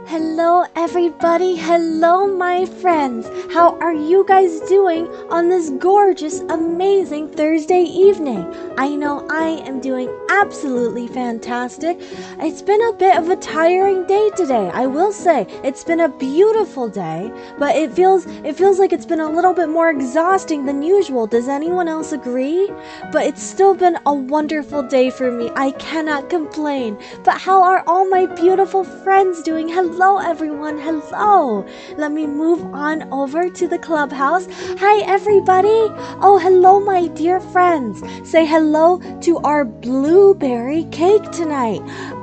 Hello everybody, hello my friends. How are you guys doing on this gorgeous, amazing Thursday evening? I know I am doing absolutely fantastic. It's been a bit of a tiring day today, I will say. It's been a beautiful day, but it feels like it's been a little bit more exhausting than usual. Does anyone else agree? But it's still been a wonderful day for me. I cannot complain. But how are all my beautiful friends doing? Hello everyone, hello. Let me move on over to the clubhouse. Hi everybody. Oh, hello my dear friends. Say hello to our blueberry cake tonight.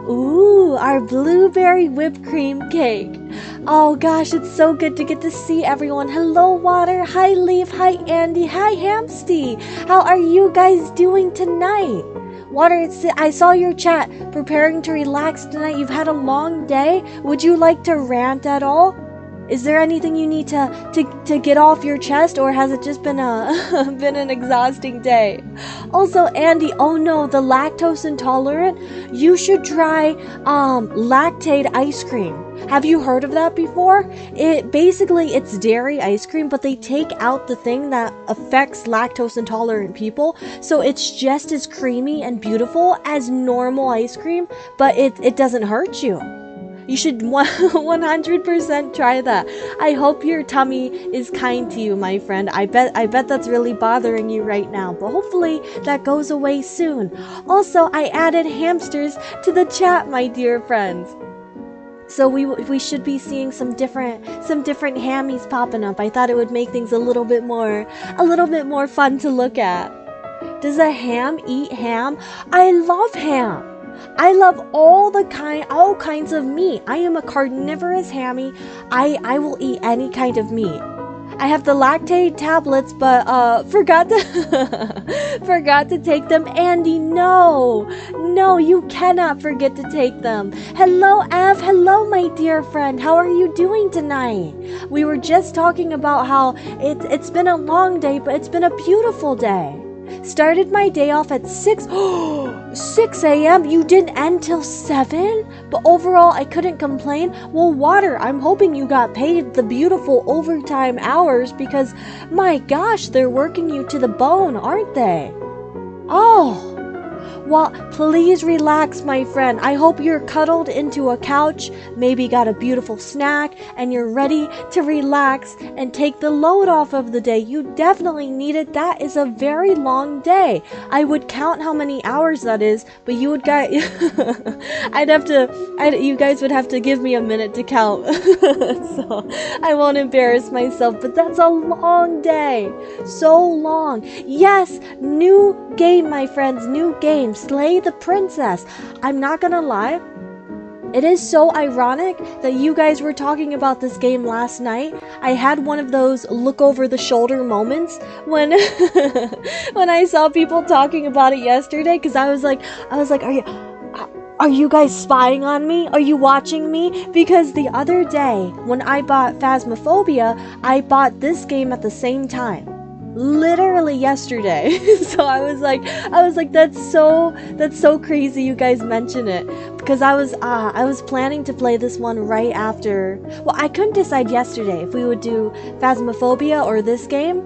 Ooh, our blueberry whipped cream cake. Oh gosh, it's so good to get to see everyone. Hello Water, hi Leaf, hi Andy, hi Hamsty. How are you guys doing tonight? Water, I saw your chat. Preparing to relax tonight. You've had a long day. Would you like to rant at all? Is there anything you need to get off your chest, or has it just been been an exhausting day? Also, Andy, oh no, the lactose intolerant. You should try lactate ice cream. Have you heard of that before? It's dairy ice cream, but they take out the thing that affects lactose intolerant people, so it's just as creamy and beautiful as normal ice cream, but it doesn't hurt you. You should 100% try that. I hope your tummy is kind to you, my friend. I bet that's really bothering you right now, but hopefully that goes away soon. Also, I added hamsters to the chat, my dear friends. So we should be seeing some different hammies popping up. I thought it would make things a little bit more fun to look at. Does a ham eat ham? I love ham. I love all kinds of meat. I am a carnivorous hammy. I will eat any kind of meat. I have the lactate tablets, but forgot to take them. Andy, no, you cannot forget to take them. Hello, Ev. Hello, my dear friend. How are you doing tonight? We were just talking about how it's been a long day, but it's been a beautiful day. Started my day off at 6 a.m. You didn't end till 7? But overall, I couldn't complain. Well, Water, I'm hoping you got paid the beautiful overtime hours because, my gosh, they're working you to the bone, aren't they? Oh, well, please relax, my friend. I hope you're cuddled into a couch, maybe got a beautiful snack, and you're ready to relax and take the load off of the day. You definitely need it. That is a very long day. I would count how many hours that is, but you guys would have to give me a minute to count. So I won't embarrass myself, but that's a long day. So long. Yes, new game, my friends, new game. Slay the Princess. I'm not gonna lie, it is so ironic that you guys were talking about this game last night. I had one of those look over the shoulder moments when when I saw people talking about it yesterday, because I was like, are you guys spying on me? Are you watching me? Because the other day when I bought Phasmophobia, I bought this game at the same time. Literally yesterday. So I was like that's so crazy you guys mention it, because I was planning to play this one right after. Well, I couldn't decide yesterday if we would do Phasmophobia or this game,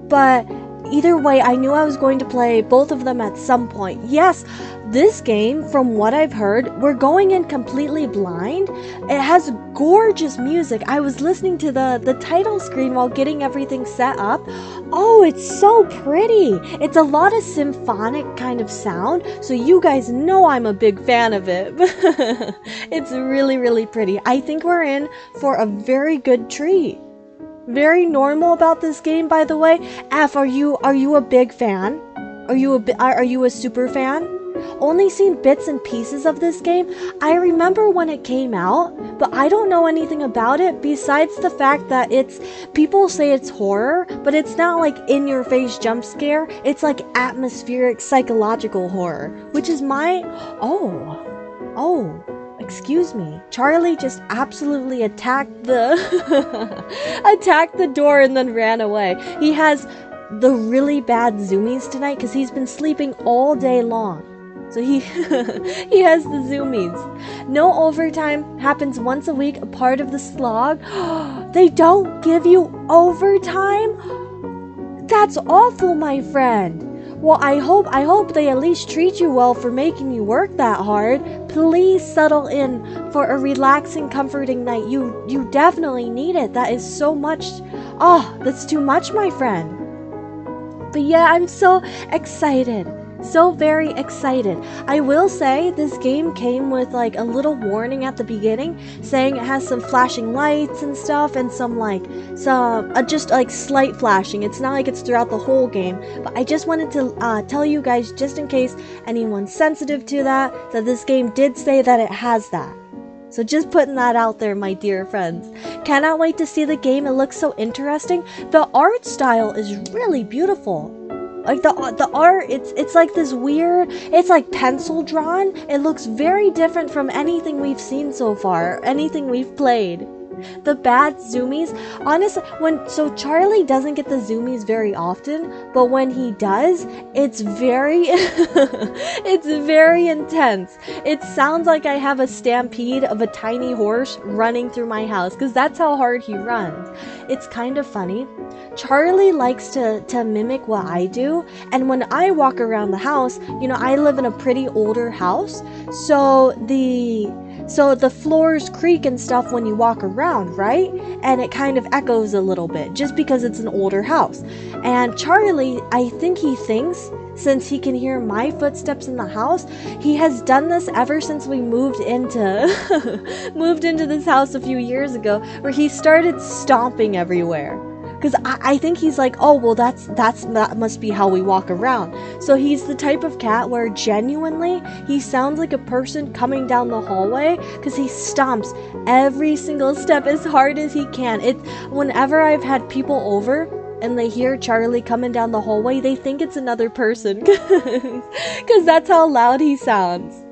but either way I knew I was going to play both of them at some point. Yes, this game, from what I've heard, we're going in completely blind. It has gorgeous music. I was listening to the title screen while getting everything set up. Oh, it's so pretty. It's a lot of symphonic kind of sound, so you guys know I'm a big fan of it. It's really, really pretty. I think we're in for a very good treat. Very normal about this game, by the way. F, are you a big fan? Are you a super fan? Only seen bits and pieces of this game. I remember when it came out, but I don't know anything about it besides the fact that people say it's horror, but it's not like in your face jump scare. It's like atmospheric psychological horror, which is excuse me. Charlie just absolutely attacked the door and then ran away. He has the really bad zoomies tonight because he's been sleeping all day long. So he he has the zoomies. No overtime, happens once a week, a part of the slog. They don't give you overtime? That's awful, my friend. Well, I hope they at least treat you well for making you work that hard. Please settle in for a relaxing, comforting night. You definitely need it. That is so much. Oh, that's too much, my friend. But yeah, I'm so excited. So very excited. I will say this game came with like a little warning at the beginning saying it has some flashing lights and stuff and some just like slight flashing. It's not like it's throughout the whole game, but I just wanted to tell you guys just in case anyone's sensitive to that this game did say that it has that. So just putting that out there, my dear friends. Cannot wait to see the game. It looks so interesting. The art style is really beautiful. Like the art, it's like this weird, it's like pencil drawn. It looks very different from anything we've seen so far, anything we've played. The bad zoomies, honestly, so Charlie doesn't get the zoomies very often, but when he does, it's very it's very intense. It sounds like I have a stampede of a tiny horse running through my house, because that's how hard he runs. It's kind of funny. Charlie likes to mimic what I do, and when I walk around the house, I live in a pretty older house, so the floors creak and stuff when you walk around, right? And it kind of echoes a little bit just because it's an older house. And Charlie, I think he thinks, since he can hear my footsteps in the house, he has done this ever since we moved into moved into this house a few years ago, where he started stomping everywhere. Because I think he's like, oh, well, that must be how we walk around. So he's the type of cat where genuinely he sounds like a person coming down the hallway, because he stomps every single step as hard as he can. Whenever I've had people over and they hear Charlie coming down the hallway, they think it's another person, because that's how loud he sounds.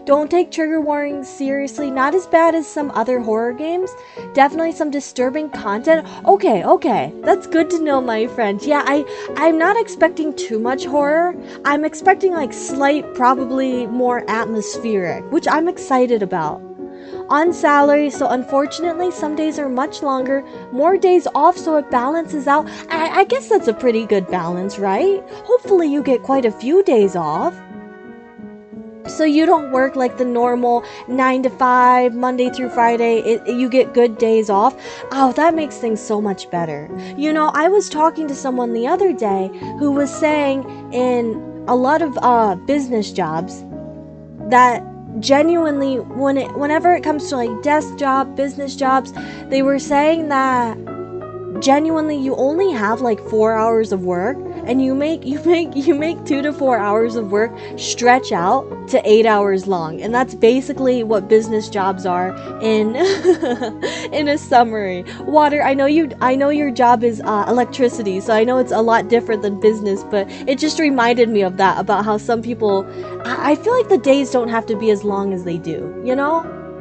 Don't take trigger warnings seriously. Not as bad as some other horror games. Definitely some disturbing content. Okay. That's good to know, my friend. Yeah, I'm not expecting too much horror. I'm expecting like slight, probably more atmospheric, which I'm excited about. On salary, so unfortunately some days are much longer, more days off, so it balances out. I guess that's a pretty good balance, right? Hopefully you get quite a few days off. So you don't work like the normal 9 to 5, Monday through Friday. You get good days off. Oh, that makes things so much better. I was talking to someone the other day who was saying in a lot of business jobs that genuinely, whenever it comes to like desk job, business jobs, they were saying that genuinely you only have like 4 hours of work, and you make 2 to 4 hours of work stretch out to 8 hours long, and that's basically what business jobs are in in a summary. Water, I know your job is electricity, so I know it's a lot different than business, but it just reminded me of that, about how some people, I feel like the days don't have to be as long as they do,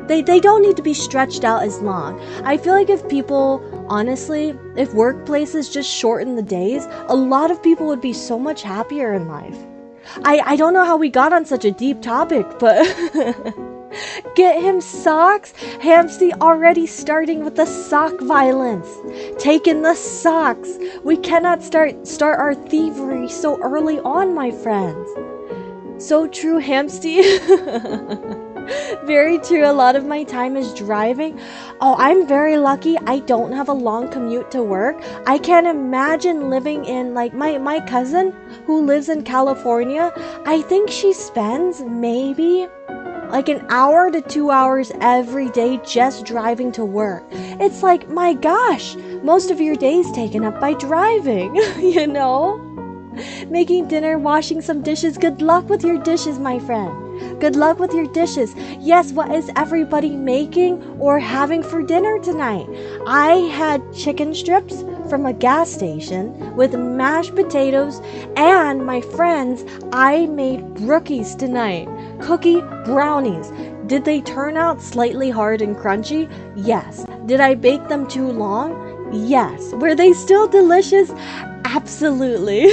They don't need to be stretched out as long. I feel like if workplaces just shorten the days, a lot of people would be so much happier in life. I don't know how we got on such a deep topic, but get him socks. Hamsty already starting with the sock violence. Taking the socks. We cannot start our thievery so early on, my friends. So true, Hamsty. Very true. A lot of my time is driving. Oh, I'm very lucky. I don't have a long commute to work. I can't imagine living in, like, my cousin who lives in California. I think she spends maybe like an hour to 2 hours every day just driving to work. It's like, my gosh, most of your day's taken up by driving, Making dinner, washing some dishes. Good luck with your dishes, my friend. Good luck with your dishes. Yes, what is everybody making or having for dinner tonight? I had chicken strips from a gas station with mashed potatoes, and my friends, I made brookies tonight. Cookie brownies. Did they turn out slightly hard and crunchy? Yes. Did I bake them too long? Yes. Were they still delicious? Absolutely.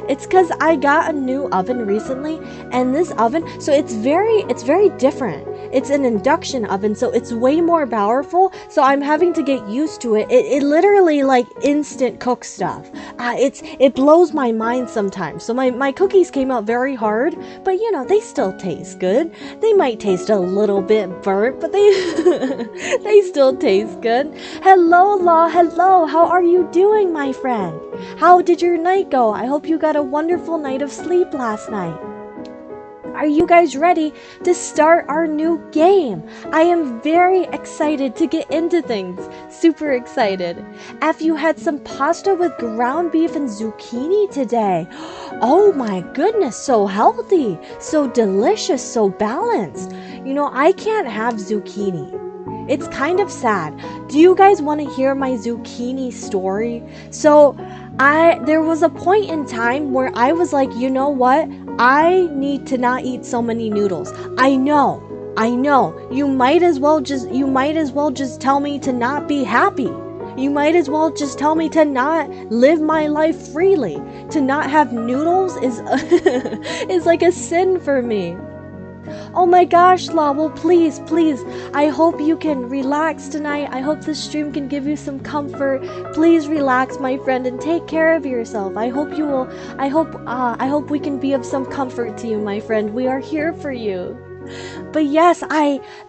It's because I got a new oven recently, and this oven, so it's very different. It's an induction oven, so it's way more powerful, so I'm having to get used to it. It literally like instant cooks stuff. It blows my mind sometimes. So my cookies came out very hard, but you know, they still taste good. They might taste a little bit burnt, but they they still taste good. Hello, Law. Hello. How are you doing, my friend? How did your night go? I hope you got a wonderful night of sleep last night. Are you guys ready to start our new game? I am very excited to get into things. Super excited. Have you had some pasta with ground beef and zucchini today? Oh my goodness, so healthy, so delicious, so balanced. You know, I can't have zucchini. It's kind of sad. Do you guys want to hear my zucchini story? So, there was a point in time where I was like, you know what? I need to not eat so many noodles. I know. You might as well just tell me to not be happy. You might as well just tell me to not live my life freely. To not have noodles is is like a sin for me. Oh my gosh, Law, well please, I hope you can relax tonight. I hope this stream can give you some comfort. Please relax, my friend, and take care of yourself. I hope we can be of some comfort to you, my friend. We are here for you. But yes,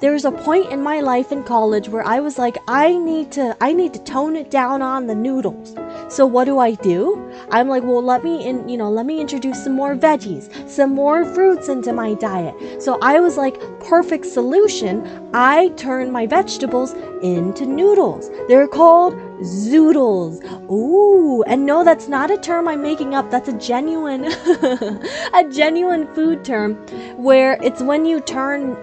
there was a point in my life in college where I was like, I need to tone it down on the noodles. So what do? I'm like, well, let me introduce some more veggies, some more fruits into my diet. So I was like, perfect solution. I turned my vegetables into noodles. They're called zoodles. Ooh, and no, that's not a term I'm making up. That's a genuine, a genuine food term where it's when you turn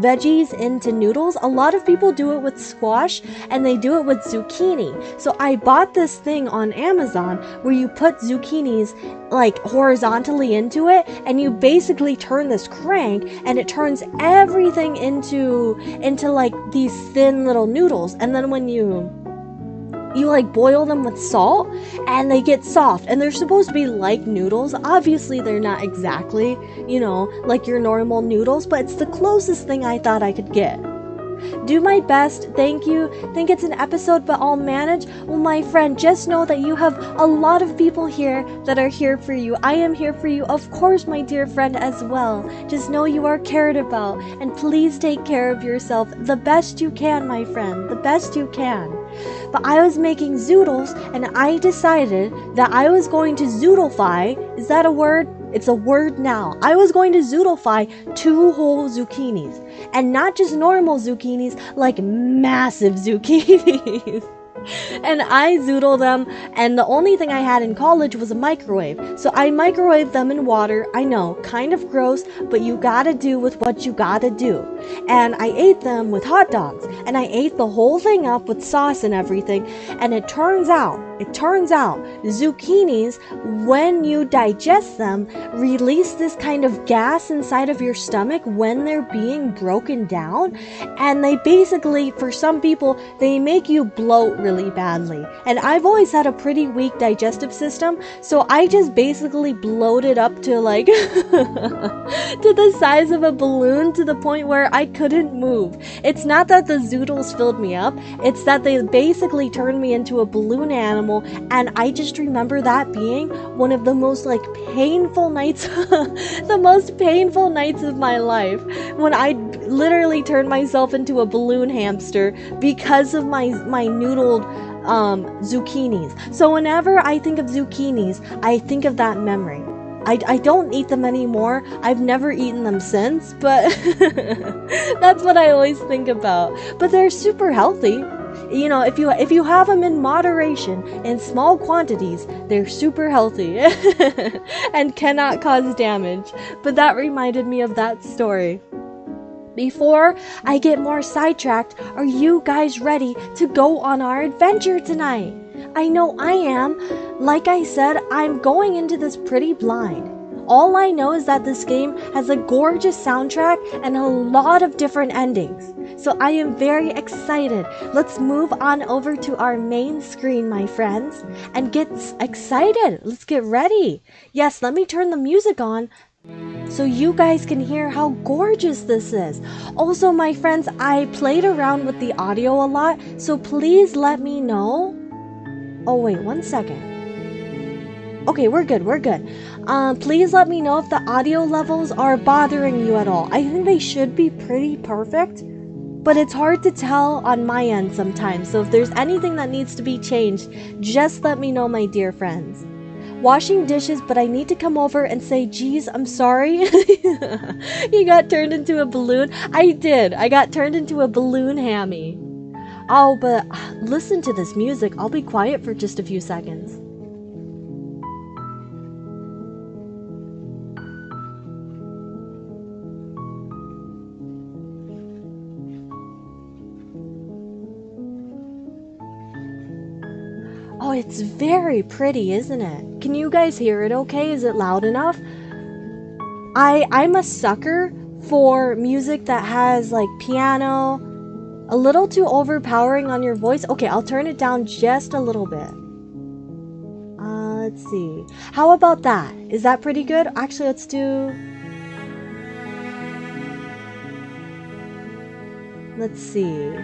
veggies into noodles. A lot of people do it with squash and they do it with zucchini. So I bought this thing on Amazon where you put zucchinis like horizontally into it, and you basically turn this crank and it turns everything into like these thin little noodles. And then when you like boil them with salt and they get soft, and they're supposed to be like noodles. Obviously they're not exactly, like your normal noodles, but it's the closest thing I thought I could get. Do my best, thank you. Think it's an episode, but I'll manage. Well, my friend, just know that you have a lot of people here that are here for you. I am here for you, of course, my dear friend, as well. Just know you are cared about, and please take care of yourself the best you can, my friend, the best you can. But I was making zoodles, and I decided that I was going to zoodlefy. Is that a word? It's a word now. I was going to zoodlefy 2 whole zucchinis. And not just normal zucchinis, like massive zucchinis. And I zoodled them, and the only thing I had in college was a microwave. So I microwaved them in water. I know, kind of gross, but you gotta do with what you gotta do. And I ate them with hot dogs, and I ate the whole thing up with sauce and everything. And it turns out, zucchinis, when you digest them, release this kind of gas inside of your stomach when they're being broken down. And they basically, for some people, they make you bloat really badly. And I've always had a pretty weak digestive system, so I just basically bloated up to like to the size of a balloon, to the point where I couldn't move. It's not that the zoodles filled me up, it's that they basically turned me into a balloon animal. And I just remember that being one of the most like painful nights the most painful nights of my life, when I literally turned myself into a balloon hamster because of my noodled zucchinis. So whenever I think of zucchinis, I think of that memory. I don't eat them anymore. I've never eaten them since, but that's what I always think about. But they're super healthy. If you have them in moderation, in small quantities, they're super healthy and cannot cause damage. But that reminded me of that story. Before I get more sidetracked, are you guys ready to go on our adventure tonight? I know I am. Like I said, I'm going into this pretty blind. All I know is that this game has a gorgeous soundtrack and a lot of different endings. So I am very excited. Let's move on over to our main screen, my friends, and get excited. Let's get ready. Yes, let me turn the music on so you guys can hear how gorgeous this is. Also, my friends, I played around with the audio a lot, so please let me know. Oh, wait, 1 second. Okay, we're good, we're good. Please let me know if the audio levels are bothering you at all. I think they should be pretty perfect, but it's hard to tell on my end sometimes. So if there's anything that needs to be changed, just let me know, my dear friends. Washing dishes, but I need to come over and say, geez, I'm sorry. You got turned into a balloon. I did. I got turned into a balloon hammy. Oh, but listen to this music. I'll be quiet for just a few seconds. Oh, it's very pretty, isn't it? Can you guys hear it okay? Is it loud enough? I'm a sucker for music that has like piano, a little too overpowering on your voice. Okay, I'll turn it down just a little bit. Let's see. How about that? Is that pretty good? Actually, let's do... Let's see.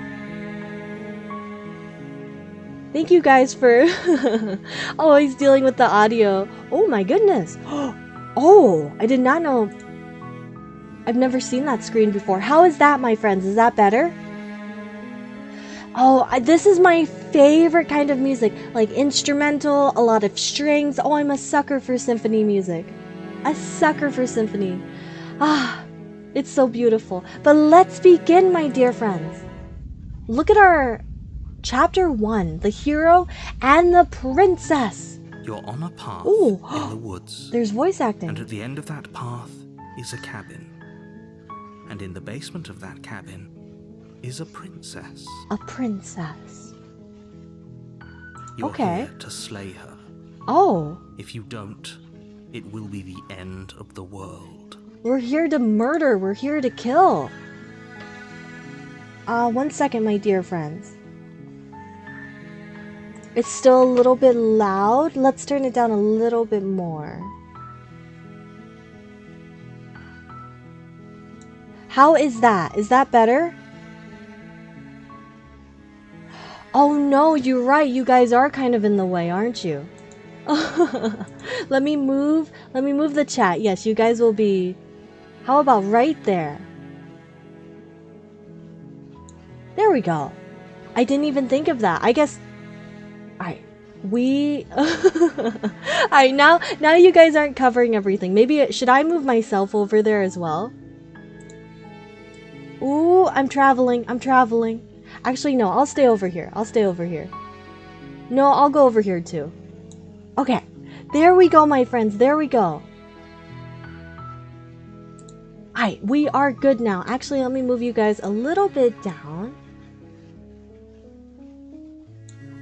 Thank you guys for always dealing with the audio. Oh my goodness. Oh, I did not know. I've never seen that screen before. How is that, my friends? Is that better? Oh, this is my favorite kind of music. Like instrumental, a lot of strings. Oh, I'm a sucker for symphony music. A sucker for symphony. Ah, it's so beautiful. But let's begin, my dear friends. Look at our Chapter 1, the hero and the princess. You're on a path Ooh, in the woods. There's voice acting. And at the end of that path is a cabin. And in the basement of that cabin is a princess. A princess. You're Okay. here to slay her. Oh. If you don't, it will be the end of the world. We're here to murder. We're here to kill. 1 second, my dear friends. It's still a little bit loud. Let's turn it down a little bit more. How is that? Is that better? Oh no, you're right. You guys are kind of in the way, aren't you? Let me move the chat. Yes, you guys will be... How about right there? There we go. I didn't even think of that. I guess... Alright, Alright, now you guys aren't covering everything. Maybe, should I move myself over there as well? Ooh, I'm traveling. Actually, no, I'll stay over here. No, I'll go over here too. Okay, there we go, my friends. There we go. Alright, we are good now. Actually, let me move you guys a little bit down.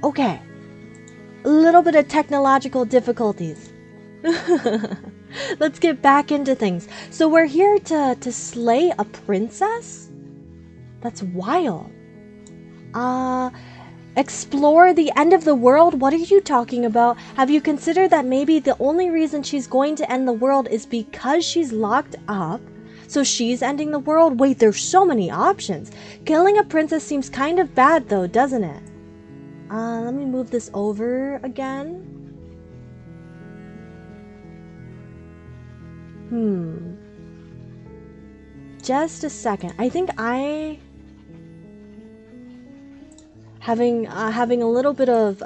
Okay. A little bit of technological difficulties. Let's get back into things. So we're here to slay a princess? That's wild. Explore the end of the world? What are you talking about? Have you considered that maybe the only reason she's going to end the world is because she's locked up? So she's ending the world? Wait, there's so many options. Killing a princess seems kind of bad though, doesn't it? Let me move this over again. Just a second. I think having a little bit of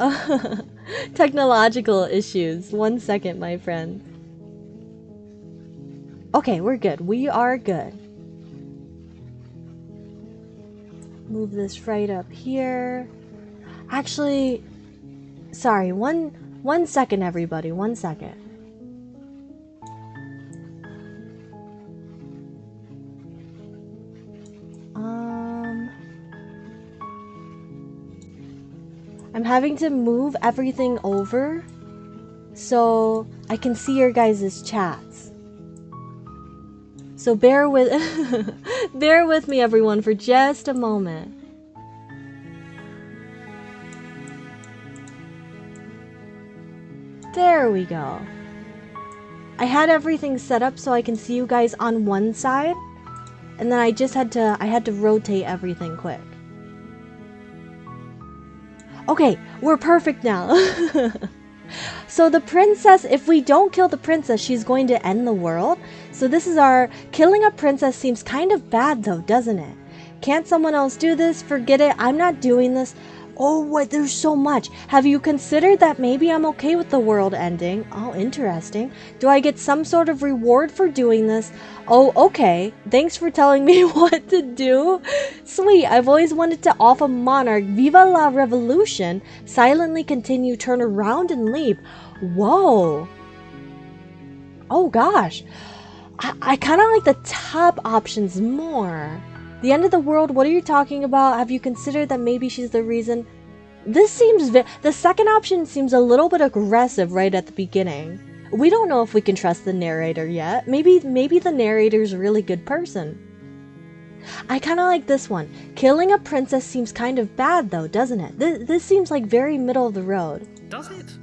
technological issues. 1 second, my friend. Okay, we're good. We are good. Move this right up here. Actually, sorry, one second, everybody. 1 second. I'm having to move everything over so I can see your guys' chats. So bear with Bear with me, everyone, for just a moment. There we go. I had everything set up so I can see you guys on one side, and then I had to rotate everything quick. Okay, we're perfect now. So the princess, if we don't kill the princess, she's going to end the world. So this is our killing a princess seems kind of bad though, doesn't it? Can't someone else do this? Forget it. I'm not doing this. Oh, wait, there's so much. Have you considered that maybe I'm okay with the world ending? Oh, interesting. Do I get some sort of reward for doing this? Oh, okay. Thanks for telling me what to do. Sweet. I've always wanted to off a monarch. Viva la revolution. Silently continue, turn around and leave. Whoa. Oh, gosh. I kind of like the top options more. The end of the world, what are you talking about? Have you considered that maybe she's the reason? This seems the second option seems a little bit aggressive right at the beginning. We don't know if we can trust the narrator yet. Maybe the narrator's a really good person. I kind of like this one. Killing a princess seems kind of bad though, doesn't it? This seems like very middle of the road. Does it?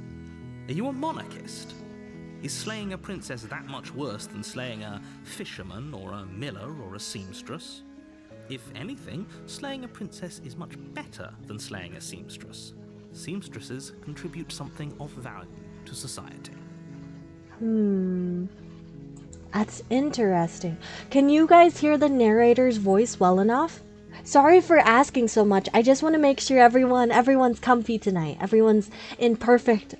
Are you a monarchist? Is slaying a princess that much worse than slaying a fisherman or a miller or a seamstress? If anything, slaying a princess is much better than slaying a seamstress. Seamstresses contribute something of value to society. That's interesting. Can you guys hear the narrator's voice well enough? Sorry for asking so much. I just want to make sure everyone's comfy tonight. Everyone's in perfect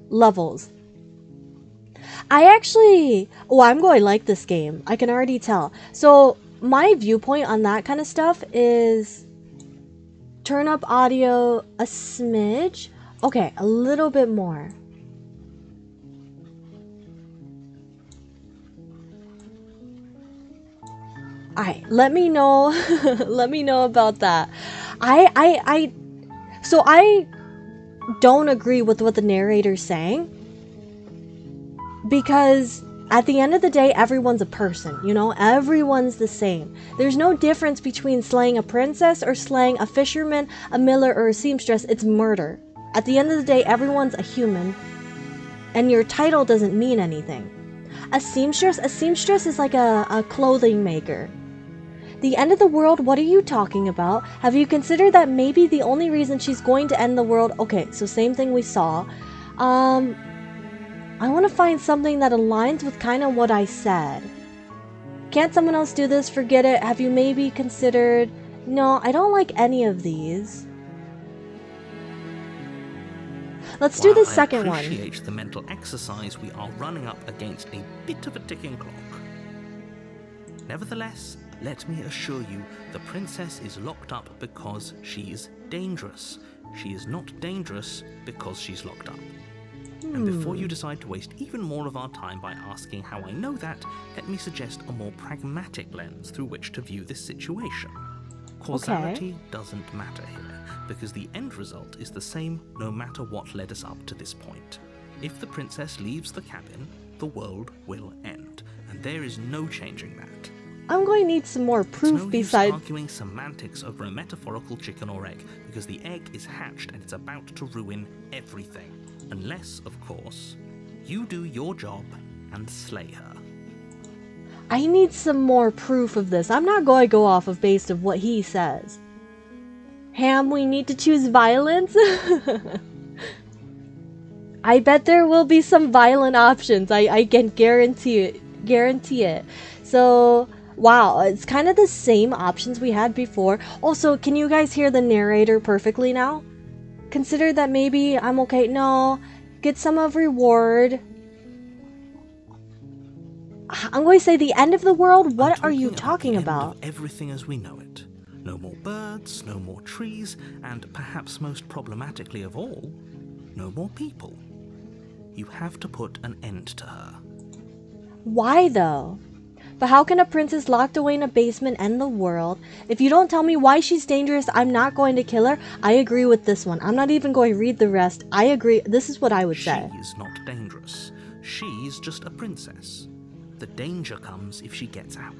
levels. I'm going to like this game. I can already tell. So my viewpoint on that kind of stuff is turn up audio a smidge. Okay, a little bit more. Alright, let me know. Let me know about that. So I don't agree with what the narrator's saying, because at the end of the day, everyone's a person, you know? Everyone's the same. There's no difference between slaying a princess or slaying a fisherman, a miller, or a seamstress. It's murder. At the end of the day, everyone's a human, and your title doesn't mean anything. A seamstress is like a clothing maker. The end of the world, what are you talking about? Have you considered that maybe the only reason she's going to end the world... Okay, so same thing we saw. I want to find something that aligns with kind of what I said. Can't someone else do this? Forget it. Have you maybe considered... No, I don't like any of these. Let's do the second one. I appreciate the mental exercise, we are running up against a bit of a ticking clock. Nevertheless, let me assure you, the princess is locked up because she's dangerous. She is not dangerous because she's locked up. And before you decide to waste even more of our time by asking how I know that, let me suggest a more pragmatic lens through which to view this situation. Causality doesn't matter here, because the end result is the same no matter what led us up to this point. If the princess leaves the cabin, the world will end, and there is no changing that. I'm going to need some more proof besides... No use arguing semantics over a metaphorical chicken or egg, because the egg is hatched and it's about to ruin everything. Unless, of course, you do your job and slay her. I need some more proof of this. I'm not going to go off of based of what he says. Ham, we need to choose violence? I bet there will be some violent options. I can guarantee it. So... Wow, it's kind of the same options we had before. Also, can you guys hear the narrator perfectly now? Consider that maybe I'm okay. No, get some of reward. I'm going to say the end of the world. What are you talking about? Everything as we know it. No more birds, no more trees, and perhaps most problematically of all, no more people. You have to put an end to her. Why though? But how can a princess locked away in a basement end the world? If you don't tell me why she's dangerous, I'm not going to kill her. I agree with this one. I'm not even going to read the rest. I agree. This is what I would say. She's not dangerous. She's just a princess. The danger comes if she gets out.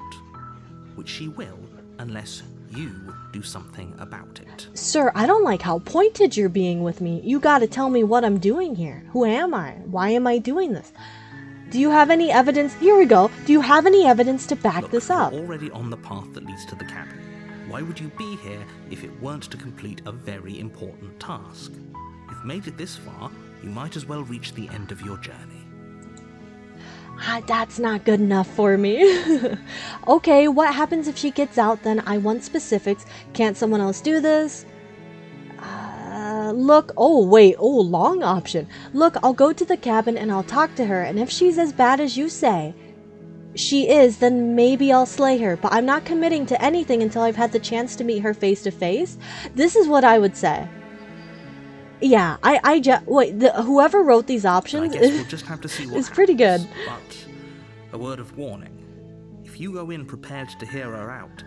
which she will unless you do something about it. Sir, I don't like how pointed you're being with me. You gotta tell me what I'm doing here. Who am I? Why am I doing this? Do you have any evidence? Here we go. Do you have any evidence to back this up? You're already on the path that leads to the cabin. Why would you be here if it weren't to complete a very important task? You've made it this far, you might as well reach the end of your journey. That's not good enough for me. Okay, what happens if she gets out then? I want specifics. Can't someone else do this? Look, long option. Look, I'll go to the cabin and I'll talk to her, and if she's as bad as you say she is, then maybe I'll slay her, but I'm not committing to anything until I've had the chance to meet her face to face. This is what I would say. Yeah, whoever wrote these options I guess we'll just have to see what is pretty good. But a word of warning. If you go in prepared to hear her out,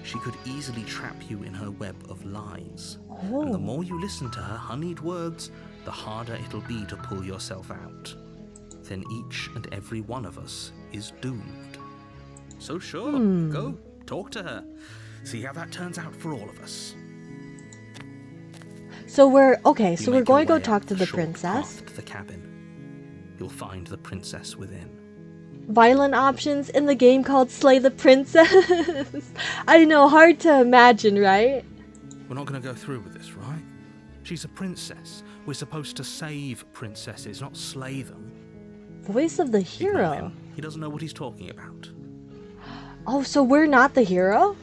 she could easily trap you in her web of lies. Oh. And the more you listen to her honeyed words, the harder it'll be to pull yourself out. Then each and every one of us is doomed. So sure, go, talk to her. See how that turns out for all of us. So we're going to go way talk up to the short princess. path to the cabin. You'll find the princess within. Violent options in the game called Slay the Princess. I know, hard to imagine, right? We're not going to go through with this, right? She's a princess. We're supposed to save princesses, not slay them. Voice of the Ignore hero. him. He doesn't know what he's talking about. Oh, so we're not the hero?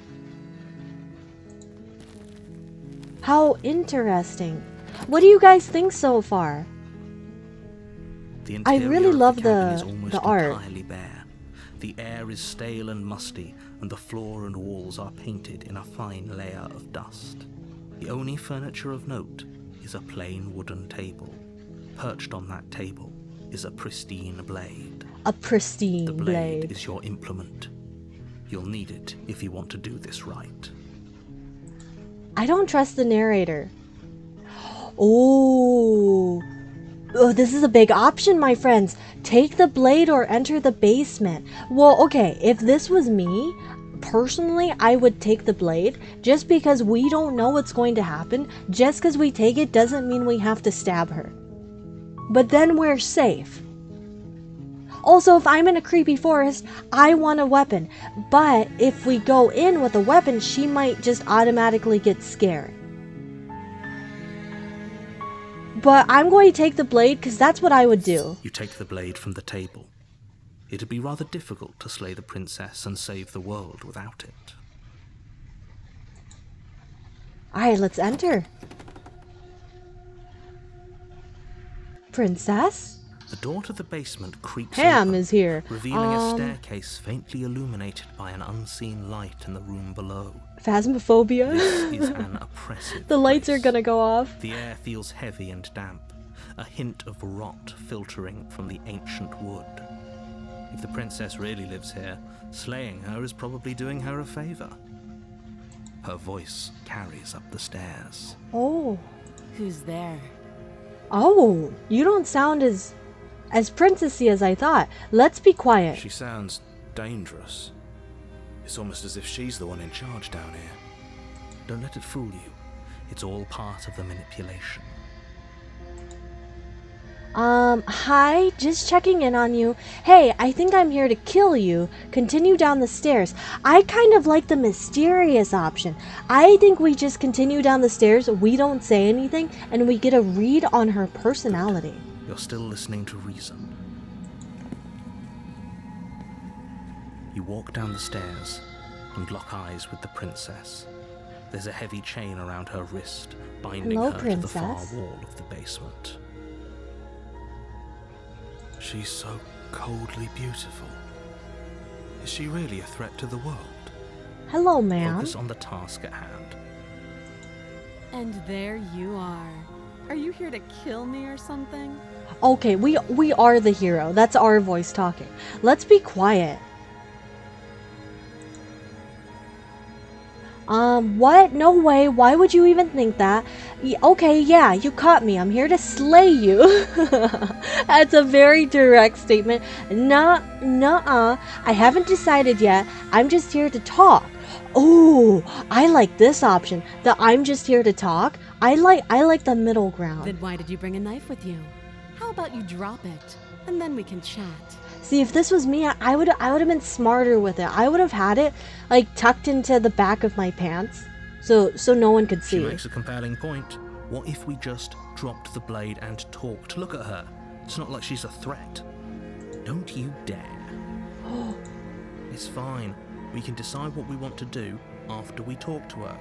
How interesting. What do you guys think so far? The I interior really of love cabin is almost the art. entirely bare. The air is stale and musty, and the floor and walls are painted in a fine layer of dust. The only furniture of note is a plain wooden table. Perched on that table is a pristine blade. A pristine The blade blade. is your implement. You'll need it if you want to do this right. I don't trust the narrator. Oh, this is a big option, my friends. Take the blade or enter the basement. Well, okay, if this was me, personally, I would take the blade just because we don't know what's going to happen. Just because we take it doesn't mean we have to stab her. But then we're safe. Also, if I'm in a creepy forest, I want a weapon. But if we go in with a weapon, she might just automatically get scared. But I'm going to take the blade because that's what I would do. You take the blade from the table. It'd be rather difficult to slay the princess and save the world without it. Alright, let's enter. Princess? The door to the basement creaks Ham open, is here. revealing a staircase faintly illuminated by an unseen light in the room below. Phasmophobia? This is an oppressive The lights place. are gonna go off. The air feels heavy and damp, a hint of rot filtering from the ancient wood. If the princess really lives here, slaying her is probably doing her a favor. Her voice carries up the stairs. Oh. Who's there? Oh, you don't sound as princessy as I thought. Let's be quiet. She sounds dangerous. It's almost as if she's the one in charge down here. Don't let it fool you. It's all part of the manipulation. Hi, just checking in on you. Hey, I think I'm here to kill you. Continue down the stairs. I kind of like the mysterious option. I think we just continue down the stairs, we don't say anything, and we get a read on her personality. You're still listening to reason. You walk down the stairs and lock eyes with the princess. There's a heavy chain around her wrist, binding Hello, her to the far princess. wall of the basement. She's so coldly beautiful. Is she really a threat to the world? Hello, ma'am. Focus on the task at hand. And there you are. Are you here to kill me or something? Okay, we are the hero. That's our voice talking. Let's be quiet. What? No way. Why would you even think that? Okay, yeah, you caught me. I'm here to slay you. That's a very direct statement. Nuh-uh. I haven't decided yet. I'm just here to talk. Oh, I like this option. The I'm just here to talk. I like the middle ground. Then why did you bring a knife with you? How about you drop it, and then we can chat. See, if this was me, I would have been smarter with it. I would have had it like tucked into the back of my pants, so no one could see. She makes a compelling point. What if we just dropped the blade and talked? Look at her. It's not like she's a threat. Don't you dare. It's fine. We can decide what we want to do after we talk to her.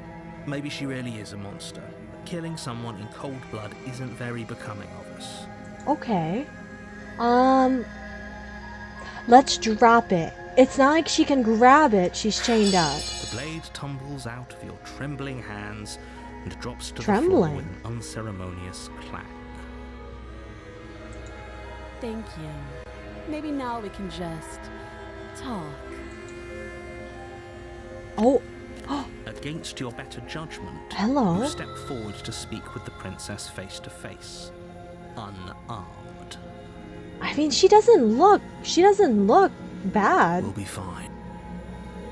Maybe she really is a monster. Killing someone in cold blood isn't very becoming of us. Okay. Let's drop it. It's not like she can grab it. She's chained up. The blade tumbles out of your trembling hands and drops to the Trembling? floor with an unceremonious clack. Thank you. Maybe now we can just talk. Oh, Against your better judgment, hello. you step forward to speak with the princess face to face, unarmed. I mean, she doesn't look bad We'll be fine.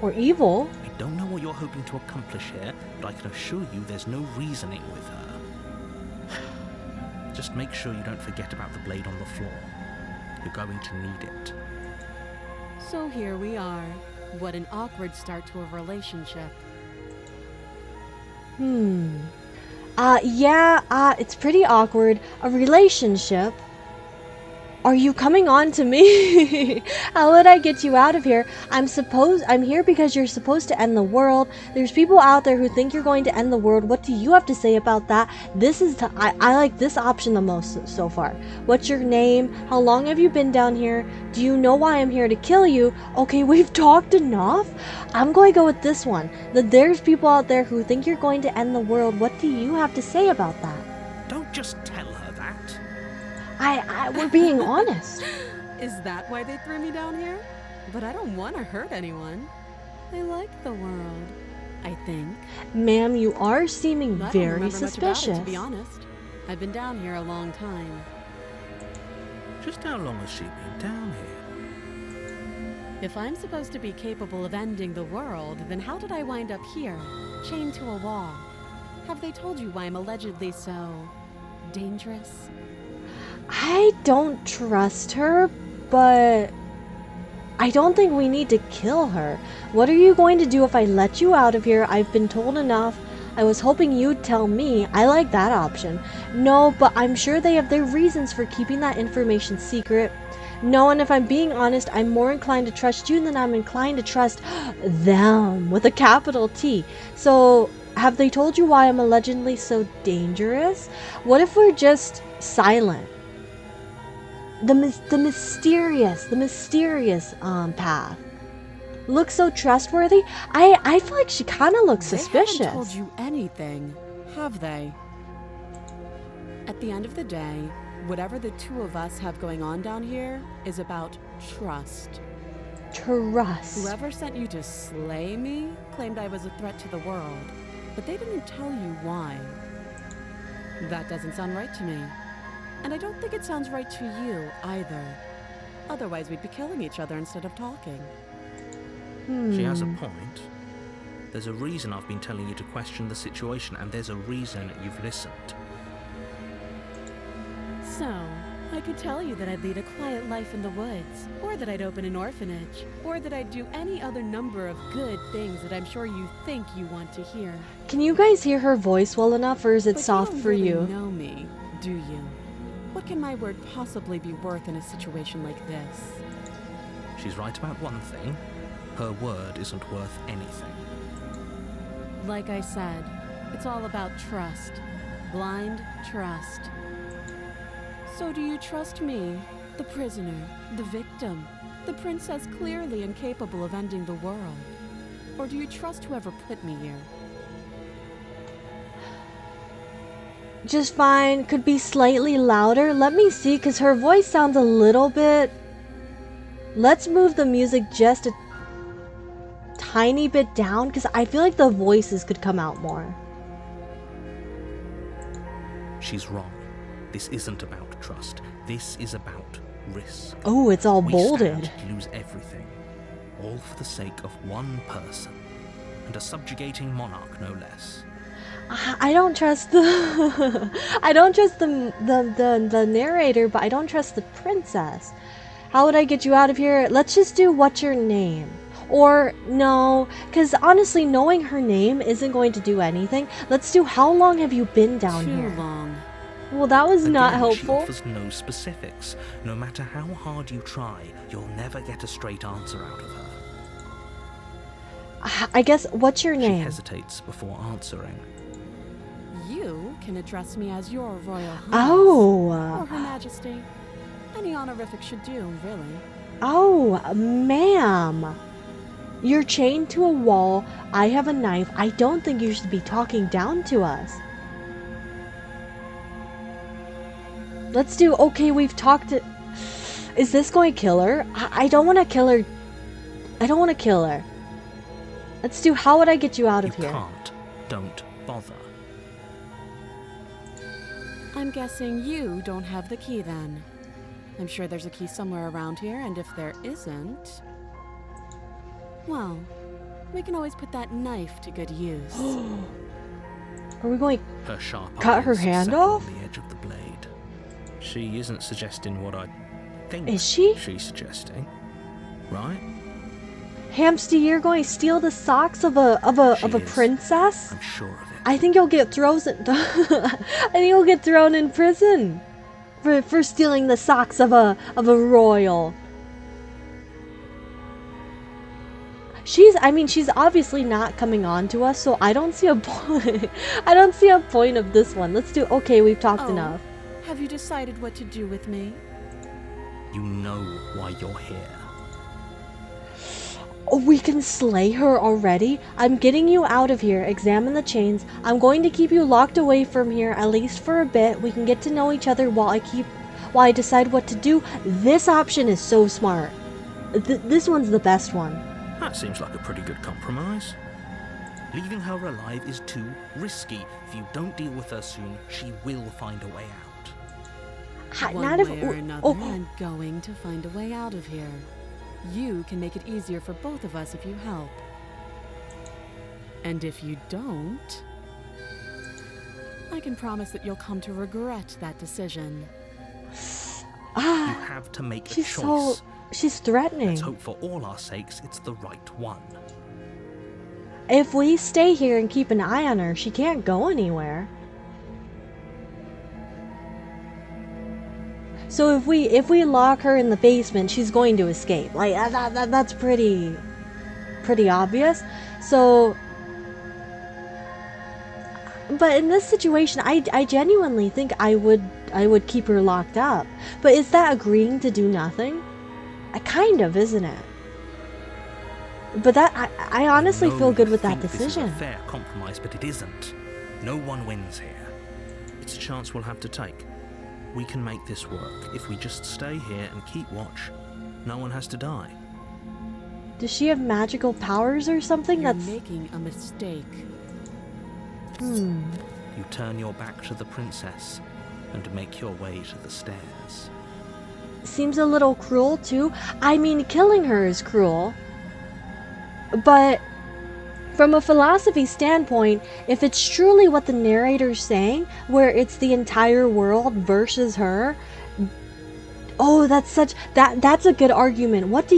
or evil. I don't know what you're hoping to accomplish here, but I can assure you there's no reasoning with her. Just make sure you don't forget about the blade on the floor. You're going to need it. So here we are. What an awkward start to a relationship. It's pretty awkward. A relationship? Are you coming on to me? How would I get you out of here? I'm here because you're supposed to end the world. There's people out there who think you're going to end the world. What do you have to say about that? I like this option the most so far. What's your name? How long have you been down here? Do you know why I'm here to kill you? Okay, we've talked enough. I'm going to go with this one. There's people out there who think you're going to end the world. What do you have to say about that? Don't just tell her that. We're being honest. Is that why they threw me down here? But I don't want to hurt anyone. I like the world, I think. Ma'am, you are seeming I don't very remember much about suspicious. it, to be honest. I've been down here a long time. Just how long has she been down here? If I'm supposed to be capable of ending the world, then how did I wind up here, chained to a wall? Have they told you why I'm allegedly so dangerous? I don't trust her, but I don't think we need to kill her. What are you going to do if I let you out of here? I've been told enough. I was hoping you'd tell me. I like that option. No, but I'm sure they have their reasons for keeping that information secret. No, and if I'm being honest, I'm more inclined to trust you than I'm inclined to trust them with a capital T. So, have they told you why I'm allegedly so dangerous? What if we're just silent? The mysterious path looks so trustworthy. I feel like she kind of looks suspicious. They haven't told you anything, have they? At the end of the day, whatever the two of us have going on down here is about trust. Trust. Whoever sent you to slay me claimed I was a threat to the world, but they didn't tell you why. That doesn't sound right to me. And I don't think it sounds right to you, either. Otherwise, we'd be killing each other instead of talking. She has a point. There's a reason I've been telling you to question the situation, and there's a reason you've listened. So, I could tell you that I'd lead a quiet life in the woods, or that I'd open an orphanage, or that I'd do any other number of good things that I'm sure you think you want to hear. Can you guys hear her voice well enough, or is it But soft you for don't you? really know me, do you? What can my word possibly be worth in a situation like this? She's right about one thing. Her word isn't worth anything. Like I said, it's all about trust. Blind trust. So do you trust me, the prisoner, the victim, the princess clearly incapable of ending the world? Or do you trust whoever put me here? Just fine. Could be slightly louder. Let me see, because her voice sounds a little bit... Let's move the music just a tiny bit down, because I feel like the voices could come out more. She's wrong. This isn't about trust. This is about risk. Oh, it's all We bolded. stand to lose everything, all for the sake of one person, and a subjugating monarch, no less. I don't trust the I don't trust the narrator, but I don't trust the princess. How would I get you out of here? Let's just do what's your name. Or no, because honestly, knowing her name isn't going to do anything. Let's do how long have you been down Too here? long. Well, that was not Again, helpful. She offers no specifics. No matter how hard you try, you'll never get a straight answer out of her. I guess, what's your She name? hesitates before answering. You can address me as your Royal Highness. Oh, Or Her Majesty. Any honorific should do, really. oh, ma'am. You're chained to a wall. I have a knife. I don't think you should be talking down to us. Let's do, okay, we've talked to... Is this going to kill her? I don't want to kill her. I don't want to kill her. Let's do, how would I get you out of You here? can't. Don't bother. I'm guessing you don't have the key then. I'm sure there's a key somewhere around here, and if there isn't... Well, we can always put that knife to good use. Are we going... Her sharp Cut her eyes hand settle off? on the edge of the blade. She isn't suggesting what I think Is she? she's suggesting, right? Hamster, you're going to steal the socks of a She is. princess? I'm sure of it. I think you'll get thrown. I think you'll get thrown in prison for stealing the socks of a royal. She's obviously not coming on to us, so I don't see a point. I don't see a point of this one. Let's do. Okay, we've talked enough. Have you decided what to do with me? You know why you're here. Oh, we can slay her already? I'm getting you out of here. Examine the chains. I'm going to keep you locked away from here, at least for a bit. We can get to know each other while I decide what to do. This option is so smart. This one's the best one. That seems like a pretty good compromise. Leaving her alive is too risky. If you don't deal with her soon, she will find a way out. One Not if. way or another, Oh, I'm going to find a way out of here. You can make it easier for both of us if you help. And if you don't, I can promise that you'll come to regret that decision. You have to make a she's choice. she's threatening. Let's hope for all our sakes it's the right one. If we stay here and keep an eye on her, she can't go anywhere. So if we lock her in the basement, she's going to escape. Like that's pretty obvious. So, but in this situation, I genuinely think I would keep her locked up. But is that agreeing to do nothing? Kind of, isn't it? But that I honestly feel good with that decision. This is a fair compromise, but it isn't. No one wins here. It's a chance we'll have to take. We can make this work. If we just stay here and keep watch, no one has to die. Does she have magical powers or something? You're That's making a mistake. You turn your back to the princess and make your way to the stairs. seems a little cruel too. I mean, killing her is cruel. But from a philosophy standpoint, if it's truly what the narrator's saying, where it's the entire world versus her, oh, that's a good argument. What's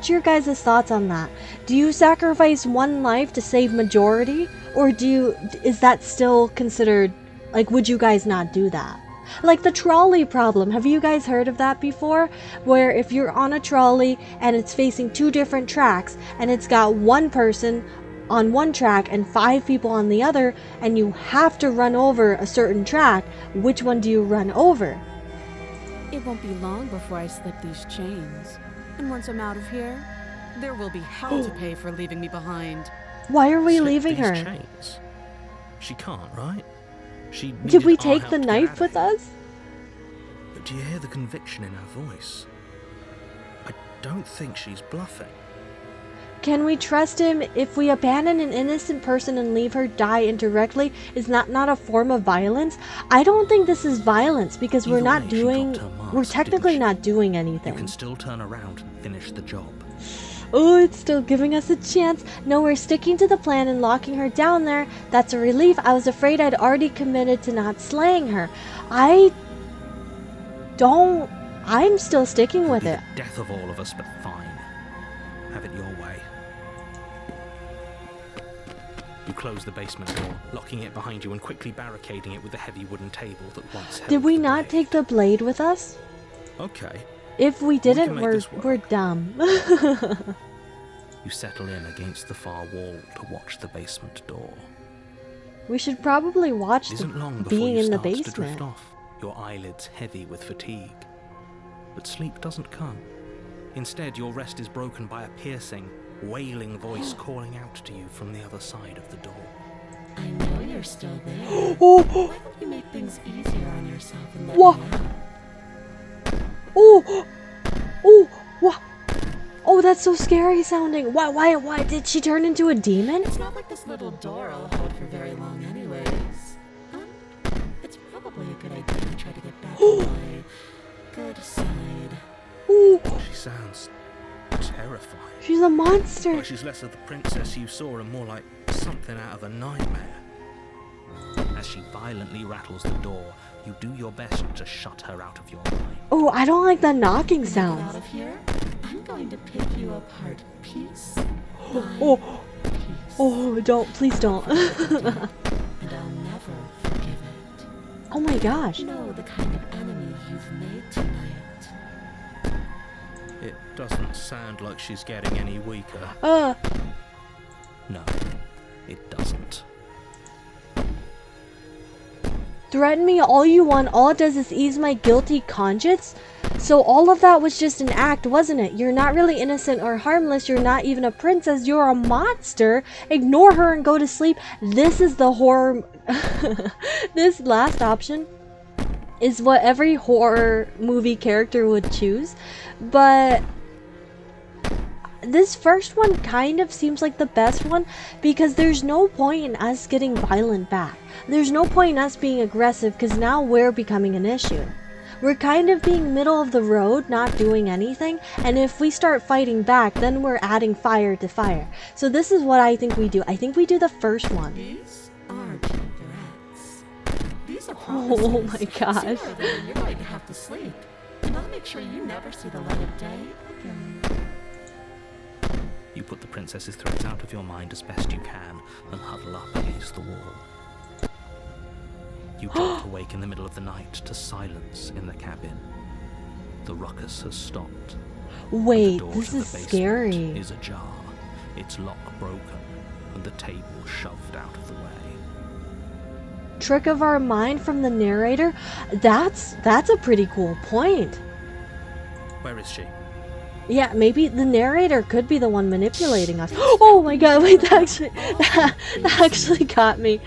your guys' thoughts on that? Do you sacrifice one life to save majority, or is that still considered, like, would you guys not do that? Like the trolley problem. Have you guys heard of that before? Where if you're on a trolley and it's facing two different tracks and it's got one person on one track and 5 people on the other, and you have to run over a certain track, which one do you run over? It won't be long before I slip these chains. And once I'm out of here, there will be hell to pay for leaving me behind. Why are we Slip leaving these her? chains. She can't, right? She Did we needed our take help the to get knife out with of here. us? But do you hear the conviction in her voice? I don't think she's bluffing. Can we trust him if we abandon an innocent person and leave her die indirectly? Is that not a form of violence? I don't think this is violence because we're Either not way, she doing... dropped her mask, We're technically didn't she? not doing You anything. can still turn around and finish the job. Oh, it's still giving us a chance. No, we're sticking to the plan and locking her down there. That's a relief. I was afraid I'd already committed to not slaying her. I'm still sticking with Be it. the death of all of us, but fine. Have it your way. You close the basement door, locking it behind you and quickly barricading it with the heavy wooden table that once held Did we the not blade. take the blade with us? Okay. If we can didn't, make this work. we're dumb. You settle in against the far wall to watch the basement door. We should probably watch It the isn't long before being you in the start to drift basement. off, your eyelids heavy with fatigue. But sleep doesn't come. Instead, your rest is broken by a piercing, wailing voice calling out to you from the other side of the door. I know you're still there. Oh, Why don't you make things easier on yourself and let What? me out? oh, oh, what? Oh, that's so scary sounding. Why did she turn into a demon? It's not like this little door will hold for very long anyways. It's probably a good idea to try to get back to my good side. Oh, She sounds terrifying. she's a monster. Like she's less of the princess you saw and more like something out of a nightmare. As she violently rattles the door, you do your best to shut her out of your mind. Oh, I don't like the knocking Get out sounds. of here. I'm going to pick you apart piece Oh, by piece. oh, don't, please don't. And I'll never forgive it. Oh my gosh. You know the kind of enemy you've made tonight. It doesn't sound like she's getting any weaker. No, it doesn't. Threaten me all you want, all it does is ease my guilty conscience. So all of that was just an act, wasn't it? You're not really innocent or harmless, you're not even a princess, you're a monster. Ignore her and go to sleep. This is the horror... This last option is what every horror movie character would choose. But... this first one kind of seems like the best one because there's no point in us getting violent back. There's no point in us being aggressive because now we're becoming an issue. We're kind of being middle of the road, not doing anything, and if we start fighting back, then we're adding fire to fire. So this is what I think we do. I think we do the first one. These are threats. These are Oh promises. my gosh. Sooner or later, you're going to have to sleep. And I'll make sure you never see the light of day again. You put the princess's threats out of your mind as best you can and huddle up against the wall. You jolt awake in the middle of the night to silence in the cabin. The ruckus has stopped. Wait, The door this to the is basement scary. is ajar, its lock broken, and the table shoved out of the way. Trick of our mind from the narrator? That's a pretty cool point. Where is she? Yeah, maybe the narrator could be the one manipulating us. Oh my god, wait, that actually got me.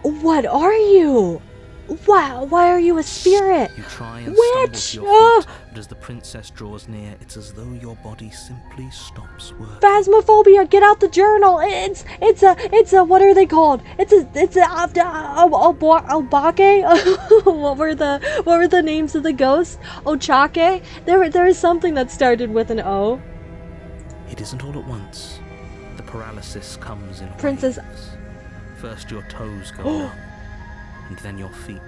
What are you? Wow, why are you a spirit? You try and Witch! stumble to your feet, but as the princess draws near, it's as though your body simply stops working. Phasmophobia, get out the journal. It's a what are they called? It's a obake. What were the names of the ghosts? Ochake. There is something that started with an O. It isn't all at once. The paralysis comes in Princess- waves. First your toes go numb, and then your feet,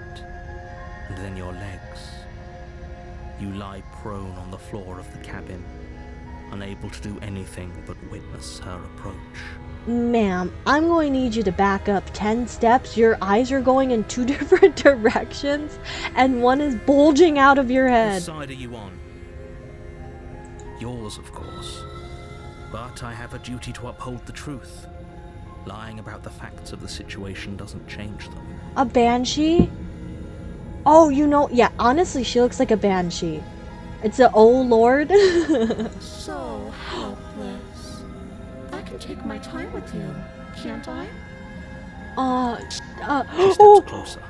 and then your legs. You lie prone on the floor of the cabin, unable to do anything but witness her approach. Ma'am, I'm going to need you to back up 10 steps. Your eyes are going in 2 different directions, and one is bulging out of your Which head. side are you on? Yours, of course. But I have a duty to uphold the truth. Lying about the facts of the situation doesn't change them. A banshee? Oh, yeah, honestly, she looks like a banshee. It's a oh lord. So helpless. I can take my time with you, can't I? She steps Oh, closer,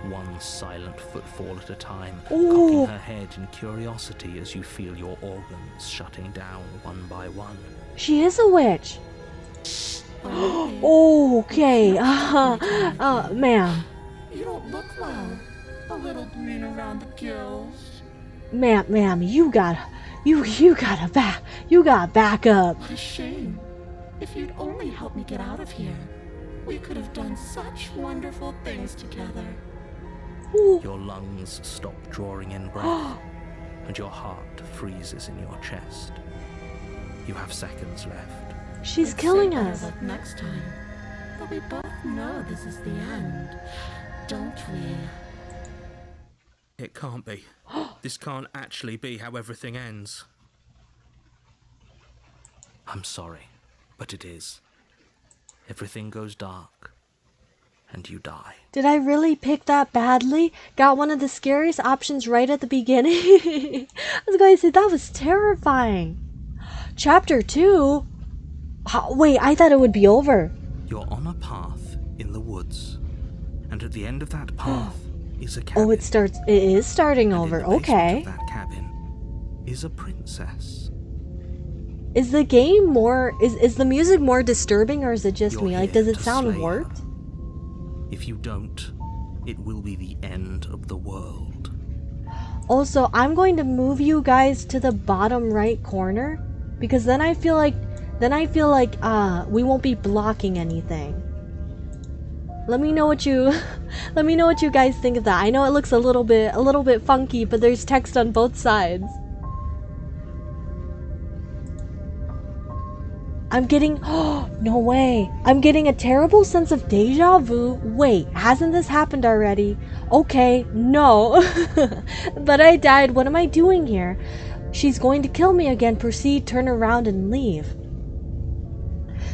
one silent footfall at a time, Ooh. cocking her head in curiosity as you feel your organs shutting down one by one. She is a witch. Okay. Ma'am. You don't look well. A little green around the gills. Ma'am, you gotta back up. What a shame. If you'd only helped me get out of here, we could have done such wonderful things together. Ooh. Your lungs stop drawing in breath, and your heart freezes in your chest. You have seconds left. She's Let's killing say better us. luck next time. But we both know this is the end, don't we? It can't be. This can't actually be how everything ends. I'm sorry, but it is. Everything goes dark, and you die. Did I really pick that badly? Got one of the scariest options right at the beginning. I was going to say, that was terrifying. Chapter 2? Wait, I thought it would be over. You're on a path in the woods, and at the end of that path is a cabin. Oh, it is starting And over. in the basement Okay. of that cabin is a princess. Is the game more, is the music more disturbing, or is it just You're me? Like, here does it to sound slay warped? her. If you don't, it will be the end of the world. Also, I'm going to move you guys to the bottom right corner, because then I feel like we won't be blocking anything. Let me know what you guys think of that. I know it looks a little bit funky, but there's text on both sides. I'm getting, oh, no way. I'm getting a terrible sense of deja vu. Wait, hasn't this happened already? Okay, no. But I died. What am I doing here? She's going to kill me again. Proceed, turn around, and leave.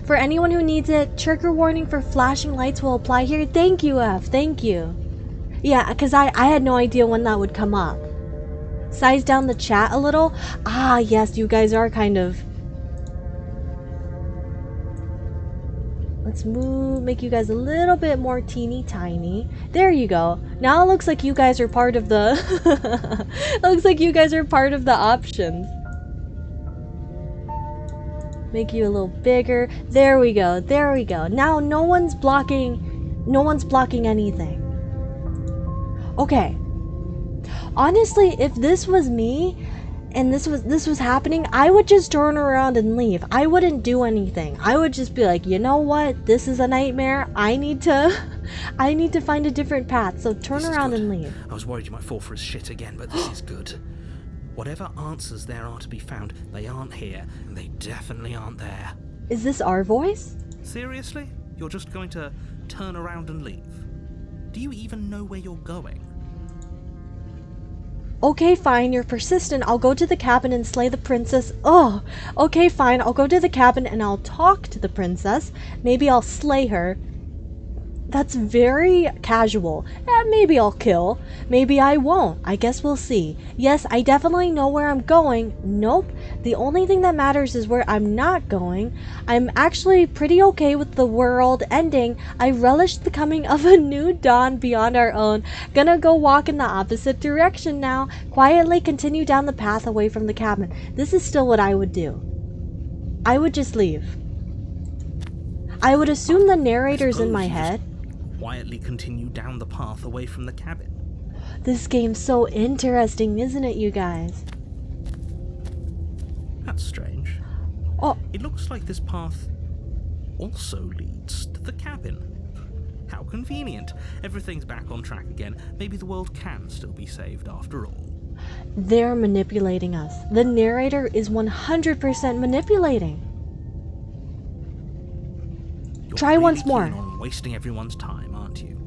For anyone who needs it, trigger warning for flashing lights will apply here. Thank you, F. Thank you. Yeah, because I had no idea when that would come up. Size down the chat a little. Ah, yes, you guys are kind of... Let's make you guys a little bit more teeny tiny. There you go. Now it looks like you guys are part of the... It looks like you guys are part of the options. Make you a little bigger. There we go. There we go. Now no one's blocking anything. Okay. Honestly, if this was me and this was happening, I would just turn around and leave. I wouldn't do anything. I would just be like, you know what? This is a nightmare. I need to find a different path. So turn around and leave. I was worried you might fall for his shit again, but this is good. Whatever answers there are to be found, they aren't here, and they definitely aren't there. Is this our voice? Seriously? You're just going to turn around and leave? Do you even know where you're going? Okay, fine, you're persistent. I'll go to the cabin and slay the princess. Oh, okay, fine. I'll go to the cabin and I'll talk to the princess. Maybe I'll slay her. That's very casual. Maybe I'll kill. Maybe I won't. I guess we'll see. Yes, I definitely know where I'm going. Nope. The only thing that matters is where I'm not going. I'm actually pretty okay with the world ending. I relish the coming of a new dawn beyond our own. Gonna go walk in the opposite direction now. Quietly continue down the path away from the cabin. This is still what I would do. I would just leave. I would assume the narrator's in my head. Quietly continue down the path away from the cabin. This game's so interesting, isn't it, you guys? That's strange. Oh, It looks like this path also leads to the cabin. How convenient. Everything's back on track again. Maybe the world can still be saved after all. they're manipulating us. The narrator is 100% manipulating. You're Try really once more. keen on wasting everyone's time, aren't you?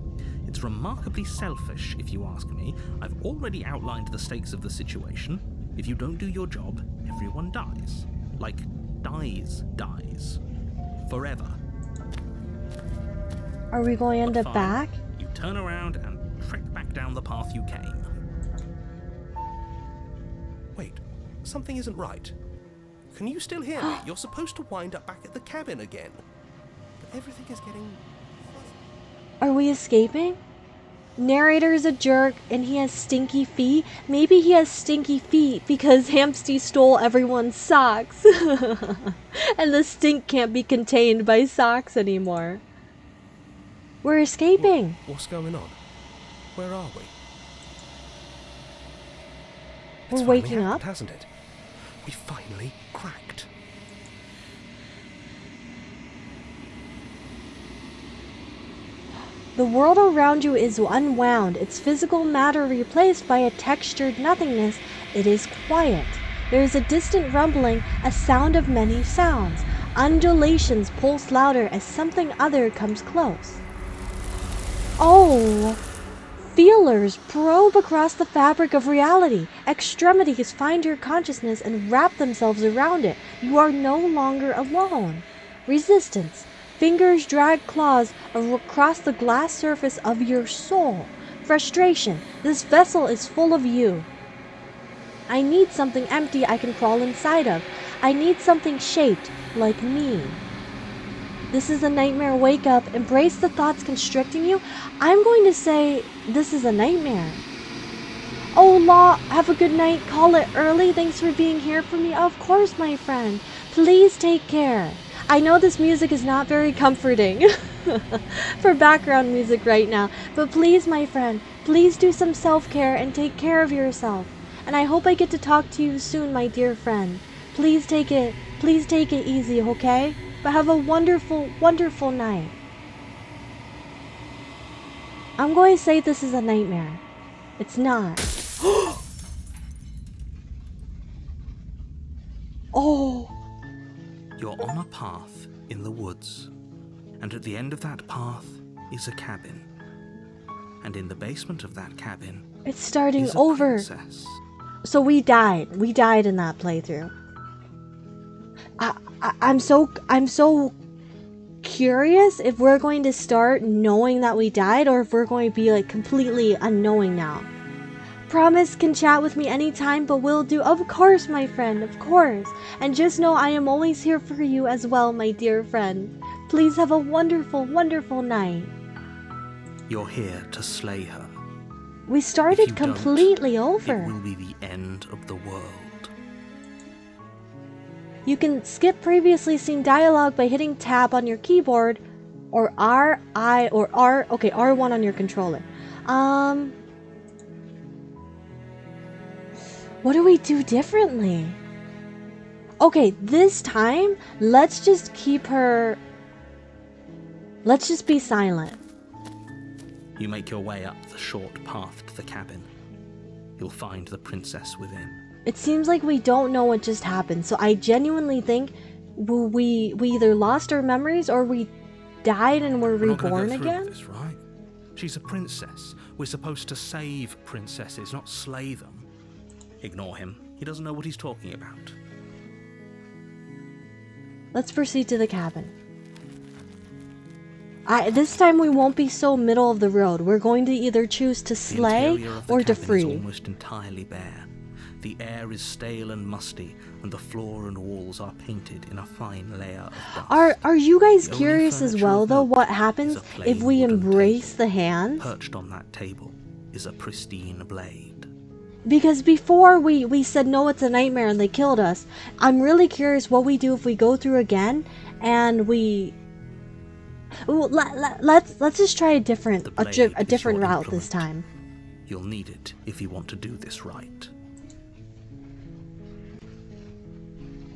It's remarkably selfish, if you ask me. I've already outlined the stakes of the situation. If you don't do your job, everyone dies. Like, dies. Forever. Are we going to end But up fine. back? You turn around and trek back down the path you came. Wait, something isn't right. Can you still hear me? You're supposed to wind up back at the cabin again. But everything is getting... Are we escaping? narrator's a jerk and he has stinky feet. Maybe he has stinky feet because Hamsty stole everyone's socks. And the stink can't be contained by socks anymore. We're escaping. What's going on? Where are we? We're It's finally waking happened, up. hasn't it? We finally cracked. The world around you is unwound, its physical matter replaced by a textured nothingness. It is quiet. There is a distant rumbling, a sound of many sounds. Undulations pulse louder as something other comes close. Oh! Feelers probe across the fabric of reality. Extremities find your consciousness and wrap themselves around it. You are no longer alone. Resistance. Fingers drag claws across the glass surface of your soul. Frustration. This vessel is full of you. I need something empty I can crawl inside of. I need something shaped like me. This is a nightmare. Wake up. Embrace the thoughts constricting you. I'm going to say this is a nightmare. Oh, Law, have a good night. Call it early. Thanks for being here for me. Of course, my friend. Please take care. I know this music is not very comforting for background music right now, but please, my friend, please do some self-care and take care of yourself. And I hope I get to talk to you soon, my dear friend. Please take it easy, okay? But have a wonderful, wonderful night. I'm going to say this is a nightmare. It's not. Oh. You're on a path in the woods, and at the end of that path is a cabin. And in the basement of that cabin It's starting is a over. princess. So we died. We died in that playthrough. I'm so curious if we're going to start knowing that we died or if we're going to be like completely unknowing now. Promise can chat with me anytime, but will do. Of course, my friend, of course. And just know I am always here for you as well, my dear friend. Please have a wonderful, wonderful night. You're here to slay her. We If you started don't, completely It over. will be the end of the world. You can skip previously seen dialogue by hitting tab on your keyboard or R, I, or R, okay, R1 on your controller. What do we do differently? Okay, this time, let's just keep her... Let's just be silent. You make your way up the short path to the cabin. You'll find the princess within. It seems like we don't know what just happened, so I genuinely think we either lost our memories or we died and were We're not gonna reborn go through again. with this, right? She's a princess. We're supposed to save princesses, not slay them. Ignore him. He doesn't know what he's talking about. Let's proceed to the cabin. This time we won't be so middle of the road. We're going to either choose to The slay interior of the or to cabin is free. almost entirely bare. The air is stale and musty, and the floor and walls are painted in a fine layer of dust. Are you guys The only curious as furniture well of though note what is happens a plain if we wooden embrace table. the hands? Perched on that table is a pristine blade. Because before we said no, it's a nightmare and they killed us. I'm really curious what we do if we go through again and we... Ooh, let's just try a different The blade is different your route this implement. time. You'll need it if you want to do this right.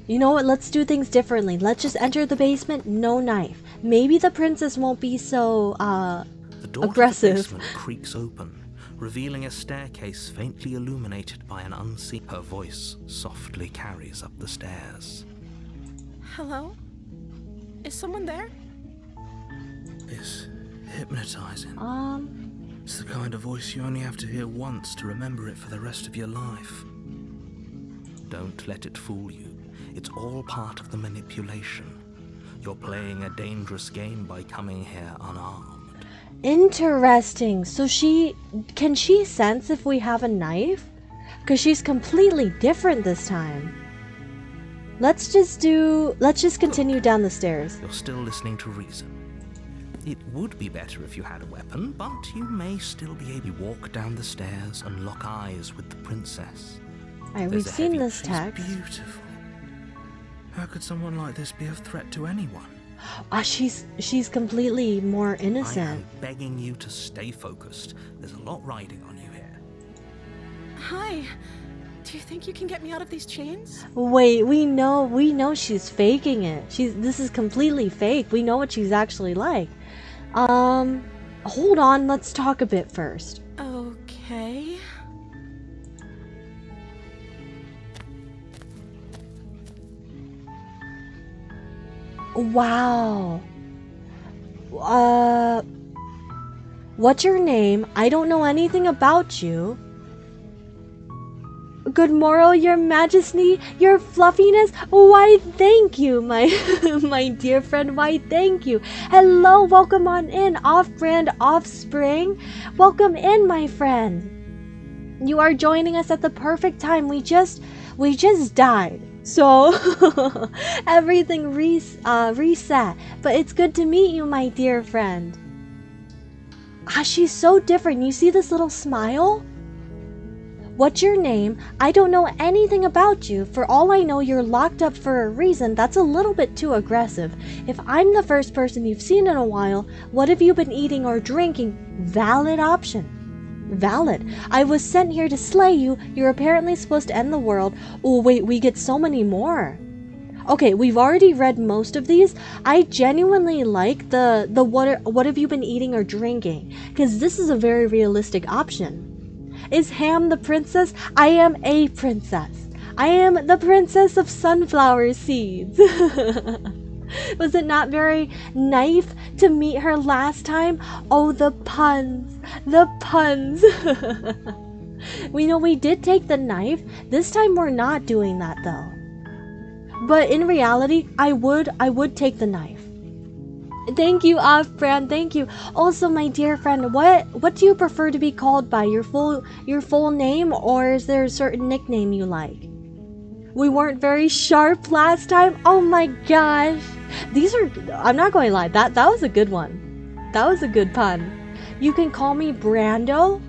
You know what? Let's do things differently. Let's just enter the basement, no knife. Maybe the princess won't be so The door aggressive. to the basement creaks open, revealing a staircase faintly illuminated by an unseen... Her voice softly carries up the stairs. Hello? Is someone there? It's hypnotizing. Um, It's the kind of voice you only have to hear once to remember it for the rest of your life. Don't let it fool you. It's all part of the manipulation. You're playing a dangerous game by coming here unarmed. interesting. So can she sense if we have a knife? Because she's completely different this time. Let's just continue down the stairs. You're still listening to reason. It would be better if you had a weapon, but you may still be able to walk down the stairs and lock eyes with the princess. Alright, There's we've a seen heavy- this She's text. beautiful. How could someone like this be a threat to anyone? She's completely more I innocent. am begging you to stay focused. There's a lot riding on you here. Hi. Do you think you can get me out of these chains? Wait, we know she's faking it. This is completely fake. We know what she's actually like. Hold on, let's talk a bit first. Okay. Wow. What's your name? I don't know anything about you. Good morrow, your majesty, your fluffiness. Why, thank you, my my dear friend. Why, thank you. Hello, welcome on in, off-brand offspring. Welcome in, my friend. You are joining us at the perfect time. We just died, so everything reset. But it's good to meet you, my dear friend. She's so different. You see this little smile? What's your name? I don't know anything about you. For all I know, you're locked up for a reason. That's a little bit too aggressive. If I'm the first person you've seen in a while, what have you been eating or drinking? Valid option. Valid. I was sent here to slay you. You're apparently supposed to end the world. Oh wait, we get so many more. Okay, we've already read most of these. I genuinely like the what have you been eating or drinking? Because this is a very realistic option. Is Ham the princess? I am a princess. I am the princess of sunflower seeds. Was it not very nice to meet her last time? Oh, the puns. The puns. We know we did take the knife. This time we're not doing that though. But in reality, I would take the knife. Thank you, off-brand. Thank you. Also, my dear friend, what do you prefer to be called by? Your full name, or is there a certain nickname you like? We weren't very sharp last time. Oh my gosh. These are, I'm not going to lie, that was a good one. That was a good pun. You can call me Brando,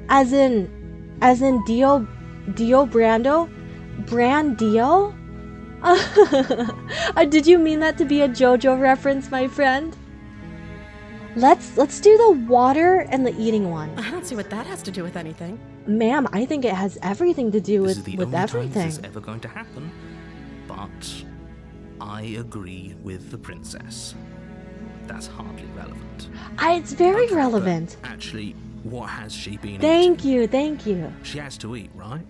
as in Dio Brando, Brandio. Did you mean that to be a JoJo reference, my friend? Let's do the water and the eating one. I don't see what that has to do with anything. Ma'am, I think it has everything to do This is the with only time everything. this is ever going to happen, but I agree with the princess. That's hardly relevant. It's very Okay, but relevant. actually, what has she been Thank eating? you, thank you. She has to eat, right?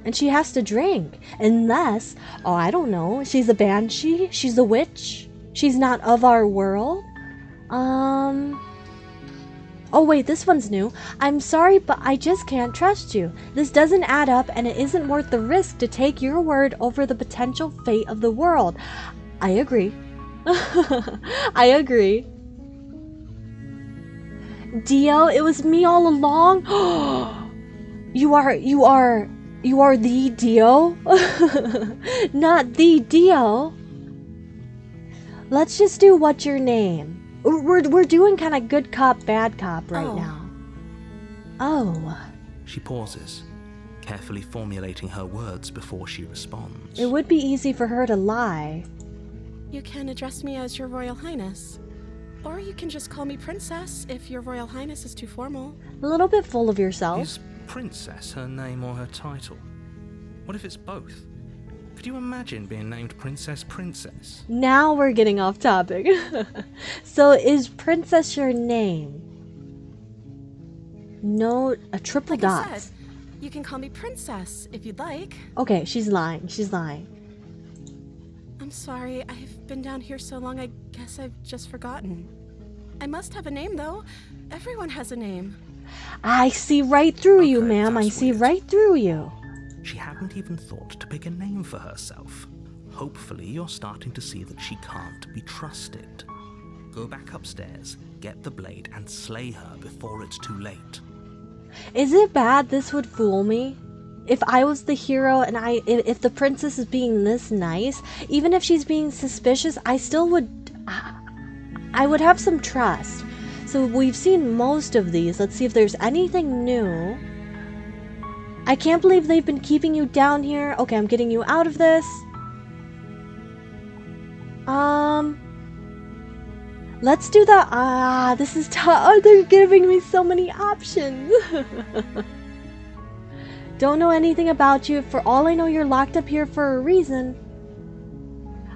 And she has to drink. Unless, oh, I don't know, she's a banshee? She's a witch? She's not of our world? Oh wait, this one's new. I'm sorry, but I just can't trust you. This doesn't add up and it isn't worth the risk to take your word over the potential fate of the world. I agree. I agree. Dio, it was me all along? You are the Dio? Not the Dio. Let's just do what's your name. We're doing kind of good cop, bad cop right now. Oh. She pauses, carefully formulating her words before she responds. It would be easy for her to lie. You can address me as Your Royal Highness. Or you can just call me Princess if Your Royal Highness is too formal. A little bit full of yourself. Is Princess her name or her title? What if it's both? Could you imagine being named Princess? Now we're getting off topic. So is Princess your name? No, a triple Like dot. I said, you can call me Princess if you'd like. Okay, she's lying. She's lying. I'm sorry, I've been down here so long I guess I've just forgotten. I must have a name though. Everyone has a name. I see right through you, Okay, ma'am. I that's see weird. right through you. She hadn't even thought to pick a name for herself. Hopefully you're starting to see that she can't be trusted. Go back upstairs, get the blade, and slay her before it's too late. Is it bad this would fool me? If I was the hero and if the princess is being this nice, even if she's being suspicious, I still would I would have some trust. So we've seen most of these. Let's see if there's anything new. I can't believe they've been keeping you down here. Okay, I'm getting you out of this. Let's do the, this is tough. Oh, they're giving me so many options. Don't know anything about you. For all I know, you're locked up here for a reason.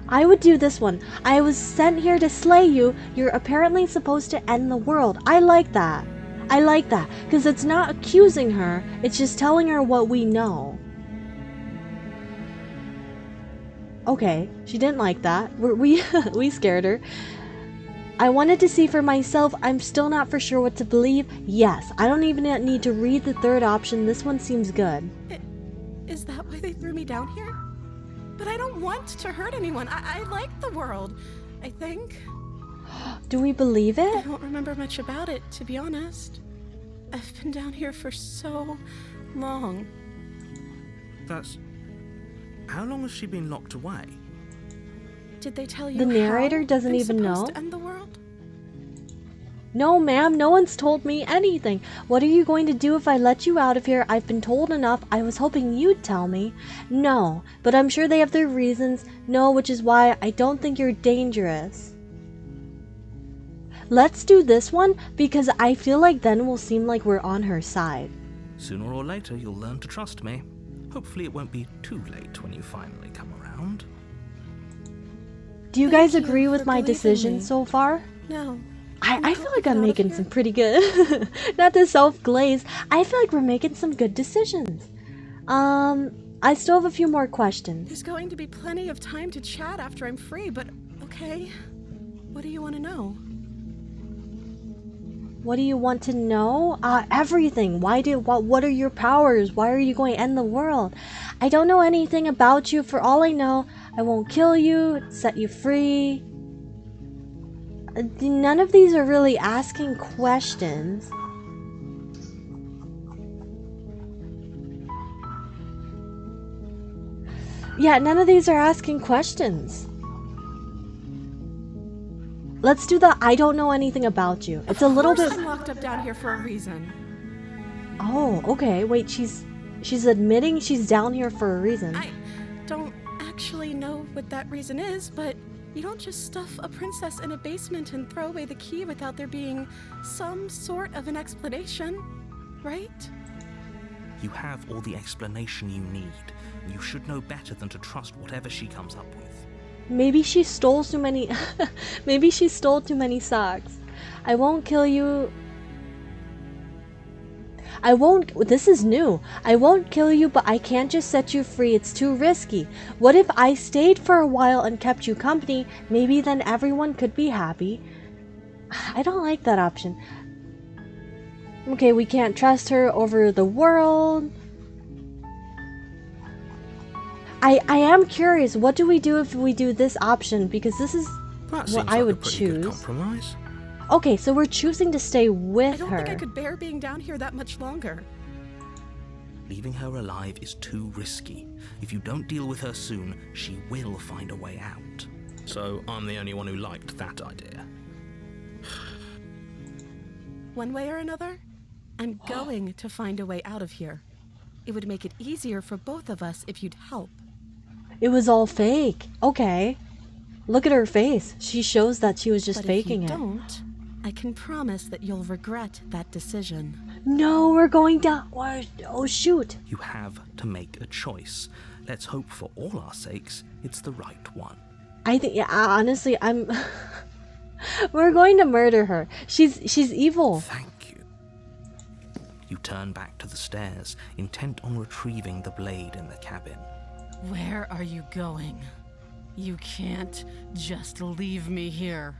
I would do this one. I was sent here to slay you. You're apparently supposed to end the world. I like that. I like that. Because it's not accusing her. It's just telling her what we know. Okay. She didn't like that. We scared her. I wanted to see for myself. I'm still not for sure what to believe. Yes. I don't even need to read the third option. This one seems good. Is that why they threw me down here? But I don't want to hurt anyone. I like the world, I think. Do we believe it? I don't remember much about it, to be honest. I've been down here for so long. That's... How long has she been locked away? Did they tell you The narrator how doesn't I'm even know. supposed to end the world? No, ma'am, no one's told me anything. What are you going to do if I let you out of here? I've been told enough. I was hoping you'd tell me. No, but I'm sure they have their reasons. No, which is why I don't think you're dangerous. Let's do this one, because I feel like then we'll seem like we're on her side. Sooner or later, you'll learn to trust me. Hopefully it won't be too late when you finally come around. Do you Thank guys you agree with for my believing decision me. so far? No. I feel like Get I'm out of making here. some pretty good, not to self-glaze, I feel like we're making some good decisions. I still have a few more questions. There's going to be plenty of time to chat after I'm free, but okay. What do you want to know? What do you want to know? Everything. What are your powers? Why are you going to end the world? I don't know anything about you. For all I know, I won't kill you, set you free. None of these are really asking questions. Yeah, none of these are asking questions. Let's do the I don't know anything about you. It's a little bit... I'm locked up down here for a reason. Oh, okay. Wait, she's admitting she's down here for a reason. I don't actually know what that reason is, but you don't just stuff a princess in a basement and throw away the key without there being some sort of an explanation, right? You have all the explanation you need. You should know better than to trust whatever she comes up with. Maybe she stole too many... Maybe she stole too many socks. I won't kill you... I won't... This is new. I won't kill you, but I can't just set you free. It's too risky. What if I stayed for a while and kept you company? Maybe then everyone could be happy. I don't like that option. Okay, we can't trust her over the world. I am curious. What do we do if we do this option? Because this is That what seems I like would a pretty good choose. compromise. Okay, so we're choosing to stay I with don't her. think I could bear being down here that much longer. Leaving her alive is too risky. If you don't deal with her soon, she will find a way out. So I'm the only one who liked that idea. One way or another, I'm going to find a way out of here. It would make it easier for both of us if you'd help. It was all fake. Okay. Look at her face. She shows that she was just But faking if it. you don't, I can promise that you'll regret that decision. No, we're going down. Oh, shoot. You have to make a choice. Let's hope for all our sakes it's the right one. I think, yeah, honestly, I'm... We're going to murder her. She's evil. Thank you. You turn back to the stairs, intent on retrieving the blade in the cabin. Where are you going? You can't just leave me here.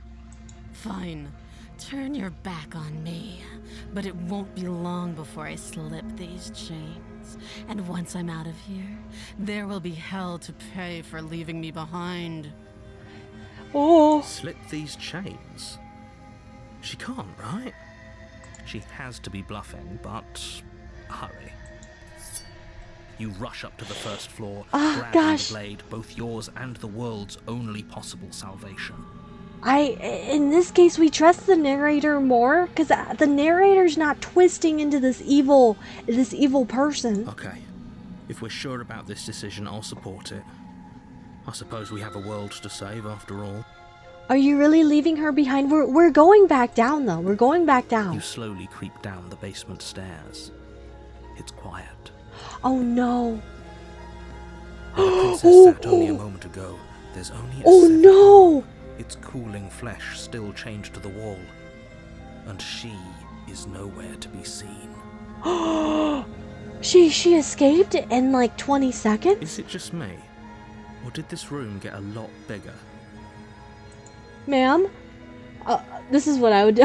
Fine, turn your back on me, but it won't be long before I slip these chains. And once I'm out of here, there will be hell to pay for leaving me behind. Oh. Slip these chains? She can't, right? She has to be bluffing, but hurry. You rush up to the first floor, grabbing gosh. the blade, both yours and the world's only possible salvation. In this case, we trust the narrator more because the narrator's not twisting into this evil person. Okay. If we're sure about this decision, I'll support it. I suppose we have a world to save after all. Are you really leaving her behind? We're going back down though. We're going back down. You slowly creep down the basement stairs. It's quiet. Oh no. Where the princess sat only a moment ago, there's only a Oh severed no! arm, its cooling flesh still chained to the wall. And she is nowhere to be seen. She escaped in like 20 seconds? Is it just me? Or did this room get a lot bigger? Ma'am? This is what I would do.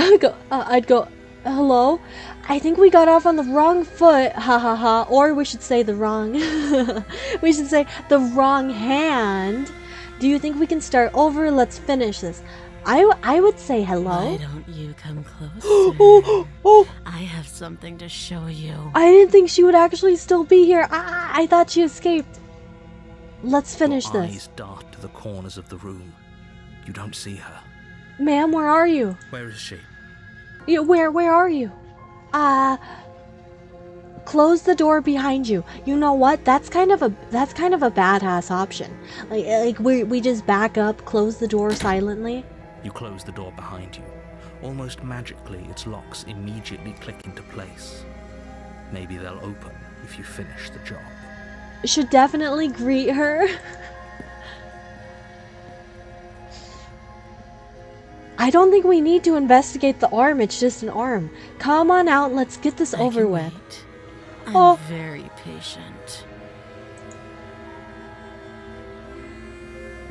I'd go, hello? I think we got off on the wrong foot, ha ha ha. Or we should say the wrong, we should say the wrong hand. Do you think we can start over? Let's finish this. I would say hello. Why don't you come closer? Oh, I have something to show you. I didn't think she would actually still be here. I thought she escaped. Let's finish Your this. eyes dart to the corners of the room. You don't see her. Ma'am, where are you? Where is she? Where are you? Close the door behind you. You know what? That's kind of a badass option. Like we just back up, close the door silently. You close the door behind you. Almost magically, its locks immediately click into place. Maybe they'll open if you finish the job. Should definitely greet her. I don't think we need to investigate the arm. It's just an arm. Come on out. Let's get this over with. Wait. I'm Oh. very patient.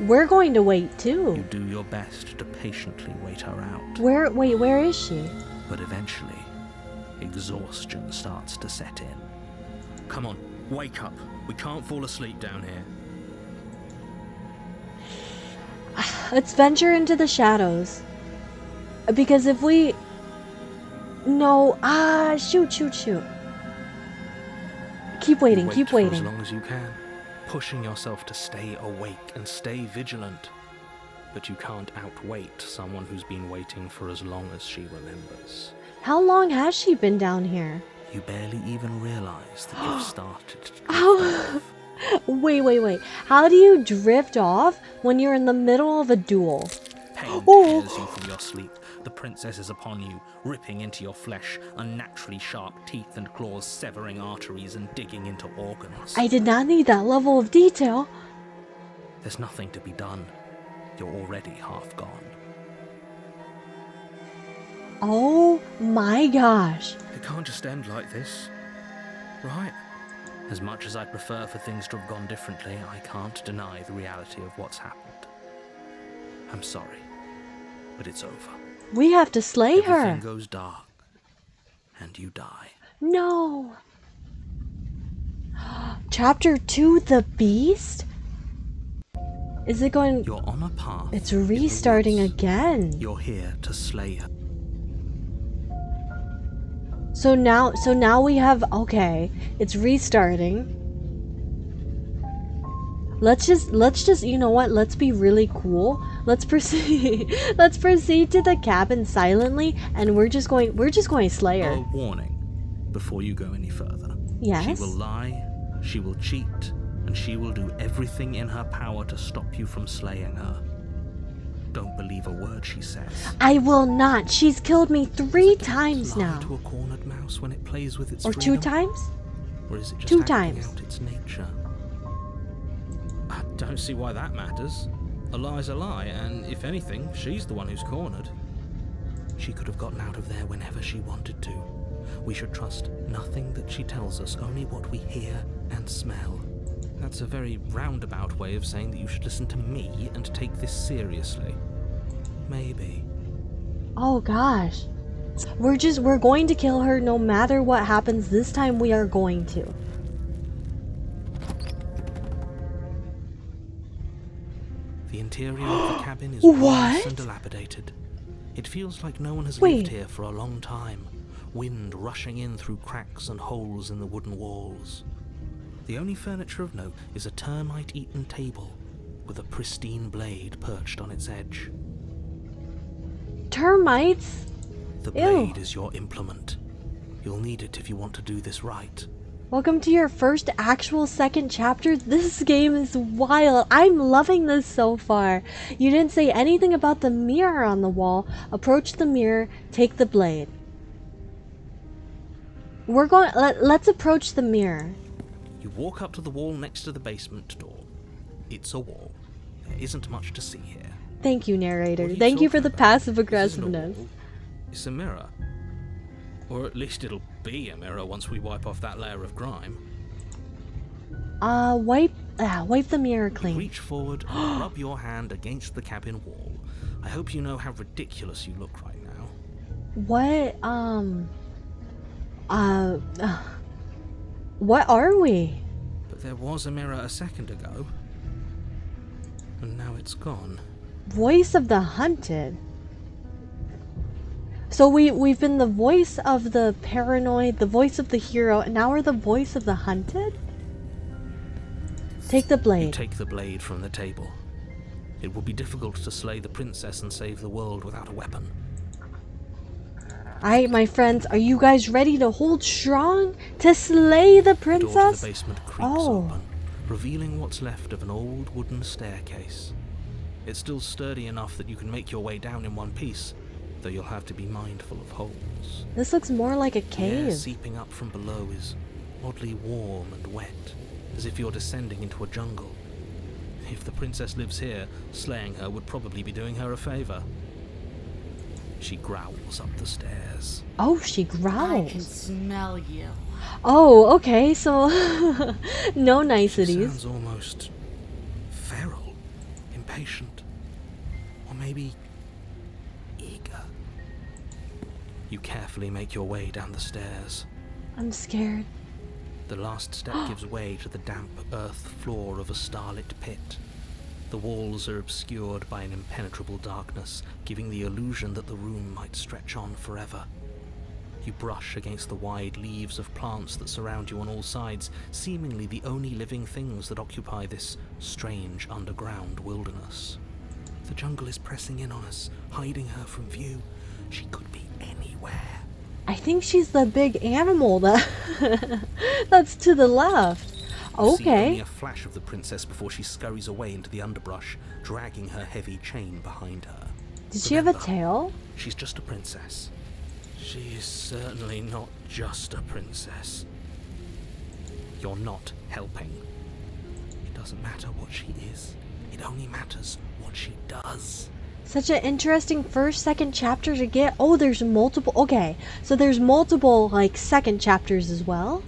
We're going to wait You too. do your best to patiently wait her out. Where is she? But eventually, exhaustion starts to set in. Come on, wake up. We can't fall asleep down here. Let's venture into the shadows. Because if we... No, shoot. Keep waiting, Wait keep for as waiting. long as you can, pushing yourself to stay awake and stay vigilant. But you can't outwait someone who's been waiting for as long as she remembers. How long has she been down here? You barely even realize that you've started to drift Oh. off. Wait. How do you drift off when you're in the middle of a duel? Pain Oh. tears you from your sleep. The princess is upon you, ripping into your flesh, unnaturally sharp teeth and claws severing arteries and digging into organs. I did not need that level of detail. There's nothing to be done. You're already half gone. Oh my gosh. It can't just end like this, right? As much as I'd prefer for things to have gone differently, I can't deny the reality of what's happened. I'm sorry, but it's over. We have to slay Everything her. goes dark, and you die. No. Chapter 2, The Beast? Is it going... You're on a path. It's in the restarting woods. again. You're here to slay her. So now we have... Okay, it's restarting. Let's just, you know what? Let's be really cool. Let's proceed. Let's proceed to the cabin silently, and we're just going to slay her. A warning before you go any further. Yes? She will lie, she will cheat, and she will do everything in her power to stop you from slaying her. Don't believe a word she says. I will not. She's killed me 3 Does a times dog lie now. to a cornered mouse when it plays with its Or freedom? 2 times? Or is it just 2 acting times. out its nature? I don't see why that matters. A lie's a lie, and if anything, she's the one who's cornered. She could have gotten out of there whenever she wanted to. We should trust nothing that she tells us, only what we hear and smell. That's a very roundabout way of saying that you should listen to me and take this seriously. Maybe. Oh gosh. We're going to kill her no matter what happens. This time we are going to. The interior of the cabin is What? ruinous and dilapidated. It feels like no one has Wait. lived here for a long time. Wind rushing in through cracks and holes in the wooden walls. The only furniture of note is a termite-eaten table with a pristine blade perched on its edge. termites. The Ew. blade is your implement. You'll need it if you want to do this right. Welcome to your first actual second chapter. This game is wild. I'm loving this so far. You didn't say anything about the mirror on the wall. Approach the mirror, take the blade. Let's approach the mirror. You walk up to the wall next to the basement door. It's a wall. There isn't much to see here. Thank you, narrator. What are you Thank you for talking the about? passive This isn't a aggressiveness. wall. It's a mirror. Or at least it'll be a mirror once we wipe off that layer of grime. Wipe the mirror clean. Reach forward and rub your hand against the cabin wall. I hope you know how ridiculous you look right now. What are we? But there was a mirror a second ago. And now it's gone. Voice of the hunted. So we've been the voice of the paranoid, the voice of the hero, and now we're the voice of the hunted? Take the You blade. take the blade from the table. It will be difficult to slay the princess and save the world without a weapon. Alright, my friends, are you guys ready to hold strong to slay the The door to princess? the basement creaks Oh. open, revealing what's left of an old wooden staircase. It's still sturdy enough that you can make your way down in one piece, though you'll have to be mindful of holes. This looks more like a The air cave. seeping up from below is oddly warm and wet, as if you're descending into a jungle. If the princess lives here, slaying her would probably be doing her a favor. She growls up the stairs. Oh, she I can growls. smell you. Oh, okay, so no She niceties. sounds almost feral, impatient, or maybe eager. You carefully make your way down the stairs. I'm scared. The last step gives way to the damp earth floor of a starlit pit. The walls are obscured by an impenetrable darkness, giving the illusion that the room might stretch on forever. You brush against the wide leaves of plants that surround you on all sides, seemingly the only living things that occupy this strange underground wilderness. The jungle is pressing in on us, hiding her from view. She could be anywhere. I think she's the big animal that that's to the left. You see only Okay. a flash of the princess before she scurries away into the underbrush, dragging her heavy chain behind her. Did she have a Remember, tail? She's just a princess. She is certainly not just a princess. You're not helping. It doesn't matter what she is. It only matters what she does. Such an interesting first, second chapter to get. Oh, there's multiple. Okay, so there's multiple, like, second chapters as well.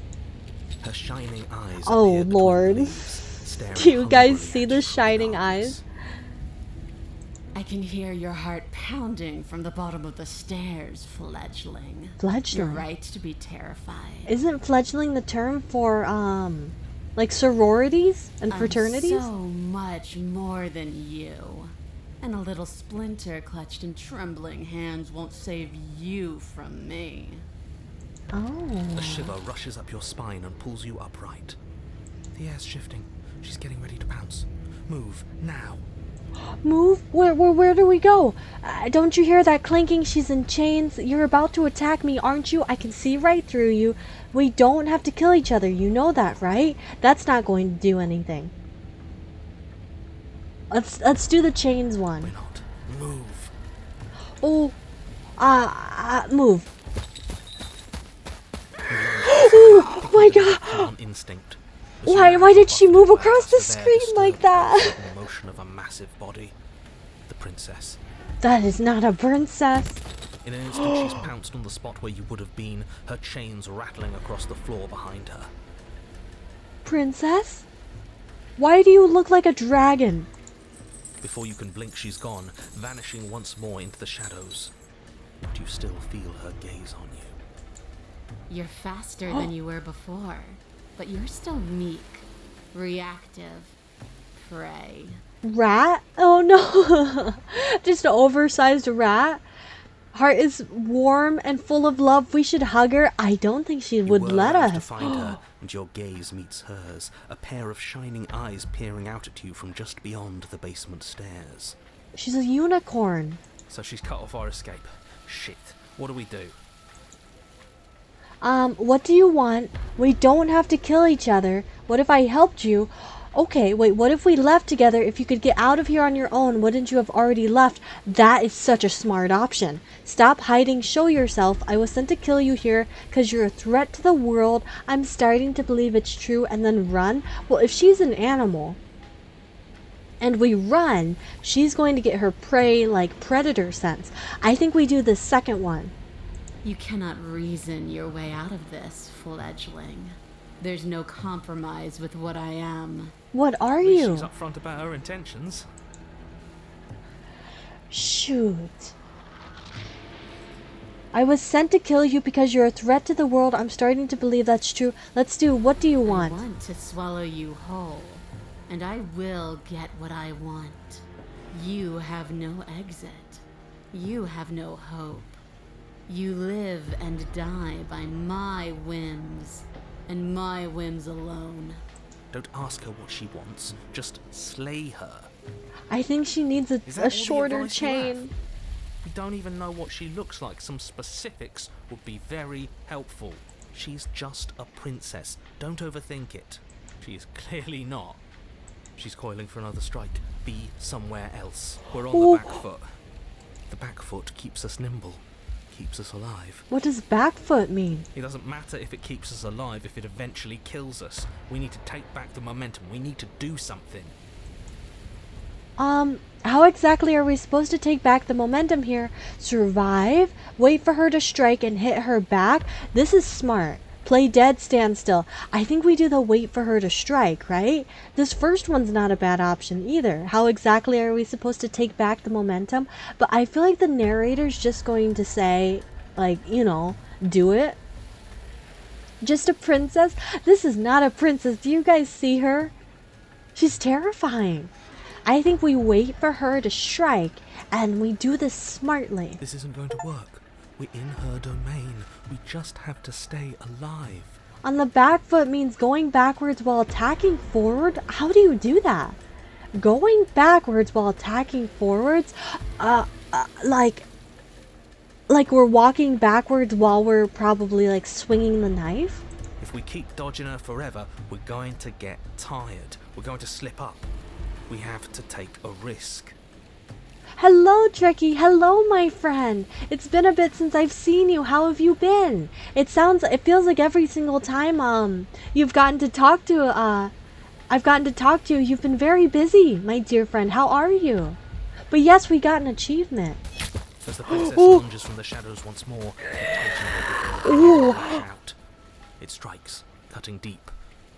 Her shining eyes Oh, appear between Lord. the leaves, staring Do you guys hungrily see at the you from shining darkness. eyes? I can hear your heart pounding from the bottom of the stairs, fledgling. You're Fledgling. right to be terrified. Isn't fledgling the term for, like sororities and I'm fraternities? so much more than you. And a little splinter clutched in trembling hands won't save you from me. Oh. A shiver rushes up your spine and pulls you upright. The air's shifting. She's getting ready to pounce. Move, now. Move? Where do we go? Don't you hear that clanking? She's in chains. You're about to attack me, aren't you? I can see right through you. We don't have to kill each other. You know that, right? That's not going to do anything. Let's do the chains We're one. not. Move. Oh, move. Oh my god! On instinct. Why did she move across the There, screen like disturbed by the that? sudden motion of a massive body. The princess. That is not a princess. In an instant, she's pounced on the spot where you would have been, her chains rattling across the floor behind her. Princess? Why do you look like a dragon? Before you can blink, she's gone, vanishing once more into the shadows. But you still feel her gaze on you. You're faster than you were before, but you're still meek, reactive, prey. Rat? Oh no. Just an oversized rat. Heart is warm and full of love. We should hug her. I don't think she would You let whirl around to us. find her, and your gaze meets hers, a pair of shining eyes peering out at you from just beyond the basement stairs. She's a unicorn. So she's cut off our escape. Shit. What do we do? What do you want? We don't have to kill each other. What if I helped you? Okay, wait, what if we left together? If you could get out of here on your own, wouldn't you have already left? That is such a smart option. Stop hiding, show yourself. I was sent to kill you here because you're a threat to the world. I'm starting to believe it's true, and then run? Well, if she's an animal and we run, she's going to get her prey like predator sense. I think we do the second one. You cannot reason your way out of this, fledgling. There's no compromise with what I am. What are At least you? she's upfront about her intentions. Shoot. I was sent to kill you because you're a threat to the world. I'm starting to believe that's true. Let's do, what do you want? I want to swallow you whole, and I will get what I want. You have no exit. You have no hope. You live and die by my whims, and my whims alone. Don't ask her what she wants. Just slay her. I think she needs Is that all a the shorter advice you have? chain. We don't even know what she looks like. Some specifics would be very helpful. She's just a princess. Don't overthink it. She is clearly not. She's coiling for another strike. Be somewhere else. We're on Ooh. the back foot. The back foot keeps us nimble. Keeps us alive. What does back foot mean? It doesn't matter if it keeps us alive if it eventually kills us. We need to take back the momentum. We need to do something. How exactly are we supposed to take back the momentum here? Survive? Wait for her to strike and hit her back? This is smart. Play dead, stand still. I think we do the wait for her to strike, right? This first one's not a bad option either. How exactly are we supposed to take back the momentum? But I feel like the narrator's just going to say, like, you know, do it. Just a princess? This is not a princess. Do you guys see her? She's terrifying. I think we wait for her to strike, and we do this smartly. This isn't going to work. We're in her domain. We just have to stay alive. On the back foot means going backwards while attacking forward? How do you do that? Going backwards while attacking forwards? Like we're walking backwards while we're probably like swinging the knife? If we keep dodging her forever, we're going to get tired. We're going to slip up. We have to take a risk. Hello, Tricky. Hello, my friend. It's been a bit since I've seen you. How have you been? It feels like every single time you've gotten to talk to I've gotten to talk to you. You've been very busy, my dear friend. How are you? But yes, we got an achievement. As the princess lunges from the shadows once more, Ooh. out. It strikes, cutting deep,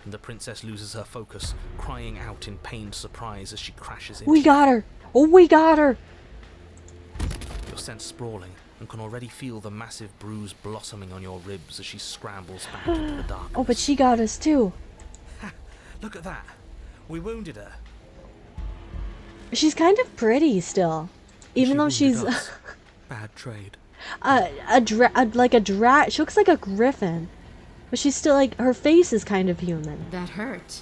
and the princess loses her focus, crying out in pained surprise as she crashes into We got her. Oh, we got her. You're sent sprawling and can already feel the massive bruise blossoming on your ribs as she scrambles back into the darkness. Oh, but she got us too. Look at that. We wounded her. She's kind of pretty still, even though She she's wounded us. Bad trade. like a drat. She looks like a griffin, but she's still like, her face is kind of human. That hurt.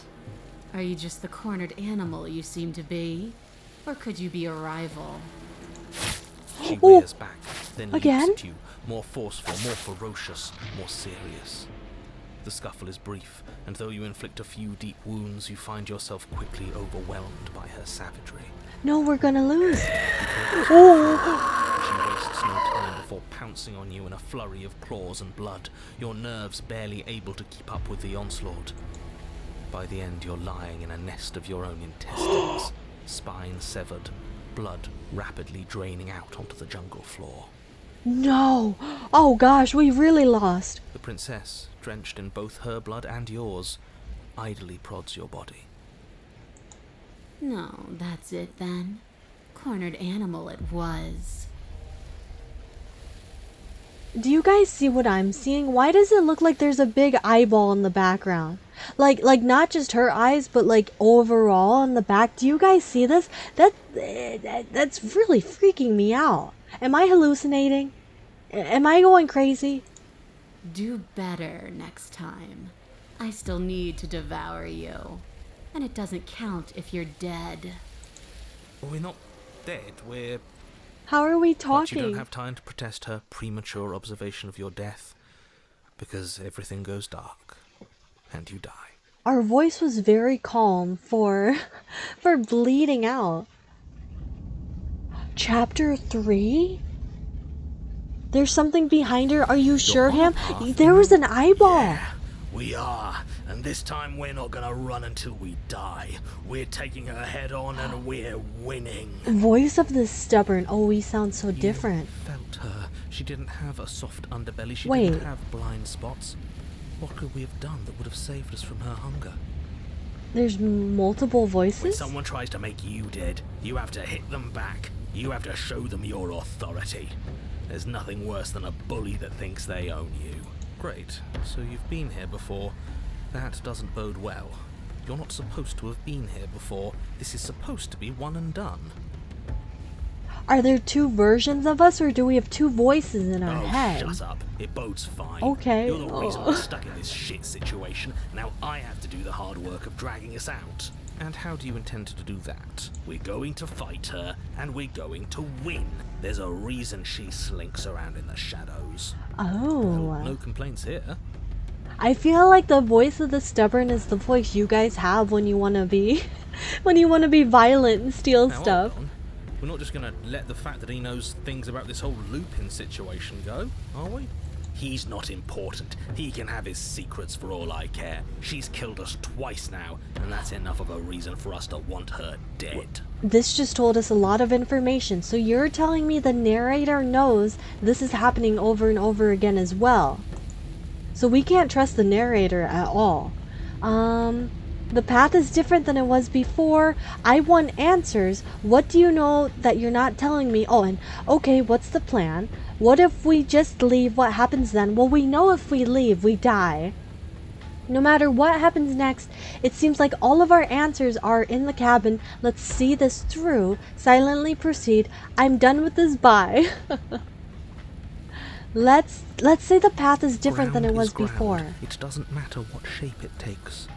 Are you just the cornered animal you seem to be? Or could you be a rival? She Oh. rears back, then Again? leaps at you, more forceful, more ferocious, more serious. The scuffle is brief, and though you inflict a few deep wounds, you find yourself quickly overwhelmed by her savagery. No, we're gonna lose. She wastes no time before pouncing on you in a flurry of claws and blood, your nerves barely able to keep up with the onslaught. By the end, you're lying in a nest of your own intestines, spine severed, blood rapidly draining out onto the jungle floor. No. Oh gosh, we really lost. The princess, drenched in both her blood and yours, idly prods your body. No, that's it then. Cornered animal it was. Do you guys see what I'm seeing? Why does it look like there's a big eyeball in the background? Like not just her eyes, but like overall in the back. Do you guys see this? That's really freaking me out. Am I hallucinating? Am I going crazy? Do better next time. I still need to devour you. And it doesn't count if you're dead. Well, we're not dead, we're How are we But you don't talking? have time to protest her premature observation of your death, because everything goes dark, and you die. Our voice was very calm for for bleeding out. Chapter 3? There's something behind her. Are you sure, on Ham? the path There was now? an eyeball. Yeah, we are. And this time we're not gonna run until we die. We're taking her head on and we're winning. Voice of the stubborn. Oh, we sound so different. You felt her. She didn't have a soft underbelly. She Wait. didn't have blind spots. What could we have done that would have saved us from her hunger? There's multiple When voices? someone tries to make you dead, you have to hit them back. You have to show them your authority. There's nothing worse than a bully that thinks they own you. Great. So you've been here before. That doesn't bode well. You're not supposed to have been here before. This is supposed to be one and done. Are there two versions of us, or do we have two voices in our Oh, head? shut up. It bodes fine. Okay. You're the reason Oh. we're stuck in this shit situation. Now I have to do the hard work of dragging us out. And how do you intend to do that? We're going to fight her, and we're going to win. There's a reason she slinks around in the shadows. Oh. No complaints here. I feel like the voice of the stubborn is the voice you guys have when you want to be when you want to be violent and steal Now, stuff. hold on. We're not just going to let the fact that he knows things about this whole Lupin situation go, are we? He's not important. He can have his secrets for all I care. She's killed us twice now, and that's enough of a reason for us to want her dead. This just told us a lot of information. So you're telling me the narrator knows this is happening over and over again as well. So we can't trust the narrator at all. The path is different than it was before. I want answers. What do you know that you're not telling me? Oh, and okay, what's the plan? What if we just leave? What happens then? Well, we know if we leave, we die. No matter what happens next, it seems like all of our answers are in the cabin. Let's see this through. Silently proceed. I'm done with this. Bye. Let's say the path is different than it Ground was is ground. before. It doesn't matter what shape it takes.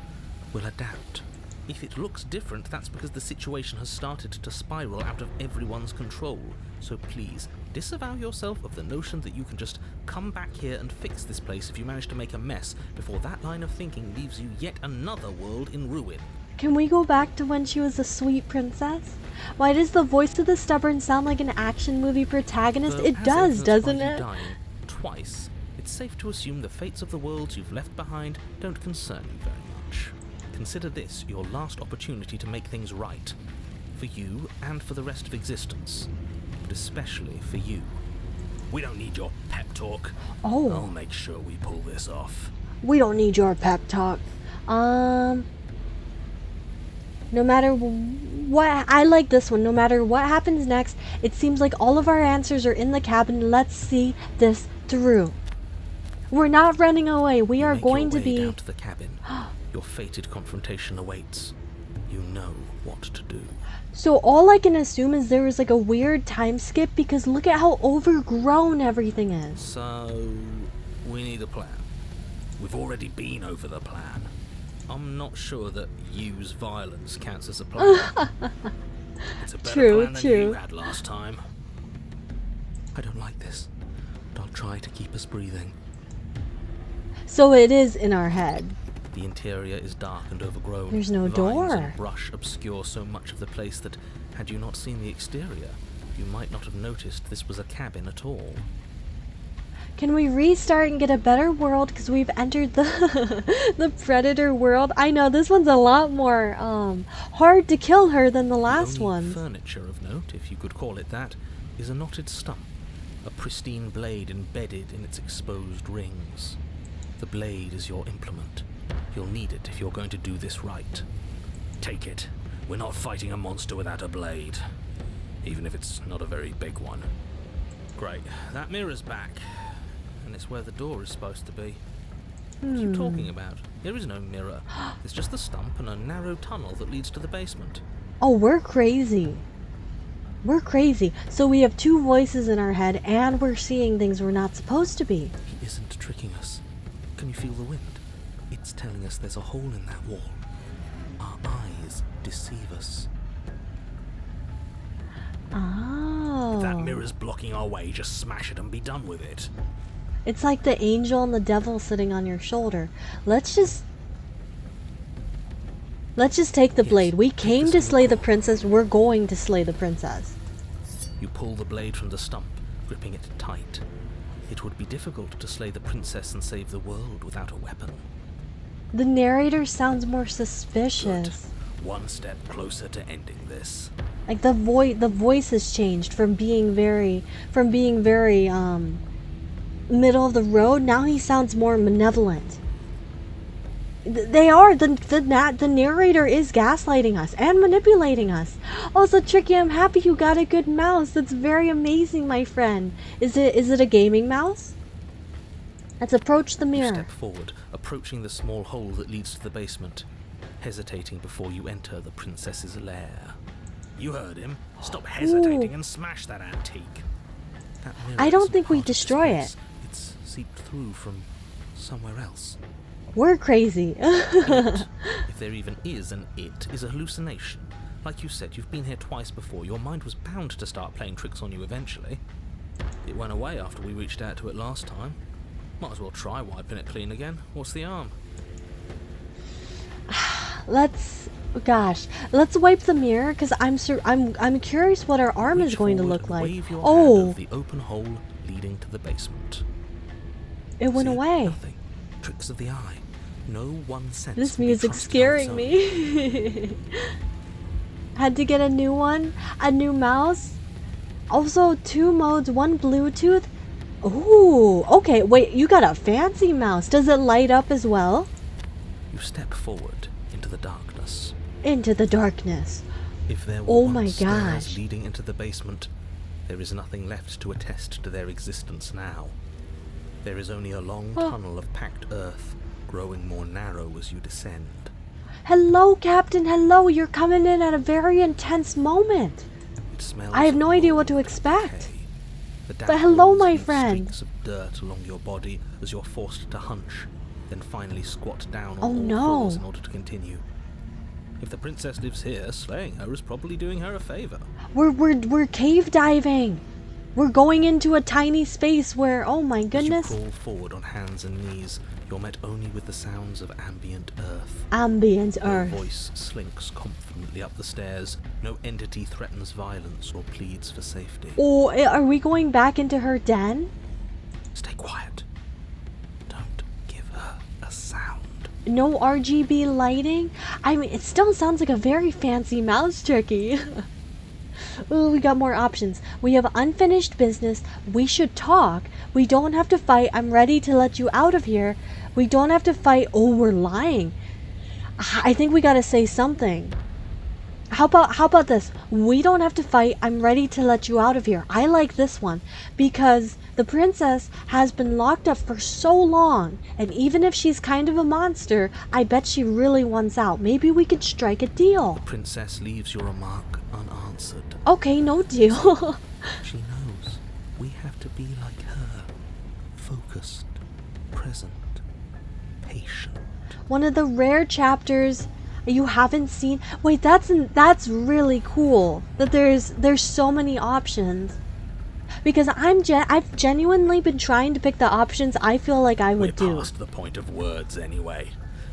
We'll adapt. If it looks different, that's because the situation has started to spiral out of everyone's control. So please, disavow yourself of the notion that you can just come back here and fix this place if you manage to make a mess before that line of thinking leaves you yet another world in ruin. Can we go back to when she was a sweet princess? Why does the voice of the stubborn sound like an action movie protagonist? Though, It as does, evidenced doesn't by you it? dying twice, it's safe to assume the fates of the worlds you've left behind don't concern you very much. Consider this your last opportunity to make things right. For you and for the rest of existence. But especially for you. We don't need your pep talk. Oh. I'll make sure we pull this off. We don't need your pep talk. No matter what, I like this one. No matter what happens next, it seems like all of our answers are in the cabin. Let's see this through. We're not running away. We are Make going to your way be. down to the cabin. Your fated confrontation awaits. You know what to do. So all I can assume is there was like a weird time skip because look at how overgrown everything is. So, we need a plan. We've already been over the plan. I'm not sure that use violence counts as a plan. It's a better True, plan than true. you had last time. I don't like this, but I'll try to keep us breathing. So it is in our head. The interior is dark and overgrown. There's no Vines door. and brush obscure so much of the place that, had you not seen the exterior, you might not have noticed this was a cabin at all. Can we restart and get a better world? Because we've entered the the predator world. I know this one's a lot more hard to kill her than the last The only one. furniture of note, if you could call it that, is a knotted stump, a pristine blade embedded in its exposed rings. The blade is your implement. You'll need it if you're going to do this right. Take it. We're not fighting a monster without a blade, even if it's not a very big one. Great. That mirror's back, and it's where the door is supposed to be. What are you talking about? There is no mirror. It's just the stump and a narrow tunnel that leads to the basement. Oh, we're crazy. We're crazy. So we have two voices in our head and we're seeing things we're not supposed to be. He isn't tricking us. Can you feel the wind? It's telling us there's a hole in that wall. Our eyes deceive us. Oh. If that mirror's blocking our way, just smash it and be done with it. It's like the angel and the devil sitting on your shoulder. Let's just take the Yes, blade. We take came this to from the slay the core. princess. We're going to slay the princess. You pull the blade from the stump, gripping it tight. It would be difficult to slay the princess and save the world without a weapon. The narrator sounds more Good. suspicious. One step closer to ending this. Like the voice has changed from being very middle of the road. Now he sounds more malevolent. They are the narrator is gaslighting us and manipulating us. Also, Tricky, I'm happy you got a good mouse. That's very amazing, my friend. Is it a gaming mouse? Let's approach the You mirror. step forward, approaching the small hole that leads to the basement, hesitating before you enter the princess's lair. You heard him. Stop hesitating and smash that antique. That mirror I don't isn't think we part of this destroy place. it. It's seeped through from somewhere else. We're crazy. It, if there even is an it, is a hallucination. Like you said, you've been here twice before. Your mind was bound to start playing tricks on you eventually. It went away after we reached out to it last time. Might as well try wiping it clean again. What's the harm? Let's wipe the mirror because I'm curious what our arm is Reach going to forward look and like. wave your hand Oh, over the open hole leading to the basement. it went See? away. Nothing. Tricks of the eye. No one sense. This can be music's trusted on its scaring own. me. Had to get a new one, a new mouse. Also, 2 modes, 1 Bluetooth. Ooh, okay, wait, you got a fancy mouse. Does it light up as well? You step forward into the darkness. Into the darkness. If there were Oh my once stairs gosh. leading into the basement, there is nothing left to attest to their existence now. There is only a long Oh. tunnel of packed earth, growing more narrow as you descend. Hello, Captain, hello, you're coming in at a very intense moment. It smells I have of no idea what to mold and expect. decay. The But damp hello, walls my leave friend. streaks of dirt along your body as you're forced to hunch, then finally squat down on Oh, all no. fours in order to continue. If the princess lives here, slaying her is probably doing her a favor. We're cave diving. We're going into a tiny space where, oh my As goodness, you crawl forward on hands and knees, you're met only with the sounds of ambient earth. ambient No earth. voice slinks confidently up the stairs. No entity threatens violence or pleads for safety. Oh, are we going back into her den? Stay quiet. Don't give her a sound. No RGB lighting? I mean, it still sounds like a very fancy mouse tricky. Ooh, we got more options. We have unfinished business. We should talk. We don't have to fight. I'm ready to let you out of here. We don't have to fight. Oh, we're lying. I think we gotta say something. How about this? We don't have to fight. I'm ready to let you out of here. I like this one because the princess has been locked up for so long, and even if she's kind of a monster, I bet she really wants out. Maybe we could strike a deal. Princess leaves your remark unanswered. Okay, no deal. She knows we have to be like her. Focused, present, patient. One of the rare chapters you haven't seen. Wait, that's really cool that there's so many options. Because I've genuinely been trying to pick the options I feel like I would We're do. past the point of words anyway.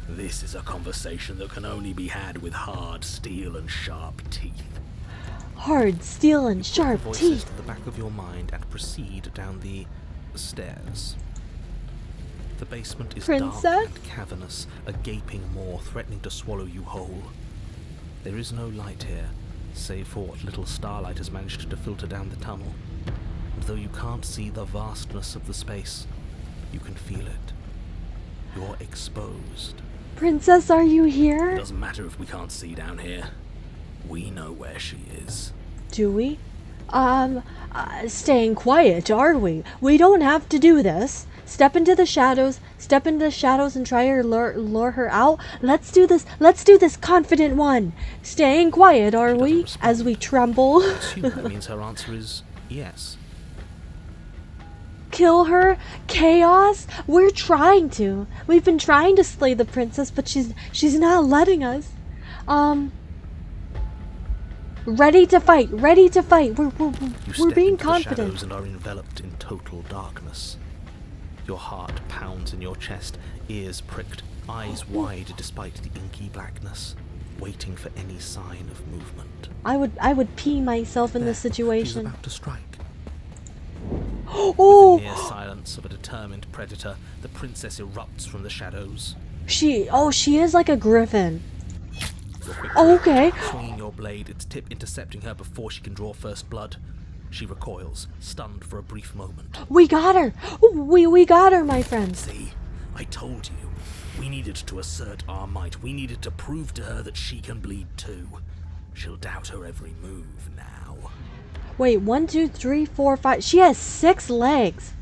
This is a conversation that can only be had with hard steel and sharp teeth. Hard steel and The sharp voices teeth. to the back of your mind and proceed down the stairs. The basement is Princess? dark and cavernous, a gaping maw threatening to swallow you whole. There is no light here, save for what little starlight has managed to filter down the tunnel. And though you can't see the vastness of the space, you can feel it. You're exposed. Princess, are you It here? doesn't matter if we can't see down here. We know where she is. Do we? Staying quiet, are we? We don't have to do this. Step into the shadows and try to lure her out. Let's do this, confident one. Staying quiet, are She doesn't we? respond. As we tremble. I assume that means her answer is yes. Kill her? Chaos? We're trying to. We've been trying to slay the princess, but she's not letting us. Ready to fight, ready to fight. We're You step being into the confident. shadows and are enveloped in total darkness. Your heart pounds in your chest, ears pricked, eyes wide despite the inky blackness, waiting for any sign of movement. I would pee myself in this She's situation. about to strike. Oh, With the near silence of a determined predator, the princess erupts from the shadows. she is like a griffin. Your quick Oh, okay. swinging your blade, its tip intercepting her before she can draw first blood. She recoils, stunned for a brief moment. We got her. We got her, my friends. See, I told you. We needed to assert our might. We needed to prove to her that she can bleed too. She'll doubt her every move now. Wait, 1, 2, 3, 4, 5. She has 6 legs.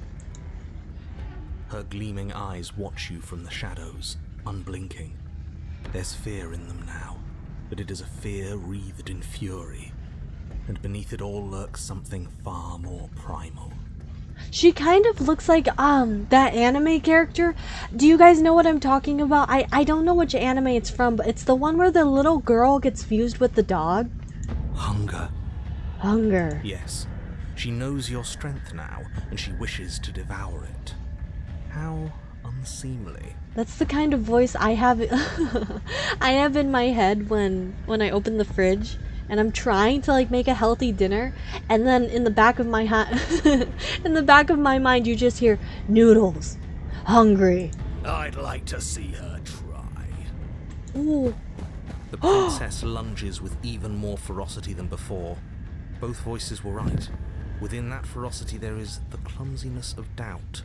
Her gleaming eyes watch you from the shadows, unblinking. There's fear in them now, but it is a fear wreathed in fury. And beneath it all lurks something far more primal. She kind of looks like that anime character. Do you guys know what I'm talking about? I don't know which anime it's from, but it's the one where the little girl gets fused with the dog. Hunger. Hunger. Yes, she knows your strength now, and she wishes to devour it. How unseemly. That's the kind of voice I have I have in my head when I open the fridge and I'm trying to like make a healthy dinner, and then in the back of my in the back of my mind you just hear noodles. Hungry. I'd like to see her try. Ooh. The princess lunges with even more ferocity than before. Both voices were right. Within that ferocity there is the clumsiness of doubt.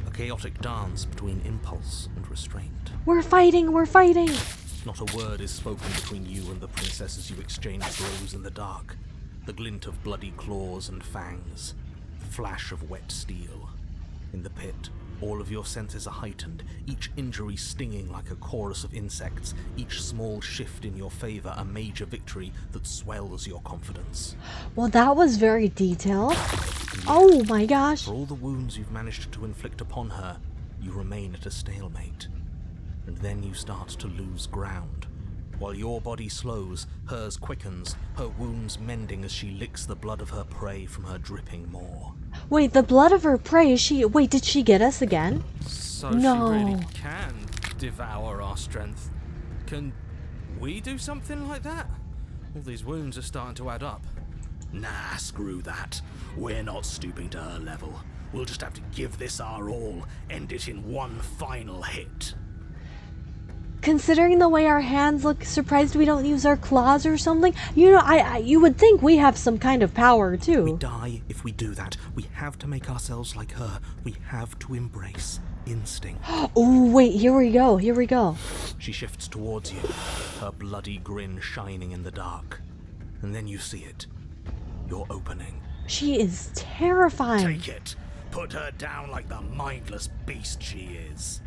A chaotic dance between impulse and restraint. We're fighting, we're fighting. Not a word is spoken between you and the princess as you exchange blows in the dark. The glint of bloody claws and fangs. The flash of wet steel. In the pit, all of your senses are heightened, each injury stinging like a chorus of insects, each small shift in your favor a major victory that swells your confidence. Well, that was very detailed. Oh my gosh. For all the wounds you've managed to inflict upon her, you remain at a stalemate. And then you start to lose ground. While your body slows, hers quickens, her wounds mending as she licks the blood of her prey from her dripping maw. Wait, the blood of her prey, wait, did she get us again? So No. she really can devour our strength. Can we do something like that? All these wounds are starting to add up. Nah, screw that. We're not stooping to her level. We'll just have to give this our all, end it in one final hit. Considering the way our hands look, surprised we don't use our claws or something. You know, you would think we have some kind of power We too. die if we do that. We have to make ourselves like her. We have to embrace instinct. Oh, wait, here we go, here we go. She shifts towards you, her bloody grin shining in the dark. And then you see it. Your opening. She is terrifying. Take it. Put her down like the mindless beast she is.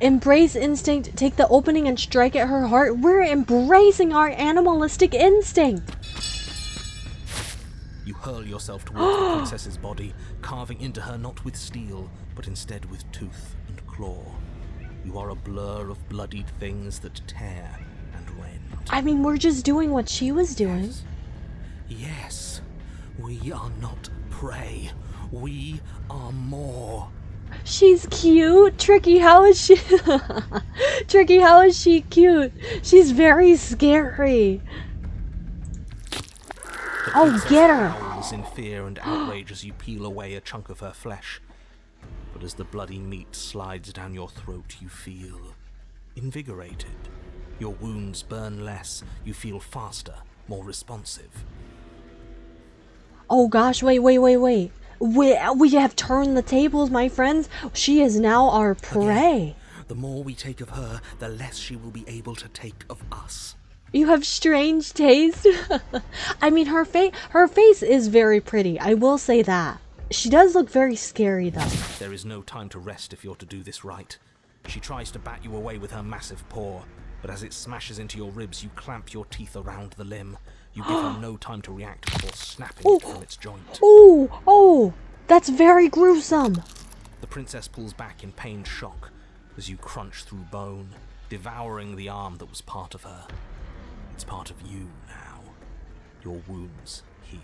Embrace instinct, take the opening and strike at her heart. We're embracing our animalistic instinct. You hurl yourself towards the princess's body, carving into her not with steel, but instead with tooth and claw. You are a blur of bloodied things that tear and rend. I mean, we're just doing what she was doing. Yes, we are not prey. We are more. She's cute. Tricky, how is she? Tricky, how is she cute? She's very scary. Oh, get her. Howls in fear and outrage as you peel away a chunk of her flesh. But as the bloody meat slides down your throat, you feel invigorated. Your wounds burn less. You feel faster, more responsive. Oh gosh, wait. We have turned the tables, my friends. She is now our prey. The more we take of her, the less she will be able to take of us. You have strange taste. I mean, her face is very pretty. I will say that. She does look very scary, though. There is no time to rest if you're to do this right. She tries to bat you away with her massive paw, but as it smashes into your ribs, you clamp your teeth around the limb. You give her no time to react before snapping it from its joint. Oh, that's very gruesome. The princess pulls back in pained shock as you crunch through bone, devouring the arm that was part of her. It's part of you now. Your wounds heal.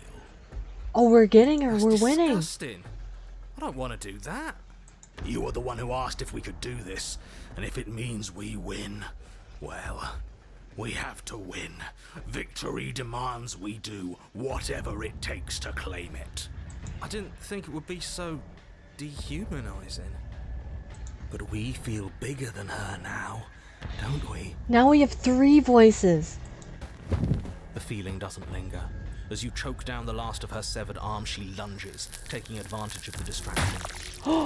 Oh, we're getting her. That's We're winning. disgusting. I don't want to do that. You were the one who asked if we could do this, and if it means we win, well, we have to win. Victory demands we do whatever it takes to claim it. I didn't think it would be so dehumanizing. But we feel bigger than her now, don't we? Now we have 3 voices. The feeling doesn't linger. As you choke down the last of her severed arm, she lunges, taking advantage of the distraction.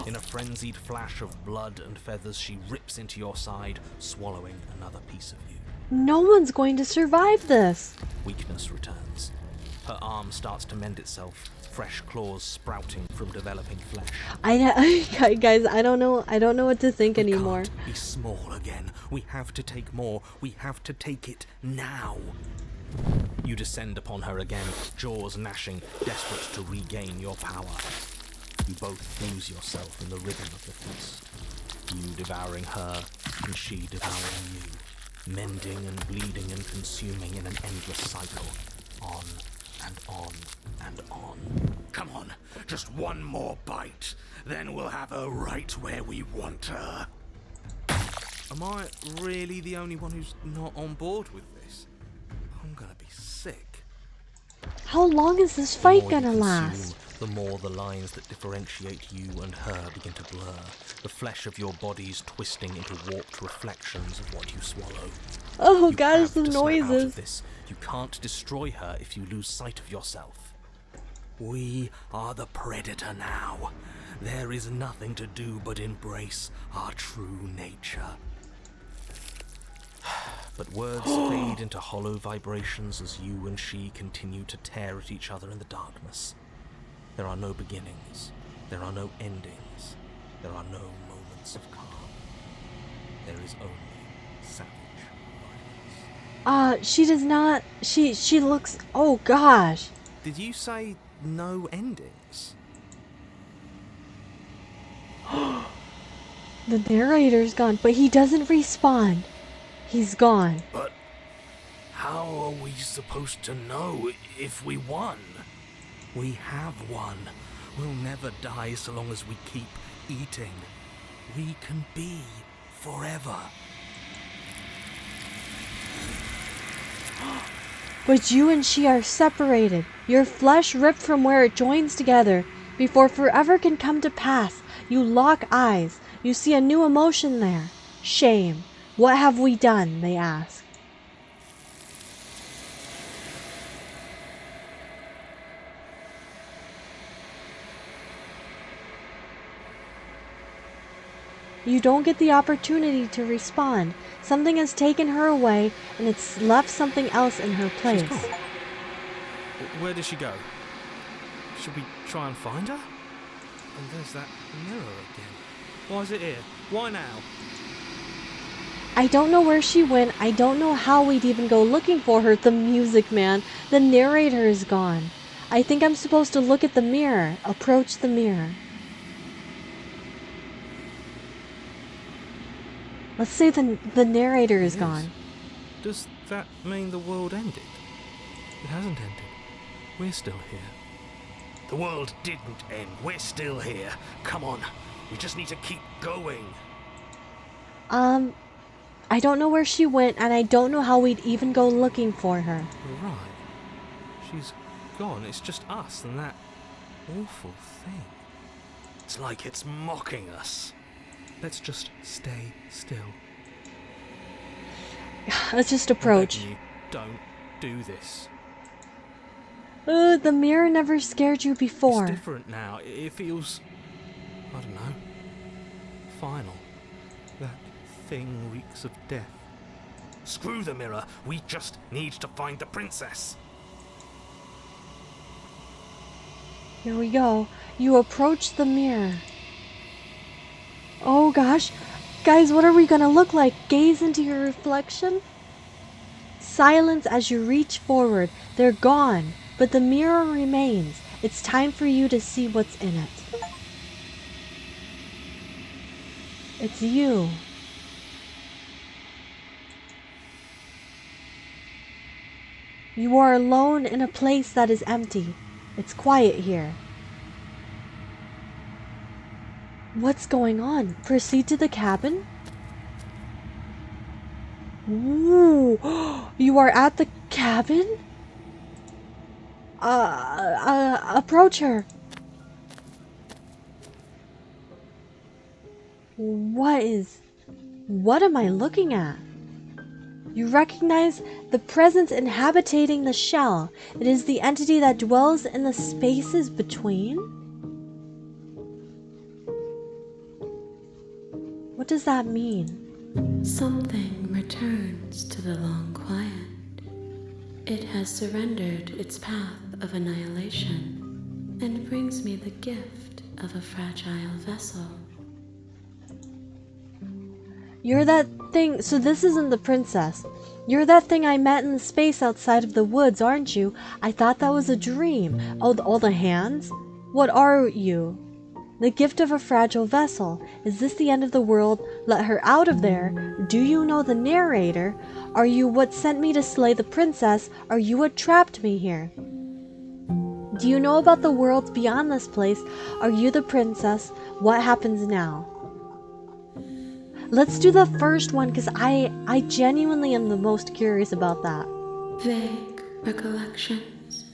In a frenzied flash of blood and feathers, she rips into your side, swallowing another piece of you. No one's going to survive this. Weakness returns. Her arm starts to mend itself, fresh claws sprouting from developing flesh. Guys, I don't know what to think anymore. We can't be small again. We have to take more. We have to take it now. You descend upon her again, jaws gnashing, desperate to regain your power. You both lose yourself in the rhythm of the feast. You devouring her, and she devouring you. Mending and bleeding and consuming in an endless cycle. On and on and on. Come on, just one more bite. Then we'll have her right where we want her. Am I really the only one who's not on board with this? I'm gonna be sick. How long is this fight gonna last? The more the lines that differentiate you and her begin to blur, the flesh of your bodies twisting into warped reflections of what you swallow. Oh You gosh, have the to snap out of noises. this. You can't destroy her if you lose sight of yourself. We are the predator now. There is nothing to do but embrace our true nature. But words fade into hollow vibrations as you and she continue to tear at each other in the darkness. There are no beginnings. There are no endings. There are no moments of calm. There is only savage violence. She does not. She looks. Oh gosh. Did you say no endings? The narrator's gone, but he doesn't respawn. He's gone. But how are we supposed to know if we won? We have won. We'll never die so long as we keep eating. We can be forever. But you and she are separated. Your flesh ripped from where it joins together. Before forever can come to pass, you lock eyes. You see a new emotion there. Shame. What have we done? They ask. You don't get the opportunity to respond. Something has taken her away, and it's left something else in her place. She's gone. Where did she go? Should we try and find her? And there's that mirror again. Why is it here? Why now? I don't know where she went. I don't know how we'd even go looking for her. The music, man. The narrator is gone. I think I'm supposed to look at the mirror. Approach the mirror. Let's say the narrator is gone. Does that mean the world ended? It hasn't ended. We're still here. The world didn't end. We're still here. Come on. We just need to keep going. I don't know where she went, and I don't know how we'd even go looking for her. You're right. She's gone. It's just us and that awful thing. It's like it's mocking us. Let's just stay still. Let's just approach. I'm begging you, don't do this. The mirror never scared you before. It's different now. It feels, I don't know, final. That thing reeks of death. Screw the mirror. We just need to find the princess. Here we go. You approach the mirror. Oh gosh. Guys, what are we gonna look like? Gaze into your reflection? Silence as you reach forward. They're gone, but the mirror remains. It's time for you to see what's in it. It's you. You are alone in a place that is empty. It's quiet here. What's going on? Proceed to the cabin? Ooh, you are at the cabin? Approach her. What am I looking at? You recognize the presence inhabiting the shell. It is the entity that dwells in the spaces between. What does that mean? Something returns to the long quiet. It has surrendered its path of annihilation and brings me the gift of a fragile vessel. You're that thing. So this isn't the princess. You're that thing I met in the space outside of the woods, aren't you? I thought that was a dream. Oh, all the hands? What are you? The gift of a fragile vessel. Is this the end of the world? Let her out of there. Do you know the narrator? Are you what sent me to slay the princess? Are you what trapped me here? Do you know about the worlds beyond this place? Are you the princess? What happens now? Let's do the first one because I genuinely am the most curious about that. Vague recollections,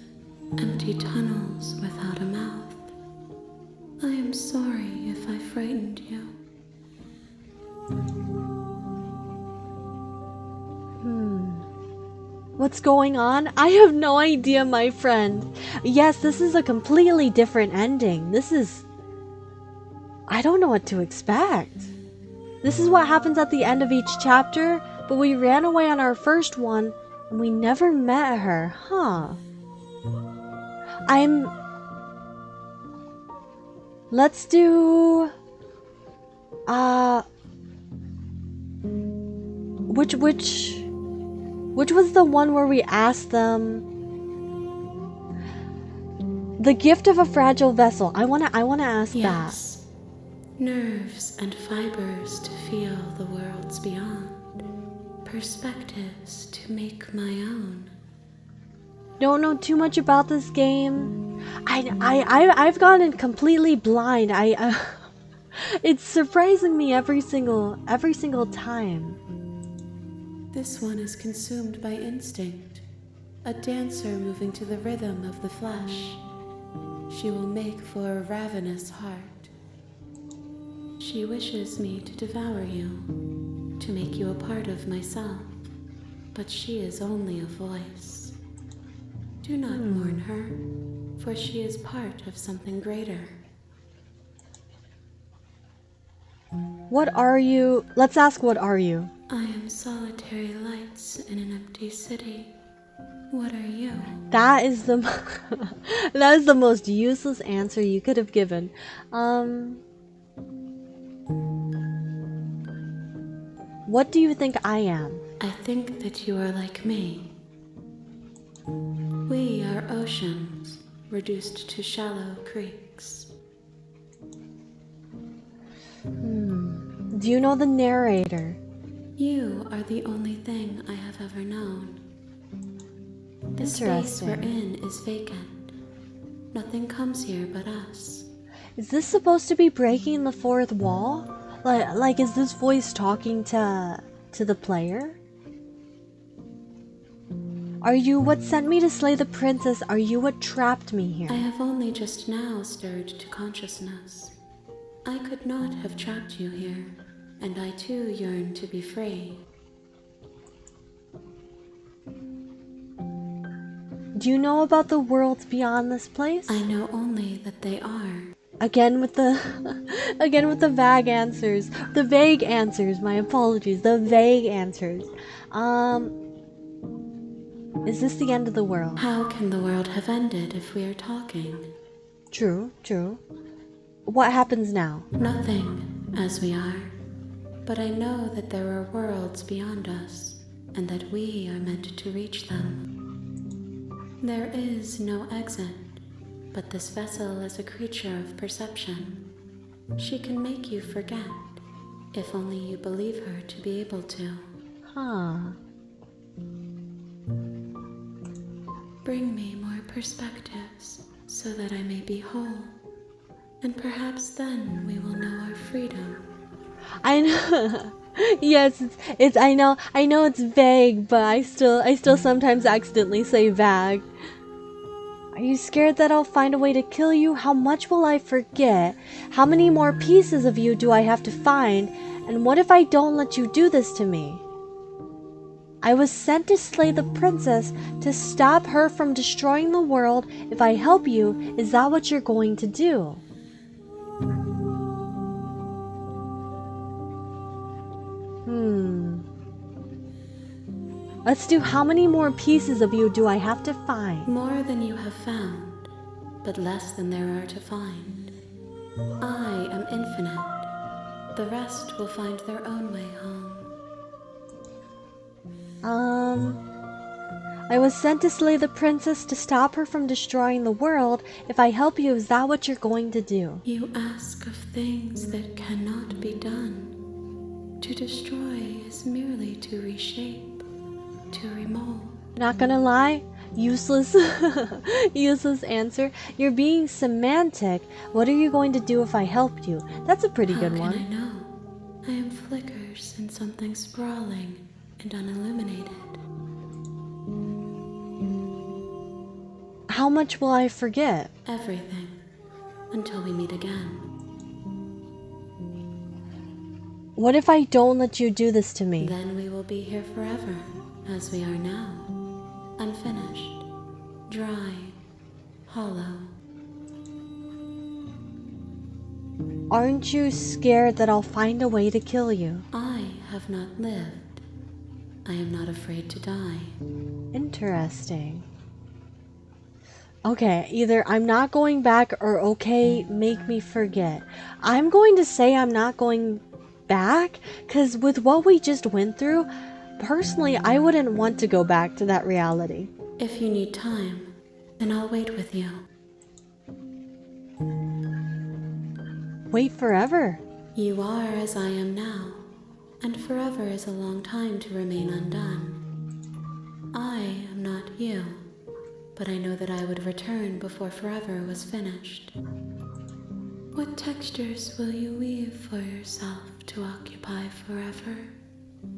empty tunnels without a mouth. I am sorry if I frightened you. What's going on? I have no idea, my friend. Yes, this is a completely different ending. I don't know what to expect. This is what happens at the end of each chapter, but we ran away on our first one and we never met her, huh? Let's do which was the one where we asked them the gift of a fragile vessel? I wanna ask Yes. Nerves and fibers to feel the worlds beyond. Perspectives to make my own. Don't know too much about this game. I've gotten completely blind. It's surprising me every single time. This one is consumed by instinct, a dancer moving to the rhythm of the flesh. She will make for a ravenous heart. She wishes me to devour you, to make you a part of myself, but she is only a voice. Do not mourn her, for she is part of something greater. What are you? Let's ask, what are you? I am solitary lights in an empty city. What are you? That is the that is the most useless answer you could have given. What do you think I am? I think that you are like me. We are oceans, reduced to shallow creeks. Do you know the narrator? You are the only thing I have ever known. The space we're in is vacant. Nothing comes here but us. Is this supposed to be breaking the fourth wall? Like is this voice talking to the player? Are you what sent me to slay the princess? Are you what trapped me here? I have only just now stirred to consciousness. I could not have trapped you here, and I too yearn to be free. Do you know about the worlds beyond this place? I know only that they are. Again with the vague answers. The vague answers, my apologies. The vague answers. Is this the end of the world? How can the world have ended if we are talking? True. What happens now? Nothing, as we are. But I know that there are worlds beyond us, and that we are meant to reach them. There is no exit, but this vessel is a creature of perception. She can make you forget, if only you believe her to be able to. Huh. Bring me more perspectives so that I may be whole. And perhaps then we will know our freedom. I know. Yes, it's I know it's vague, but I still sometimes accidentally say vague. Are you scared that I'll find a way to kill you? How much will I forget? How many more pieces of you do I have to find? And what if I don't let you do this to me? I was sent to slay the princess, to stop her from destroying the world. If I help you, is that what you're going to do? Let's do how many more pieces of you do I have to find? More than you have found, but less than there are to find. I am infinite. The rest will find their own way home. I was sent to slay the princess, to stop her from destroying the world. If I help you, is that what you're going to do? You ask of things that cannot be done. To destroy is merely to reshape, to remold. Not gonna lie, useless. Useless answer. You're being semantic. What are you going to do if I helped you? That's a pretty good one. How can I know? I am flickers in something sprawling and unilluminated. How much will I forget? Everything, until we meet again. What if I don't let you do this to me? Then we will be here forever, as we are now. Unfinished, dry, hollow. Aren't you scared that I'll find a way to kill you? I have not lived. I am not afraid to die. Interesting. Okay, either I'm not going back or okay, make me forget. I'm going to say I'm not going back, because with what we just went through, personally, I wouldn't want to go back to that reality. If you need time, then I'll wait with you. Wait forever. You are as I am now, and forever is a long time to remain undone. I am not you, but I know that I would return before forever was finished. What textures will you weave for yourself to occupy forever?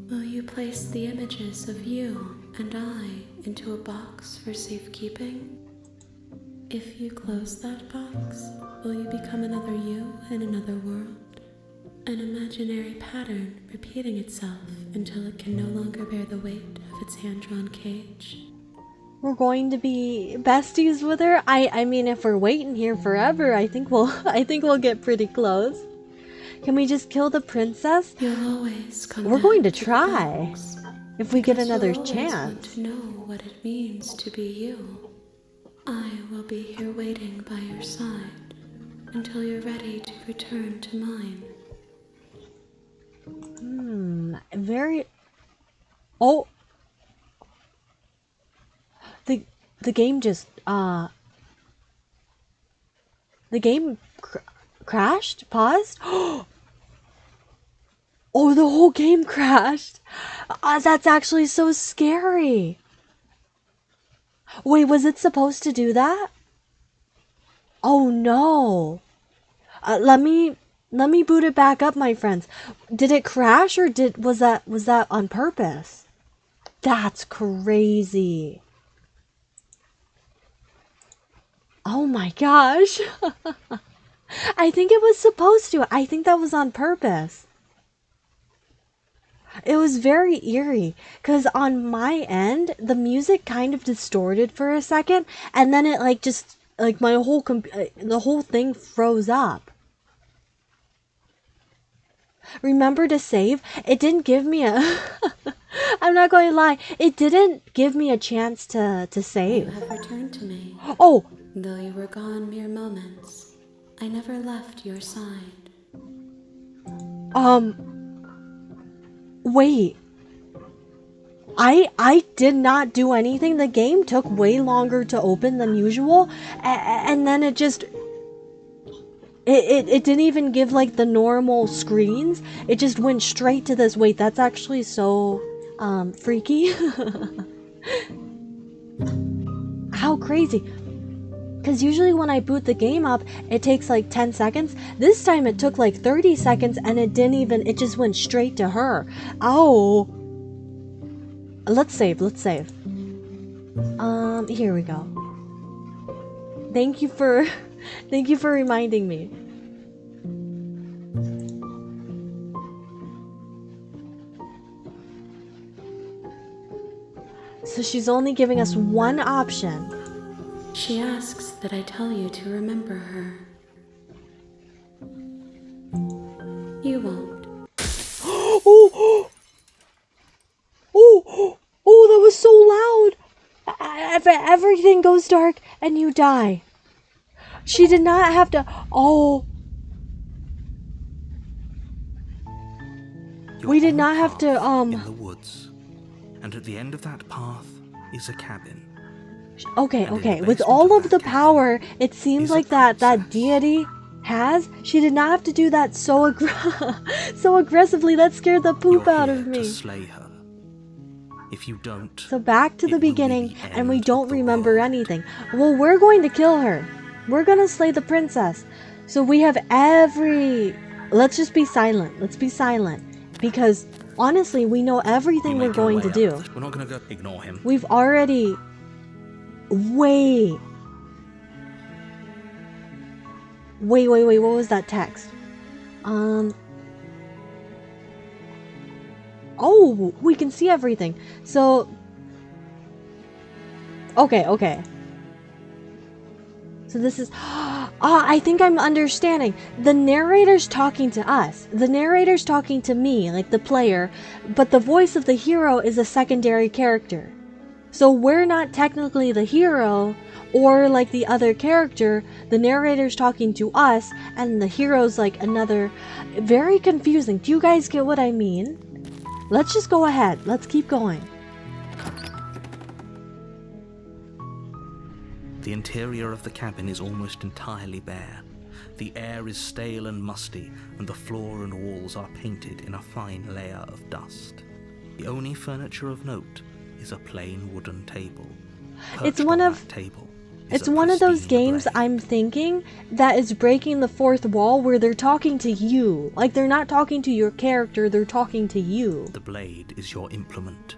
Will you place the images of you and I into a box for safekeeping? If you close that box, will you become another you in another world? An imaginary pattern repeating itself until it can no longer bear the weight of its hand-drawn cage. We're going to be besties with her. I mean, if we're waiting here forever, I think we'll get pretty close. Can we just kill the princess? You'll always come. We're going to try. Box, if we get another you'll always chance. Want to know what it means to be you. I will be here waiting by your side until you're ready to return to mine. Very. Oh. The game just the game crashed, paused. Oh, the whole game crashed. That's actually so scary. Wait, was it supposed to do that? Oh no. Let me boot it back up, my friends. Did it crash or was that on purpose? That's crazy. Oh my gosh. I think it was supposed to. I think that was on purpose. It was very eerie because on my end, the music kind of distorted for a second and then it my whole the whole thing froze up. Remember to save? It didn't give me a I'm not going to lie. It didn't give me a chance to save. You have returned to me. Oh, Though you were gone mere moments, I never left your side. Wait. I did not do anything. The game took way longer to open than usual, and then it just it didn't even give like the normal screens. It just went straight to this. Wait, that's actually so freaky. How crazy. Because usually when I boot the game up, it takes like 10 seconds. This time it took like 30 seconds and it just went straight to her. Oh. Let's save. Here we go. Thank you for reminding me. So she's only giving us one option. She asks that I tell you to remember her. You won't. Oh, that was so loud. Everything goes dark and you die. She did not have to. Oh. We did not have to, in the woods. And at the end of that path is a cabin. Okay. With all of the power it seems like that deity has, she did not have to do that so aggressively. That scared the poop out of me. To slay her. If you don't, so back to the beginning, and we don't remember anything. Well, we're going to kill her. We're gonna slay the princess. So we have let's just be silent. Let's be silent. Because honestly, we know everything we're going to do. We're not gonna go ignore him. We've already... Wait, what was that text? Oh, we can see everything. So, okay. So this is... I think I'm understanding. The narrator's talking to us. The narrator's talking to me, like the player, but the voice of the hero is a secondary character. So we're not technically the hero, or like the other character. The narrator's talking to us, and the hero's like another... Very confusing. Do you guys get what I mean? Let's just go ahead. Let's keep going. The interior of the cabin is almost entirely bare. The air is stale and musty, and the floor and walls are painted in a fine layer of dust. The only furniture of note is a plain wooden table. It's one of those games blade. I'm thinking that is breaking the fourth wall, where they're talking to you. Like, they're not talking to your character, they're talking to you. The blade is your implement.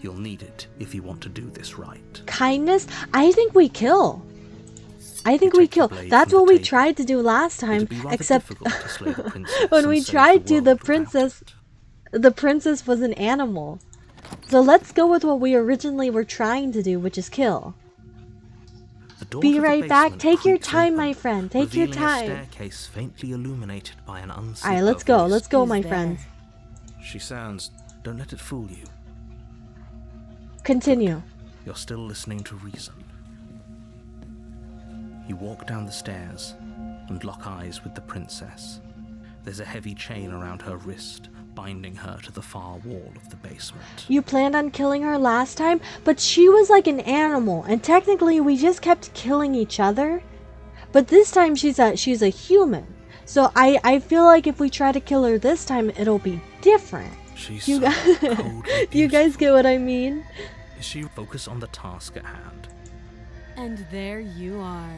You'll need it if you want to do this right. Kindness? I think we kill. That's what we tried to do last time, except when we tried to, the princess was an animal. So let's go with what we originally were trying to do, which is kill. Be right back. Take your time, my friend. Take your time. Staircase faintly illuminated by an unseen. Alright, let's go. Let's go, my friends. She sounds... Don't let it fool you. Continue. You're still listening to reason. You walk down the stairs and lock eyes with the princess. There's a heavy chain around her wrist, binding her to the far wall of the basement. You planned on killing her last time, but she was like an animal, and technically we just kept killing each other. But this time she's a human. So I feel like if we try to kill her this time, it'll be different. She's You so guys, coldly you guys get what I mean? Is she... Focus on the task at hand. And there you are.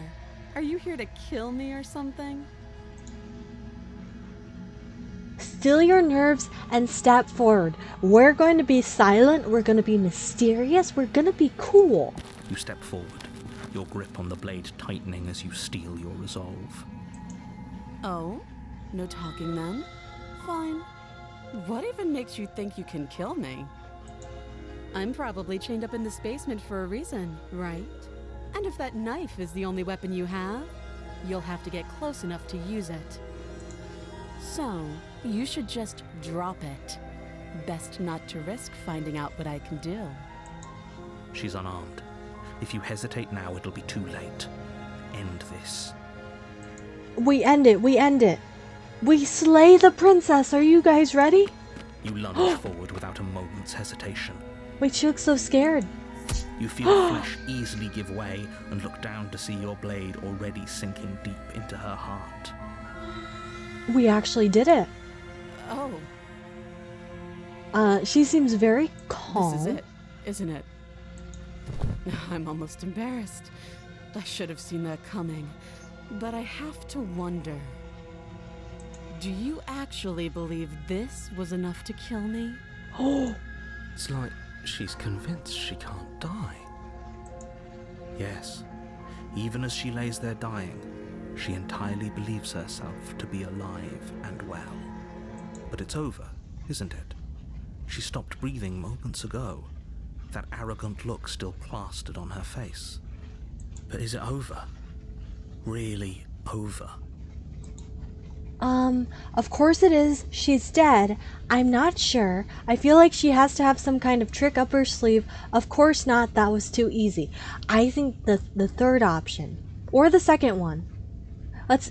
Are you here to kill me or something? Still your nerves and step forward. We're going to be silent, we're going to be mysterious, we're going to be cool. You step forward, your grip on the blade tightening as you steel your resolve. Oh? No talking then? Fine. What even makes you think you can kill me? I'm probably chained up in this basement for a reason, right? And if that knife is the only weapon you have, you'll have to get close enough to use it. So, you should just drop it. Best not to risk finding out what I can do. She's unarmed. If you hesitate now, it'll be too late. End this. We end it. We slay the princess. Are you guys ready? You lunge forward without a moment's hesitation. Wait, she looks so scared. You feel flesh easily give way and look down to see your blade already sinking deep into her heart. We actually did it. Oh. She seems very calm. This is it, isn't it? I'm almost embarrassed. I should have seen that coming. But I have to wonder. Do you actually believe this was enough to kill me? It's like she's convinced she can't die. Yes, even as she lays there dying, she entirely believes herself to be alive and well. But it's over, isn't it? She stopped breathing moments ago, that arrogant look still plastered on her face. But is it over? Really over? Of course it is. She's dead. I'm not sure. I feel like she has to have some kind of trick up her sleeve. Of course not. That was too easy. I think the third option. Or the second one. Let's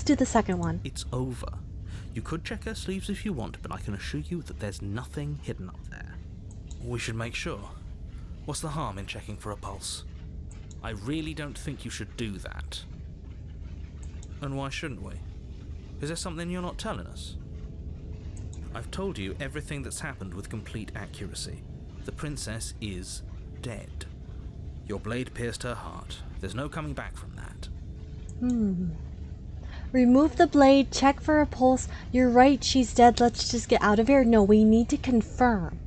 do the second one. It's over. You could check her sleeves if you want, but I can assure you that there's nothing hidden up there. We should make sure. What's the harm in checking for a pulse? I really don't think you should do that. And why shouldn't we? Is there something you're not telling us? I've told you everything that's happened with complete accuracy. The princess is dead. Your blade pierced her heart. There's no coming back from that. Remove the blade, check for a pulse. You're right, she's dead. Let's just get out of here. No, we need to confirm.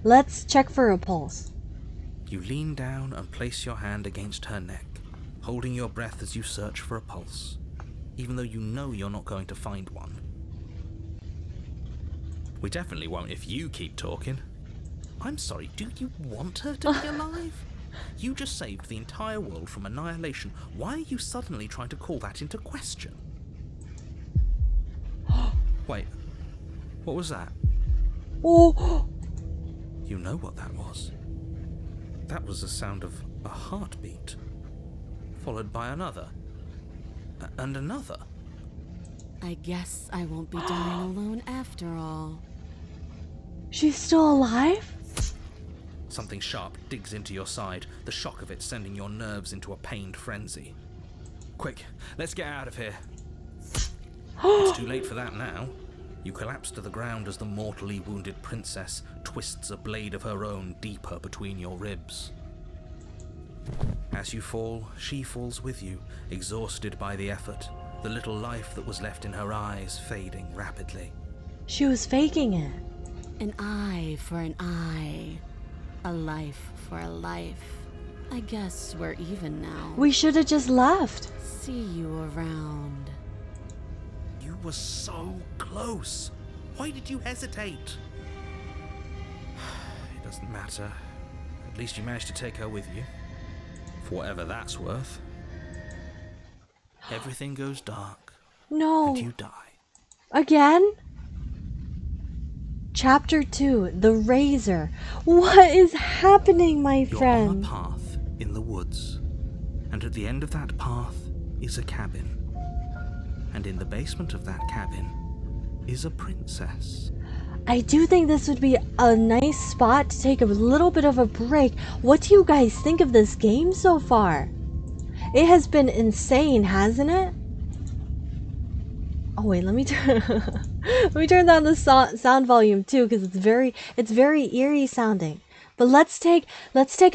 Let's check for a pulse. You lean down and place your hand against her neck, holding your breath as you search for a pulse, even though you know you're not going to find one. We definitely won't if you keep talking. I'm sorry, do you want her to be alive? You just saved the entire world from annihilation. Why are you suddenly trying to call that into question? Wait, what was that? Oh, You know what that was. That was the sound of a heartbeat, followed by another, and another. I guess I won't be dying alone after all. she's still alive? Something sharp digs into your side, the shock of it sending your nerves into a pained frenzy. Quick, let's get out of here. It's too late for that now. You collapse to the ground as the mortally wounded princess twists a blade of her own deeper between your ribs. As you fall, she falls with you, exhausted by the effort, the little life that was left in her eyes fading rapidly. She was faking it. An eye for an eye. A life for a life. I guess we're even now. We should have just left. See you around. You were so close. Why did you hesitate? It doesn't matter. At least you managed to take her with you. For whatever that's worth. Everything goes dark. No. And you die. Again? Chapter 2, The Razor. What is happening, my You're friend? on a path in the woods. And at the end of that path is a cabin. And in the basement of that cabin is a princess. I do think this would be a nice spot to take a little bit of a break. What do you guys think of this game so far? It has been insane, hasn't it? Oh wait, let me turn down the sound volume too, because it's very eerie sounding. But let's take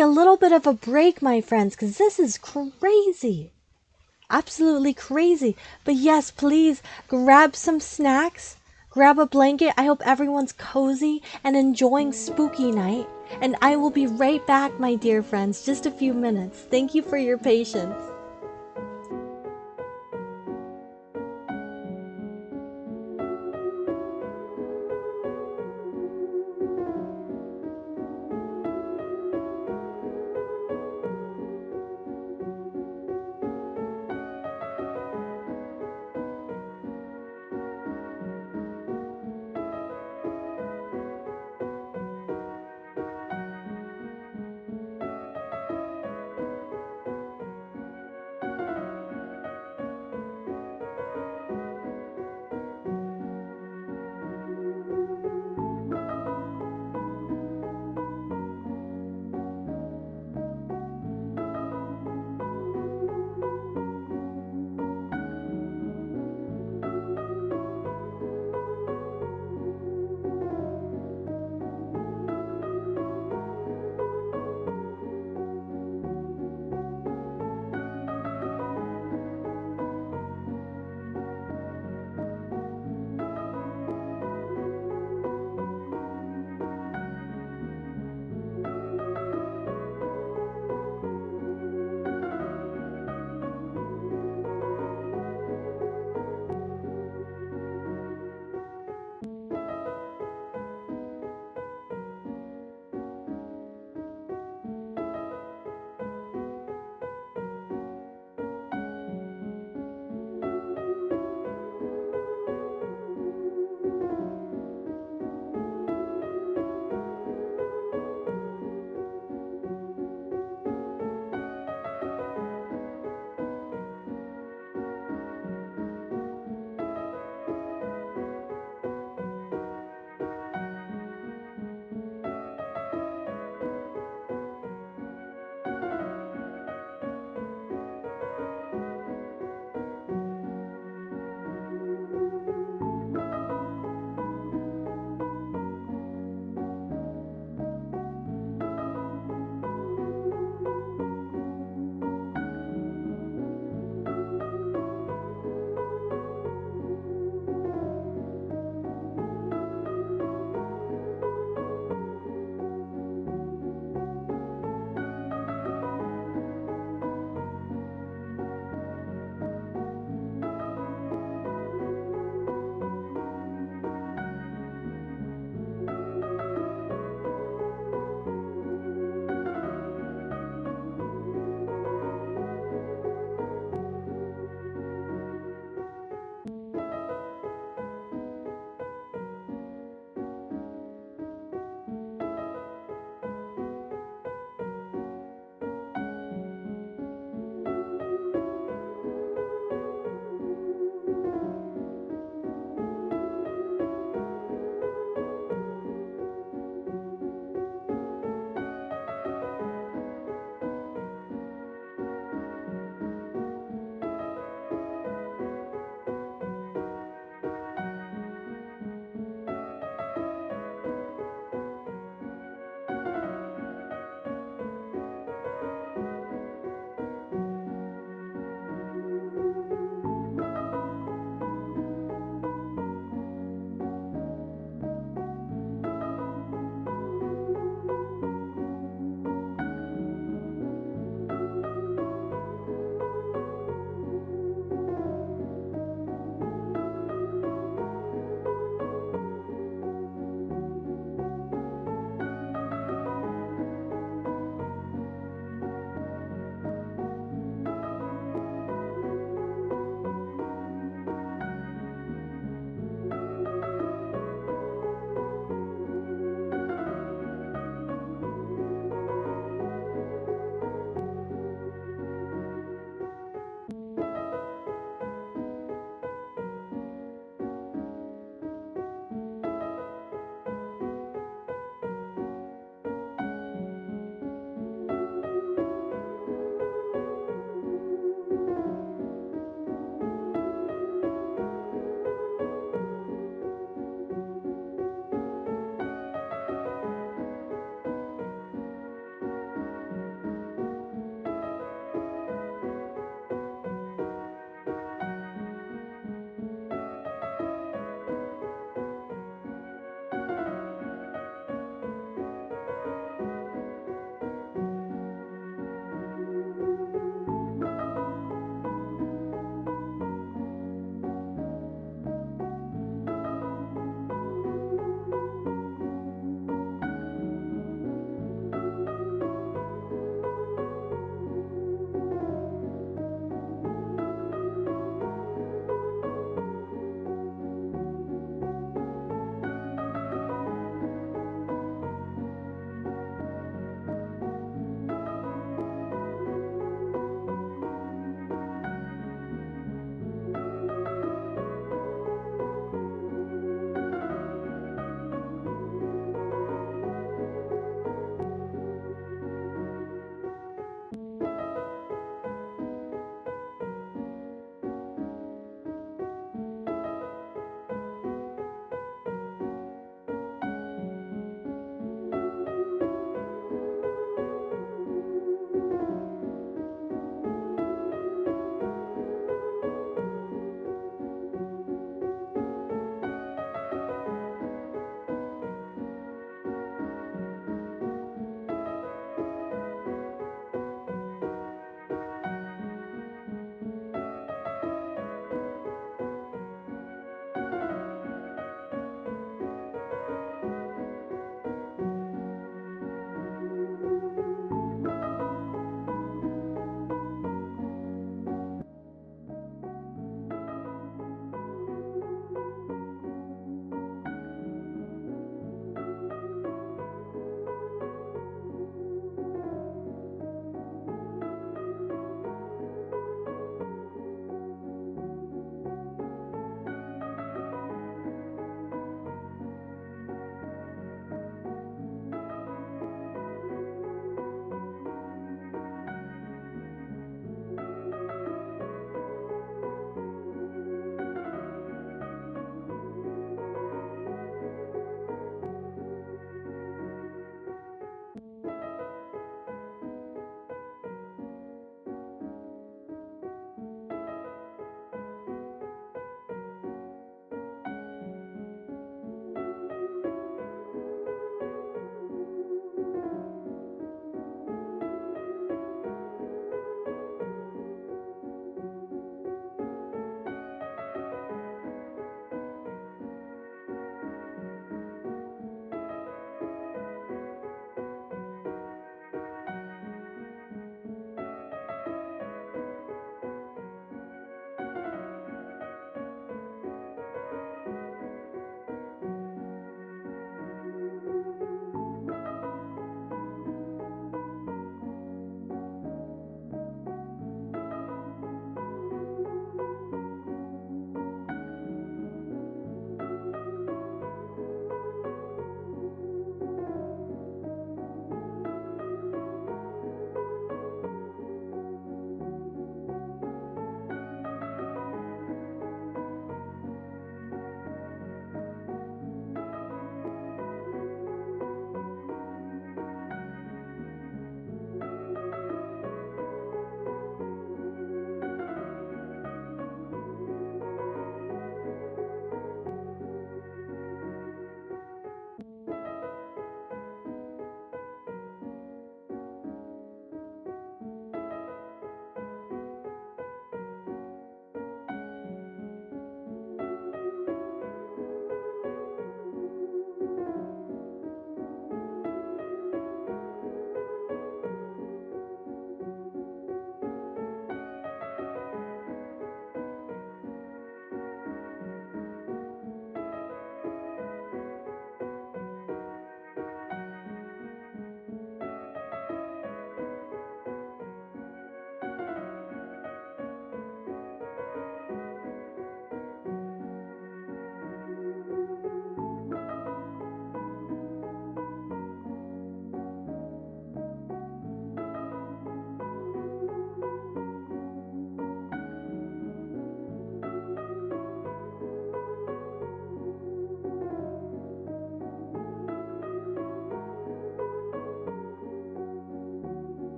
a little bit of a break, my friends, because this is crazy. Absolutely crazy. But yes, please grab some snacks, grab a blanket. I hope everyone's cozy and enjoying spooky night. And I will be right back, my dear friends, just a few minutes. Thank you for your patience.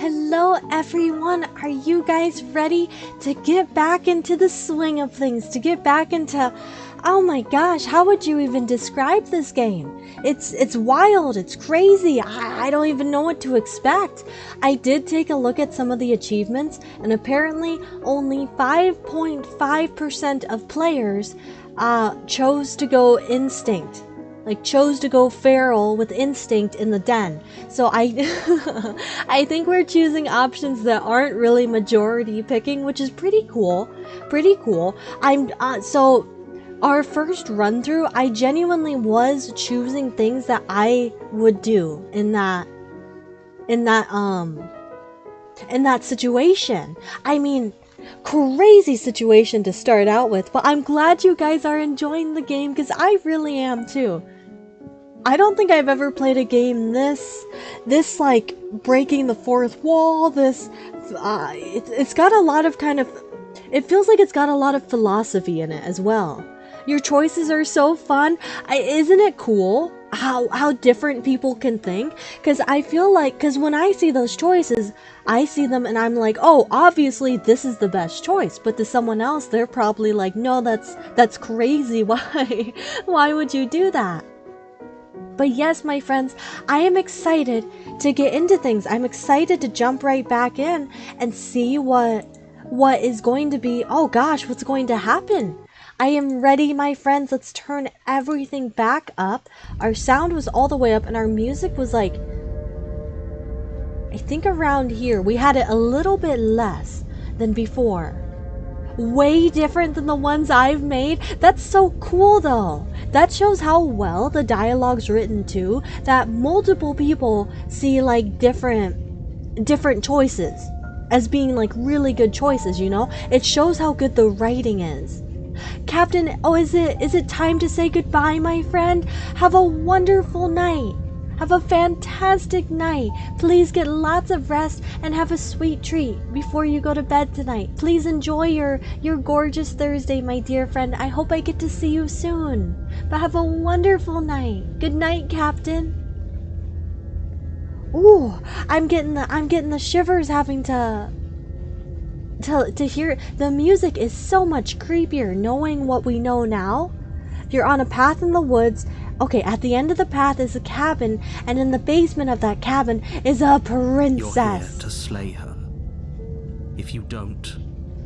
hello everyone. Are you guys ready to get back into the swing of things? To get back into, oh my gosh, how would you even describe this game? It's wild, it's crazy. I don't even know what to expect. I did take a look at some of the achievements, and apparently only 5.5% of players chose to go instinct. Like, chose to go feral with instinct in the den. So I think we're choosing options that aren't really majority picking, which is pretty cool. Pretty cool. So our first run through, I genuinely was choosing things that I would do in that situation. I mean, crazy situation to start out with, but I'm glad you guys are enjoying the game, because I really am too. I don't think I've ever played a game this like breaking the fourth wall. It's got a lot of it feels like it's got a lot of philosophy in it as well. Your choices are so fun. Isn't it cool how different people can think? Because I feel like, because when I see those choices, I see them and I'm like, oh, obviously this is the best choice. But to someone else, they're probably like, no, that's crazy. Why would you do that? But yes, my friends, I am excited to get into things. I'm excited to jump right back in and see what is going to be. Oh gosh, what's going to happen? I am ready, my friends. Let's turn everything back up. Our sound was all the way up and our music was like, I think around here. We had it a little bit less than before. Way different than the ones I've made. That's so cool though. That shows how well the dialogue's written too, that multiple people see like different choices as being like really good choices, you know? It shows how good the writing is. Captain, oh, is it time to say goodbye, my friend? Have a wonderful night. Have a fantastic night. Please get lots of rest and have a sweet treat before you go to bed tonight. Please enjoy your gorgeous Thursday, my dear friend. I hope I get to see you soon. But have a wonderful night. Good night, Captain. Ooh, I'm getting the shivers having to hear. The music is so much creepier knowing what we know now. You're on a path in the woods. Okay, at the end of the path is a cabin, and in the basement of that cabin is a princess. You're here to slay her. If you don't,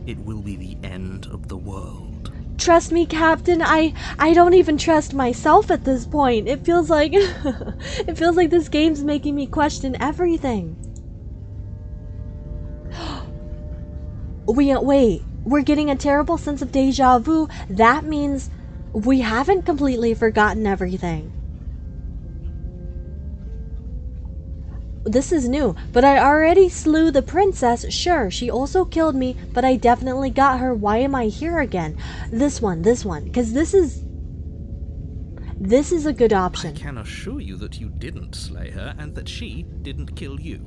it will be the end of the world. Trust me, Captain, I don't even trust myself at this point. It feels like this game's making me question everything. Wait, we're getting a terrible sense of deja vu. That means we haven't completely forgotten everything. This is new, but I already slew the princess. Sure, she also killed me, but I definitely got her. Why am I here again? This one, because this is a good option. I can assure you that you didn't slay her and that she didn't kill you.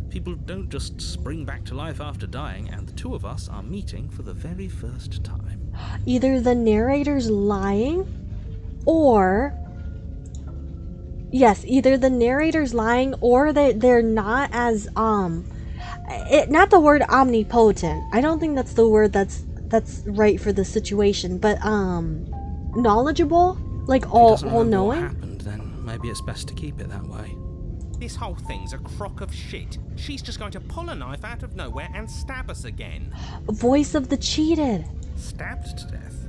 People don't just spring back to life after dying, and the two of us are meeting for the very first time. Either the narrator's lying, or either the narrator's lying, or they're not as not the word omnipotent. I don't think that's the word that's right for the situation, but knowledgeable, like all knowing. What happened, then maybe it's best to keep it that way. This whole thing's a crock of shit. She's just going to pull a knife out of nowhere and stab us again. Voice of the cheated. Stabbed to death?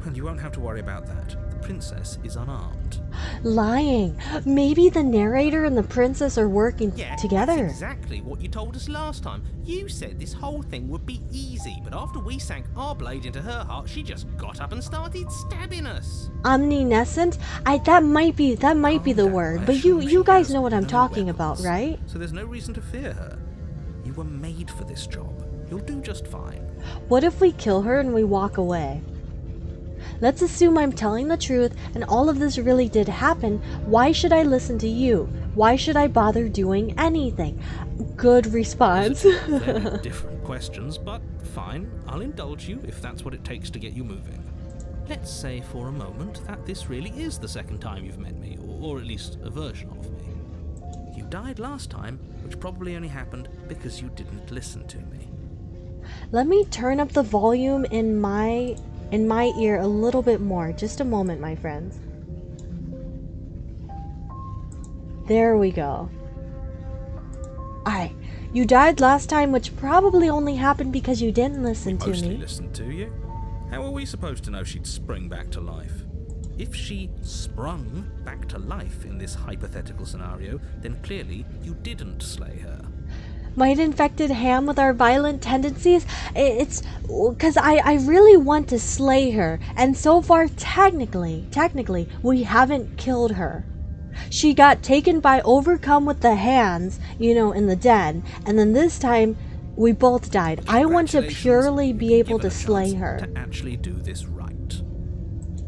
Well, you won't have to worry about that. The princess is unarmed. Lying. Maybe the narrator and the princess are working together. That's exactly what you told us last time. You said this whole thing would be easy, but after we sank our blade into her heart, she just got up and started stabbing us. Omniscient? That might be the word, but you guys know what I'm talking about, right? So there's no reason to fear her. You were made for this job. You'll do just fine. What if we kill her and we walk away? Let's assume I'm telling the truth and all of this really did happen. Why should I listen to you? Why should I bother doing anything? Good response. Very different questions, but fine. I'll indulge you if that's what it takes to get you moving. Let's say for a moment that this really is the second time you've met me, or at least a version of me. You died last time, which probably only happened because you didn't listen to me. Let me turn up the volume in my ear a little bit more. Just a moment, my friends. There we go. Alright. You died last time, which probably only happened because you didn't listen to Mostly me. listened to you. How are we supposed to know she'd spring back to life? If she sprung back to life in this hypothetical scenario, then clearly you didn't slay her. Might infected Ham with our violent tendencies? It's because I really want to slay her, and so far, technically, we haven't killed her. She got taken by Overcome with the hands, you know, in the den, and then this time, we both died. I want to purely be able to slay her. To actually do this right.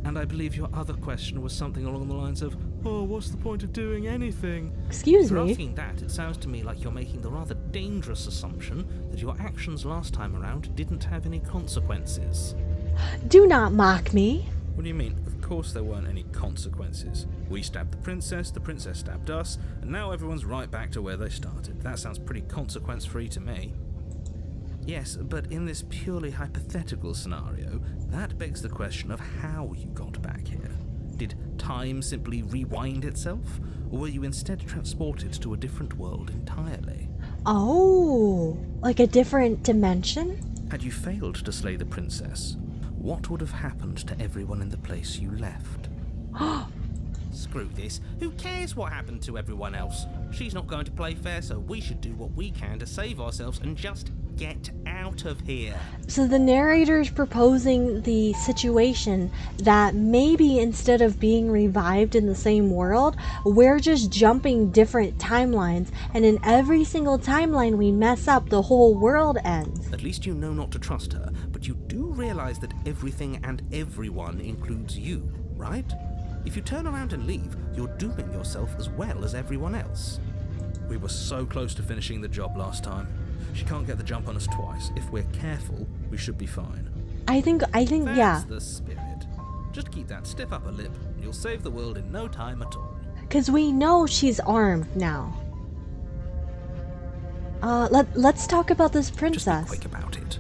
And I believe your other question was something along the lines of, oh, what's the point of doing anything? Excuse If you're me? asking that, it sounds to me like you're making the rather dangerous assumption that your actions last time around didn't have any consequences. Do not mock me. What do you mean? Of course there weren't any consequences. We stabbed the princess stabbed us, and now everyone's right back to where they started. That sounds pretty consequence-free to me. Yes, but in this purely hypothetical scenario, that begs the question of how you got back here. Did time simply rewind itself, or were you instead transported to a different world entirely? Oh, like a different dimension? Had you failed to slay the princess, what would have happened to everyone in the place you left? Screw this. Who cares what happened to everyone else? She's not going to play fair, so we should do what we can to save ourselves and just get out of here. So the narrator's proposing the situation that maybe instead of being revived in the same world, we're just jumping different timelines, and in every single timeline we mess up, the whole world ends. At least you know not to trust her, but you do realize that everything and everyone includes you, right? If you turn around and leave, you're dooming yourself as well as everyone else. We were so close to finishing the job last time. She can't get the jump on us twice. If we're careful, we should be fine. I think, That's yeah. the spirit. Just keep that stiff upper lip, and you'll save the world in no time at all. Because we know she's armed now. Let's talk about this Just princess. be quick about it.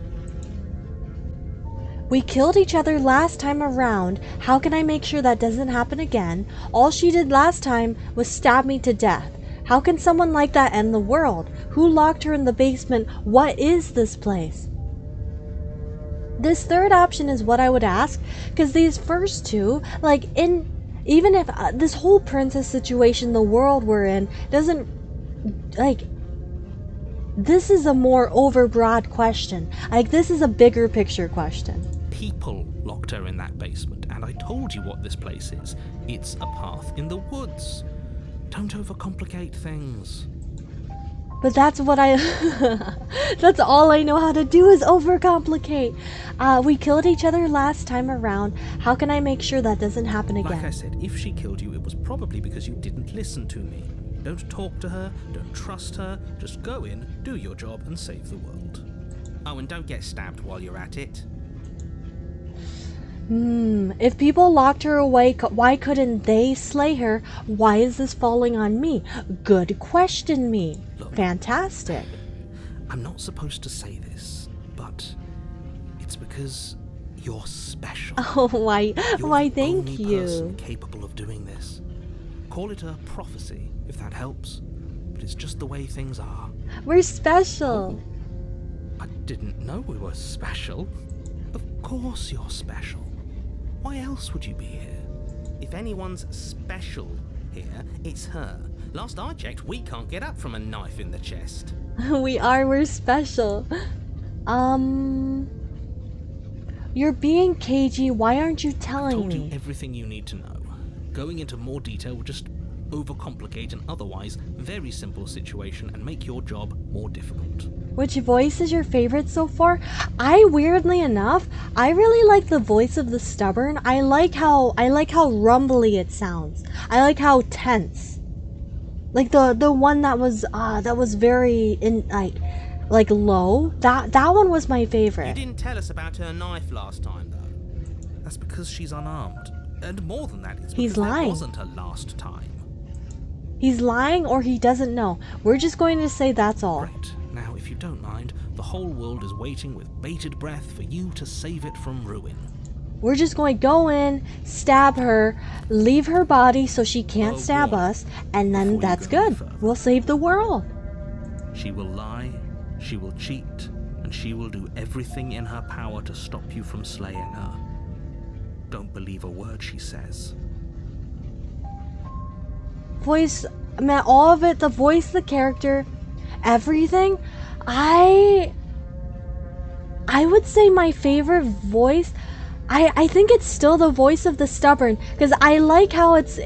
We killed each other last time around. How can I make sure that doesn't happen again? All she did last time was stab me to death. How can someone like that end the world? Who locked her in the basement? What is this place? This third option is what I would ask, because these first two, like, even if this whole princess situation, the world we're in, doesn't, like, this is a more overbroad question. Like, this is a bigger picture question. People locked her in that basement, and I told you what this place is. It's a path in the woods. Don't overcomplicate things. But that's what that's all I know how to do is overcomplicate. We killed each other last time around. How can I make sure that doesn't happen again? Like I said, if she killed you, it was probably because you didn't listen to me. Don't talk to her, don't trust her, just go in, do your job, and save the world. Oh, and don't get stabbed while you're at it. If people locked her away, why couldn't they slay her? Why is this falling on me? Good question, me. Look. Fantastic. I'm not supposed to say this, but it's because you're special. Oh, why You're the thank only you. person capable of doing this. Call it a prophecy, if that helps, but it's just the way things are. We're special. I didn't know we were special. Of course you're special. Why else would you be here? If anyone's special here, it's her. Last I checked, we can't get up from a knife in the chest. We're special. You're being cagey. Why aren't you I telling told you me? everything you need to know. Going into more detail would just overcomplicate an otherwise very simple situation and make your job more difficult. Which voice is your favorite so far? Weirdly enough, I really like the voice of the stubborn. I like how rumbly it sounds. I like how tense. Like the one that was very like low. That one was my You favorite. didn't tell us about her knife last time, though. That's because she's unarmed. And more than that, it's He's because lying. that wasn't her last time. He's lying or he doesn't know. We're just going to say that's all. Great. Now, if you don't mind, the whole world is waiting with bated breath for you to save it from ruin. We're just going to go in, stab her, leave her body so she can't stab warning. us, and then Before you that's go any good. further. We'll save the world. She will lie, she will cheat, and she will do everything in her power to stop you from slaying her. Don't believe a word she says. Voice, man, all of it, the voice, the character, everything. I would say my favorite voice, I think it's still the voice of the stubborn, because I like how it's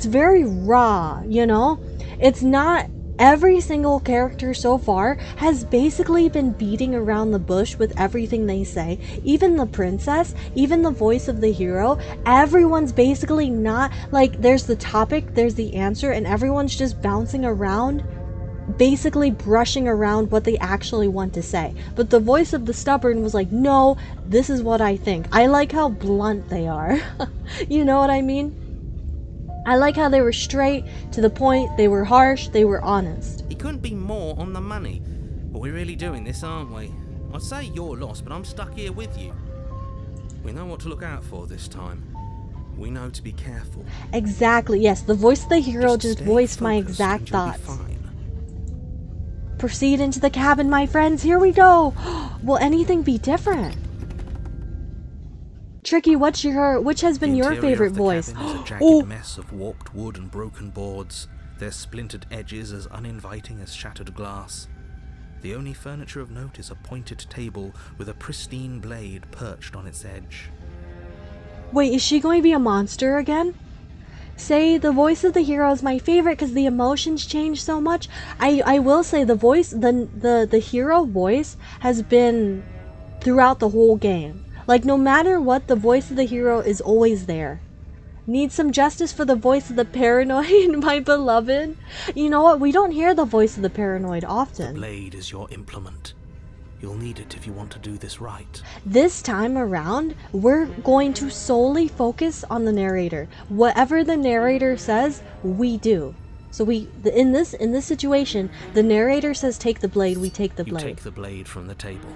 very raw, you know? It's not, every single character so far has basically been beating around the bush with everything they say. Even the princess, even the voice of the hero, everyone's basically not, like, there's the topic, there's the answer, and everyone's just bouncing around, basically brushing around what they actually want to say. But the voice of the stubborn was like, no, this is what I think. I like how blunt they are. You know what I mean? I like how they were straight to the point, they were harsh, they were honest. He couldn't be more on the money. But we're really doing this, aren't we? I'd say you're lost, but I'm stuck here with you. We know what to look out for this time. We know to be careful. Exactly, yes, the voice of the hero just stay voiced my focused exact and you'll be thoughts. fine. Proceed into the cabin, my friends, here we go! Will anything be different? Tricky, which has been The your interior favorite of the voice? cabin is a jagged Oh, mess of warped wood and broken boards, their splintered edges as uninviting as shattered glass. The only furniture of note is a pointed table with a pristine blade perched on its edge. wait, is she going to be a monster again? Say the voice of the hero is my favorite because the emotions change so much. I will say the voice, the hero voice has been throughout the whole game. Like, no matter what, the voice of the hero is always there. Need some justice for the voice of the paranoid, my beloved. You know what? We don't hear the voice of the paranoid The often. blade is your implement. You'll need it if you want to do this right. This time around, we're going to solely focus on the narrator. Whatever the narrator says, we do. So in this situation, the narrator says take the blade, we take the You blade. take the blade from the table.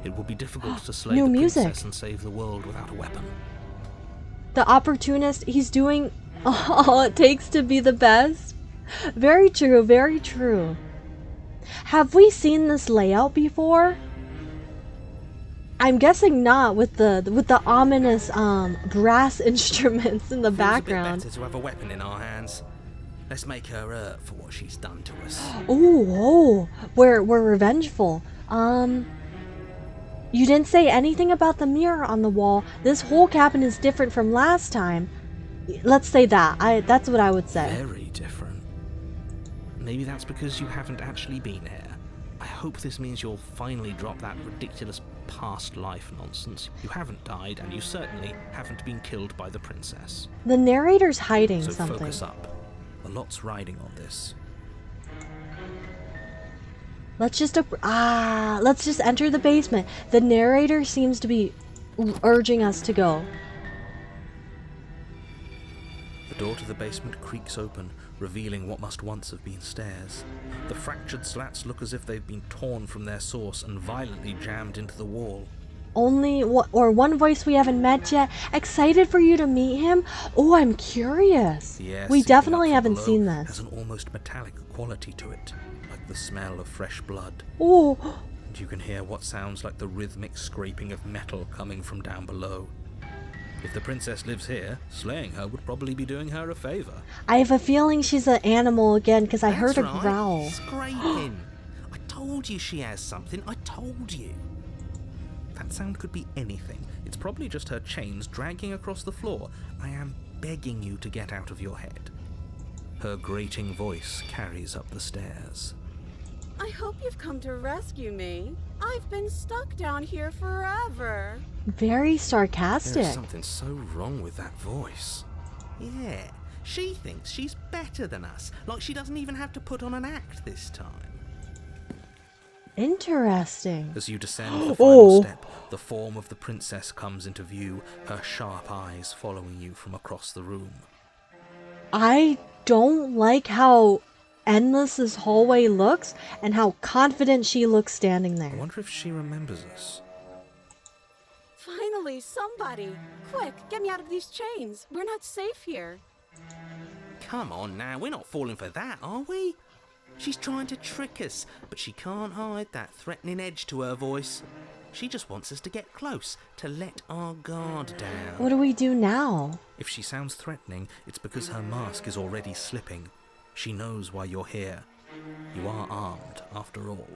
It will be difficult to slay New the music. princess and save the world without a weapon. The opportunist, he's doing all it takes to be the best. Very true, very true. Have we seen this layout before? I'm guessing not, with the ominous brass instruments in the Feels background. a bit better to have a weapon in our hands. Let's make her hurt for what she's done to us. Oh, we're revengeful. You didn't say anything about the mirror on the wall. This whole cabin is different from last time. Let's say that. That's what I would say. Very different. Maybe that's because you haven't actually been here. I hope this means you'll finally drop that ridiculous past life nonsense. You haven't died, and you certainly haven't been killed by the princess. The narrator's hiding So something. focus up. A lot's riding on this. Let's just enter the basement. The narrator seems to be urging us to go. The door to the basement creaks open, revealing what must once have been stairs. The fractured slats look as if they've been torn from their source and violently jammed into the wall. One voice we haven't met yet. Excited for you to meet him? Oh, I'm curious. The air We seeping up definitely from haven't below seen has this. an almost metallic quality to it, like the smell of fresh blood. Oh, And you can hear what sounds like the rhythmic scraping of metal coming from down below. If the princess lives here, slaying her would probably be doing her a favor. I have a feeling she's an animal again because I heard a That's right, growl. Scraping. I told you she has something. I told you. That sound could be anything. It's probably just her chains dragging across the floor. I am begging you to get out of your head. Her grating voice carries up the stairs. I hope you've come to rescue me. I've been stuck down here forever. Very There's sarcastic. something so wrong with that voice. Yeah, she thinks she's better than us. Like she doesn't even have to put on an act this time. Interesting. As you descend the final Oh. step, the form of the princess comes into view, her sharp eyes following you from across the room. I don't like how endless this hallway looks and how confident she looks standing I there. wonder if she remembers us. Finally, somebody! Quick, get me out of these chains. We're not safe here. Come on now, we're not falling for that, are we? She's trying to trick us, but she can't hide that threatening edge to her voice. She just wants us to get close, to let our guard down. What do we do now? If she sounds threatening, it's because her mask is already slipping. She knows why you're here. You are armed, after all.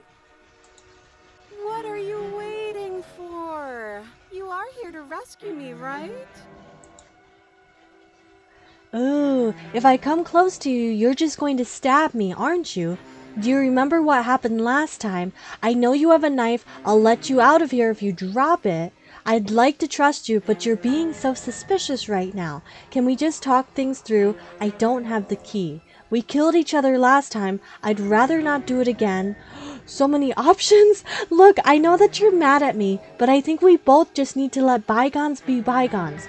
What are you waiting for? You are here to rescue me, right? Ooh, if I come close to you, you're just going to stab me, aren't you? Do you remember what happened last time? I know you have a knife. I'll let you out of here if you drop it. I'd like to trust you, but you're being so suspicious right now. Can we just talk things through? I don't have the key. We killed each other last time. I'd rather not do it again. So many options. Look, I know that you're mad at me, but I think we both just need to let bygones be bygones.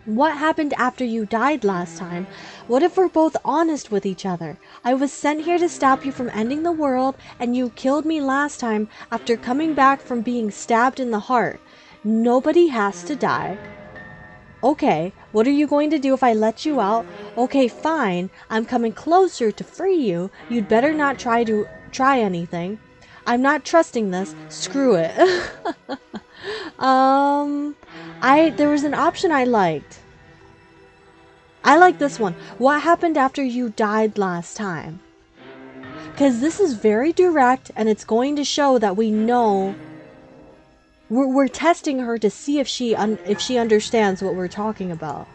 What happened after you died last time? What if we're both honest with each other? I was sent here to stop you from ending the world, and you killed me last time after coming back from being stabbed in the heart. Nobody has to die. Okay, what are you going to do if I let you out? Okay, fine. I'm coming closer to free you. You'd better not try anything. I'm not trusting this. Screw it. There was an option I liked. I like this one. What happened after you died last time? Because this is very direct, and it's going to show that we know. We're testing her to see if she understands what we're talking about.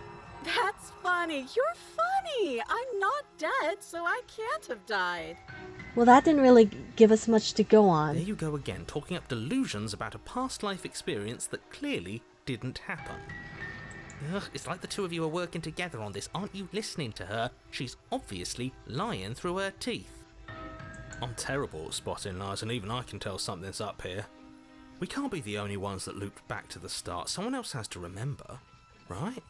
That's funny. You're funny. I'm not dead, so I can't have died. Well, that didn't really give us much to go There on. you go again, talking up delusions about a past life experience that clearly didn't happen. Ugh, it's like the two of you are working together on this. Aren't you listening to her? She's obviously lying through her teeth. I'm terrible at spotting lies, and even I can tell something's up here. We can't be the only ones that looped back to the start. Someone else has to remember, right?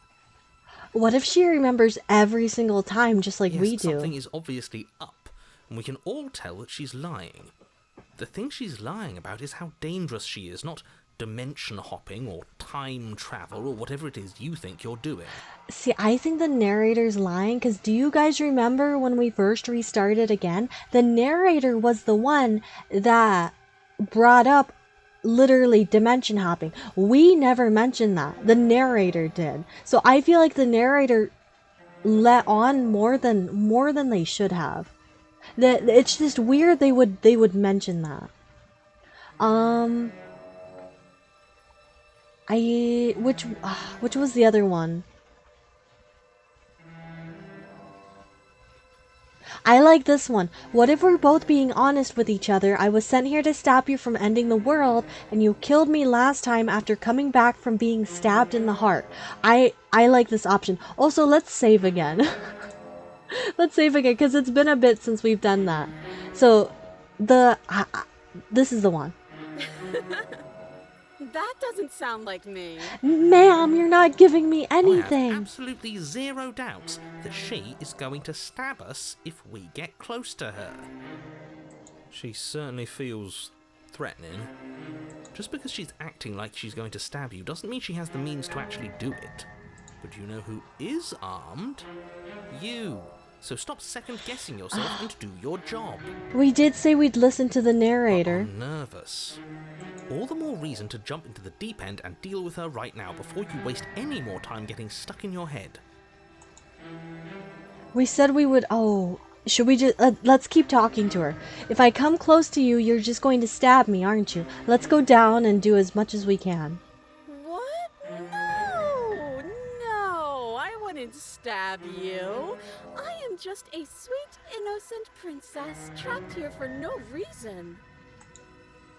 What if she remembers every single time, just like Yes, we do? something is obviously up, and we can all tell that she's lying. The thing she's lying about is how dangerous she is, not dimension hopping or time travel or whatever it is you think you're doing. See, I think the narrator's lying, because do you guys remember when we first restarted again? The narrator was the one that brought up literally dimension hopping. We never mentioned that. The narrator did. So I feel like the narrator let on more than they should have. That it's just weird they would mention that. Which was the other one? I like this one. What if we're both being honest with each other? I was sent here to stop you from ending the world, and you killed me last time after coming back from being stabbed in the heart. I like this option. Also, let's save again. Let's save again, because it's been a bit since we've done that. So, this is the one. That doesn't sound like me. Ma'am, you're not giving me I anything. have absolutely zero doubts that she is going to stab us if we get close to her. She certainly feels threatening. Just because she's acting like she's going to stab you doesn't mean she has the means to actually do it. But you know who is armed? You. So stop second-guessing yourself and do your job. We did say we'd listen to the But narrator. I'm nervous. All the more reason to jump into the deep end and deal with her right now before you waste any more time getting stuck in your head. We said we would. Oh, should we just let's keep talking to her. If I come close to you, you're just going to stab me, aren't you? Let's go down and do as much as we can. What? No, I wouldn't stab you. I am just a sweet, innocent princess trapped here for no reason.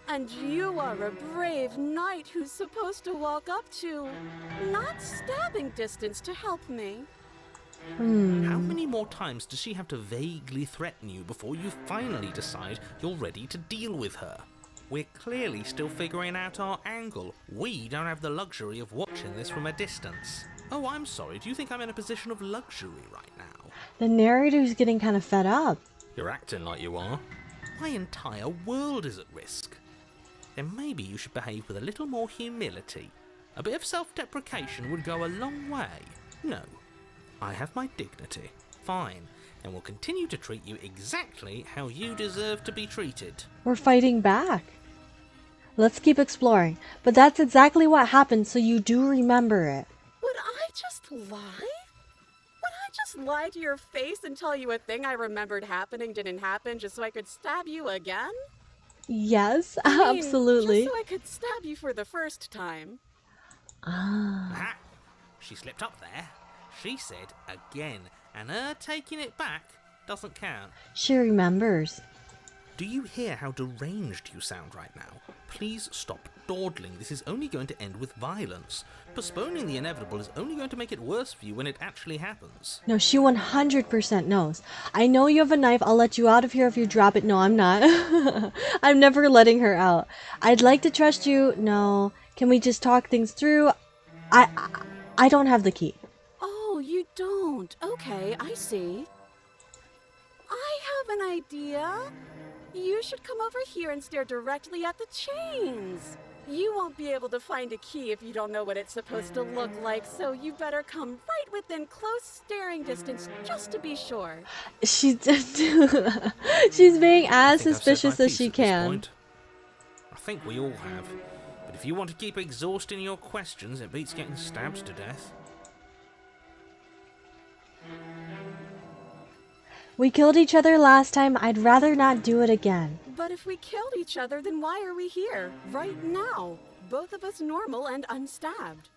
And you are a brave knight who's supposed to walk up to, not stabbing distance to help me. How many more times does she have to vaguely threaten you before you finally decide you're ready to deal with her? We're clearly still figuring out our angle. We don't have the luxury of watching this from a distance. Oh, I'm sorry. Do you think I'm in a position of luxury right now? The narrator's getting kind of fed up. You're acting like you are. My entire world is at risk. Then maybe you should behave with a little more humility. A bit of self-deprecation would go a long way. No, I have my dignity. Fine, and will continue to treat you exactly how you deserve to be treated. We're fighting back. Let's keep exploring. But that's exactly what happened, so you do remember it. Would I just lie? Would I just lie to your face and tell you a thing I remembered happening didn't happen just so I could stab you again? Yes, I mean, absolutely. just so I could stab you for the first time. Aha! She slipped up there. She said again, and her taking it back doesn't count. She remembers. Do you hear how deranged you sound right now? Please stop dawdling. This is only going to end with violence. Postponing the inevitable is only going to make it worse for you when it actually happens. No, she 100% knows. I know you have a knife. I'll let you out of here if you drop it. No, I'm not. I'm never letting her out. I'd like to trust you. No. Can we just talk things through? I don't have the key. Oh, you don't. Okay, I see. I have an idea. You should come over here and stare directly at the chains. You won't be able to find a key if you don't know what it's supposed to look like, so you better come right within close staring distance just to be sure. She's being as suspicious as she can. I think we all have. But if you want to keep exhausting your questions, it beats getting stabbed to death. We killed each other last time. I'd rather not do it again. But if we killed each other, then why are we here, right now? Both of us normal and unstabbed.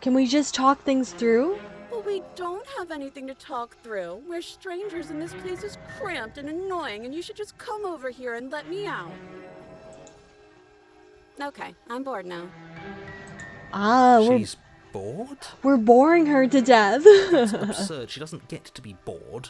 Can we just talk things through? Well, we don't have anything to talk through. We're strangers and this place is cramped and annoying, and you should just come over here and let me out. Okay, I'm bored now. She's bored? We're boring her to death. That's absurd. She doesn't get to be bored.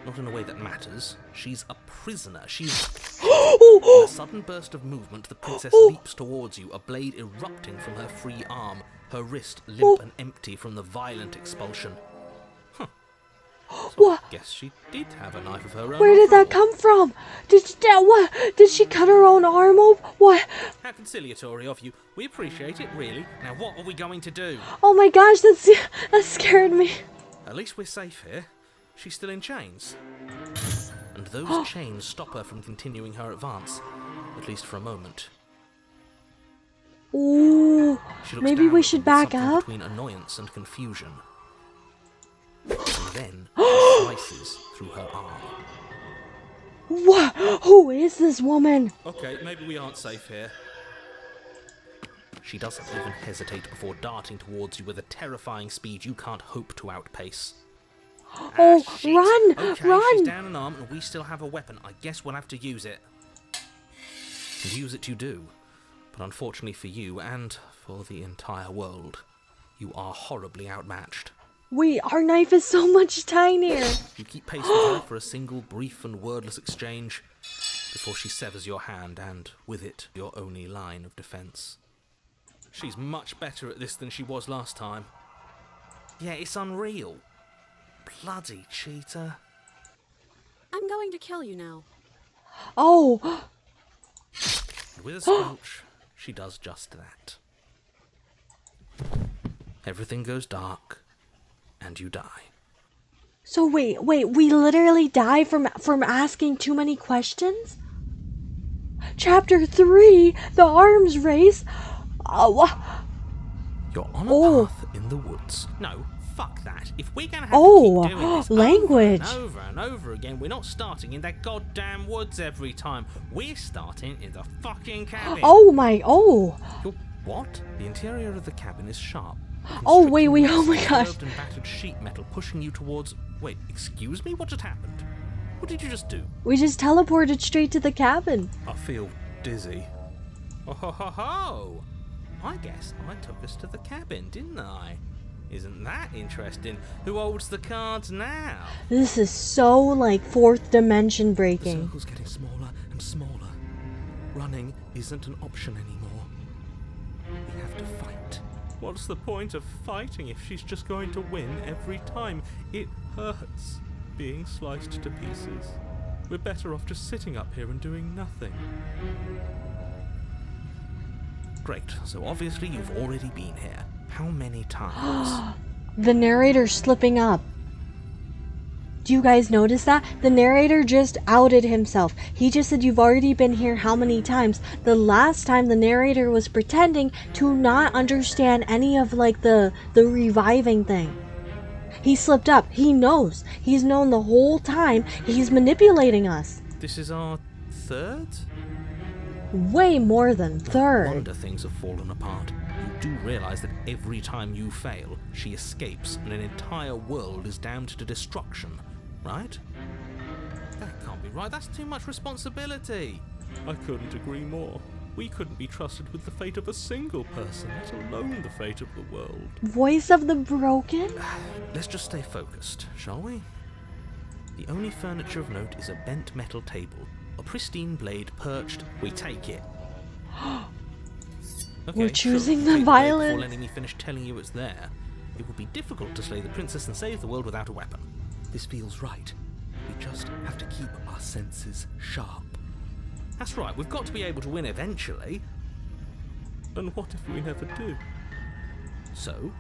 Not in a way that matters. She's a prisoner. She's... In a sudden burst of movement, the princess leaps towards you, a blade erupting from her free arm, her wrist limp and empty from the violent expulsion. Huh. So I guess she did have a knife of her own. Where did that come from? What? Did she cut her own arm off? What? How conciliatory of you. We appreciate it, really. Now what are we going to do? Oh my gosh, that scared me. At least we're safe here. She's still in chains. And those chains stop her from continuing her advance, at least for a moment. Ooh, maybe we should back up. Between annoyance and confusion. And then she slices through her arm. What? Who is this woman? Okay, maybe we aren't safe here. She doesn't even hesitate before darting towards you with a terrifying speed you can't hope to outpace. Oh, shit. run! Okay, Run! she's down an arm and we still have a weapon. I guess we'll have to use it. And use it you do. But unfortunately for you, and for the entire world, you are horribly outmatched. Wait, our knife is so much tinier. You keep pace with her for a single brief and wordless exchange before she severs your hand and, with it, your only line of defense. She's much better at this than she was last time. Yeah, it's unreal. Bloody cheater. I'm going to kill you now. Oh! And with a squelch, she does just that. Everything goes dark, and you die. So wait, we literally die from asking too many questions? Chapter 3, the arms race. You're on a path in the woods. No, fuck that. If we're gonna have Oh, to keep doing this language. over and over again, we're not starting in that goddamn woods every time. We're starting in the fucking cabin. Oh my, oh. You're, what? The interior of the cabin is sharp. Oh, wait, oh my Constricting gosh. curved and battered sheet metal pushing you towards... Wait, excuse me? What just happened? What did you just do? We just teleported straight to the cabin. I feel dizzy. Oh ho ho ho! I guess I took us to the cabin, didn't I? Isn't that interesting? Who holds the cards now? This is so, like, fourth dimension The breaking. circle's getting smaller and smaller. Running isn't an option anymore. We have to fight. What's the point of fighting if she's just going to win every time? It hurts being sliced to pieces. We're better off just sitting up here and doing nothing. Great, so obviously you've already been here. How many times? The narrator's slipping up. Do you guys notice that? The narrator just outed himself. He just said you've already been here how many times. The last time the narrator was pretending to not understand any of like the reviving thing. He slipped up. He knows. He's known the whole time. He's manipulating us. This is our third? Way more than No third. wonder things have fallen apart. You do realize that every time you fail, she escapes and an entire world is damned to destruction, right? That can't be right. That's too much responsibility. I couldn't agree more. We couldn't be trusted with the fate of a single person, let alone the fate of the world. Voice of the broken? Let's just stay focused, shall we? The only furniture of note is a bent metal table, a pristine blade perched. We take it. Okay, We're choosing sure, the take blade violence. Before letting me finish telling you it's there. It would be difficult to slay the princess and save the world without a weapon. This feels right. We just have to keep our senses sharp. That's right, we've got to be able to win eventually. And what if we never do? So,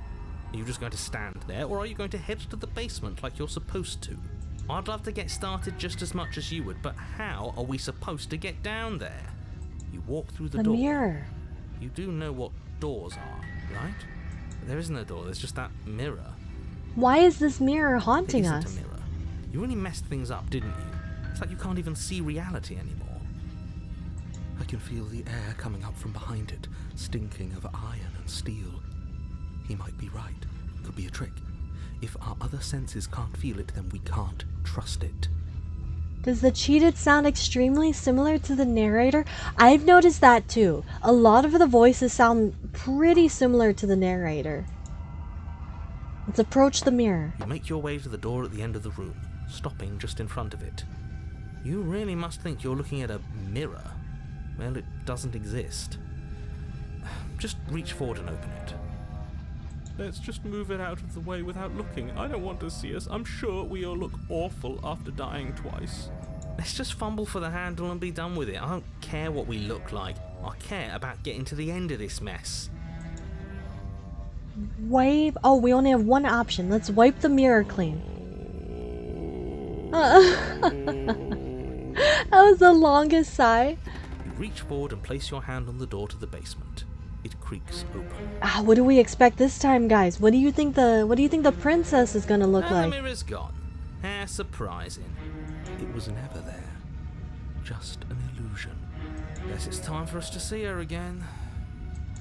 are you just going to stand there, or are you going to head to the basement like you're supposed to? I'd love to get started just as much as you would, but how are we supposed to get down there? You walk through the The door. mirror. You do know what doors are, right? There isn't a door, there's just that mirror. Why is this mirror It haunting isn't us? a mirror. You really messed things up, didn't you? It's like you can't even see reality anymore. I can feel the air coming up from behind it, stinking of iron and steel. He might be right. Could be a trick. If our other senses can't feel it, then we can't trust it. Does the cheated sound extremely similar to the narrator? I've noticed that too. A lot of the voices sound pretty similar to the narrator. Let's approach the mirror. You make your way to the door at the end of the room, stopping just in front of it. You really must think you're looking at a mirror. Well, it doesn't exist. Just reach forward and open it. Let's just move it out of the way without looking. I don't want to see us. I'm sure we all look awful after dying twice. Let's just fumble for the handle and be done with it. I don't care what we look like. I care about getting to the end of this mess. Wipe. Oh, we only have one option. Let's wipe the mirror clean. That was the longest sigh. You reach forward and place your hand on the door to the basement. It creaks open. What do we expect this time, guys? What do you think the princess is gonna look And like? the mirror's gone. How surprising. It was never there. Just an illusion. Guess it's time for us to see her again.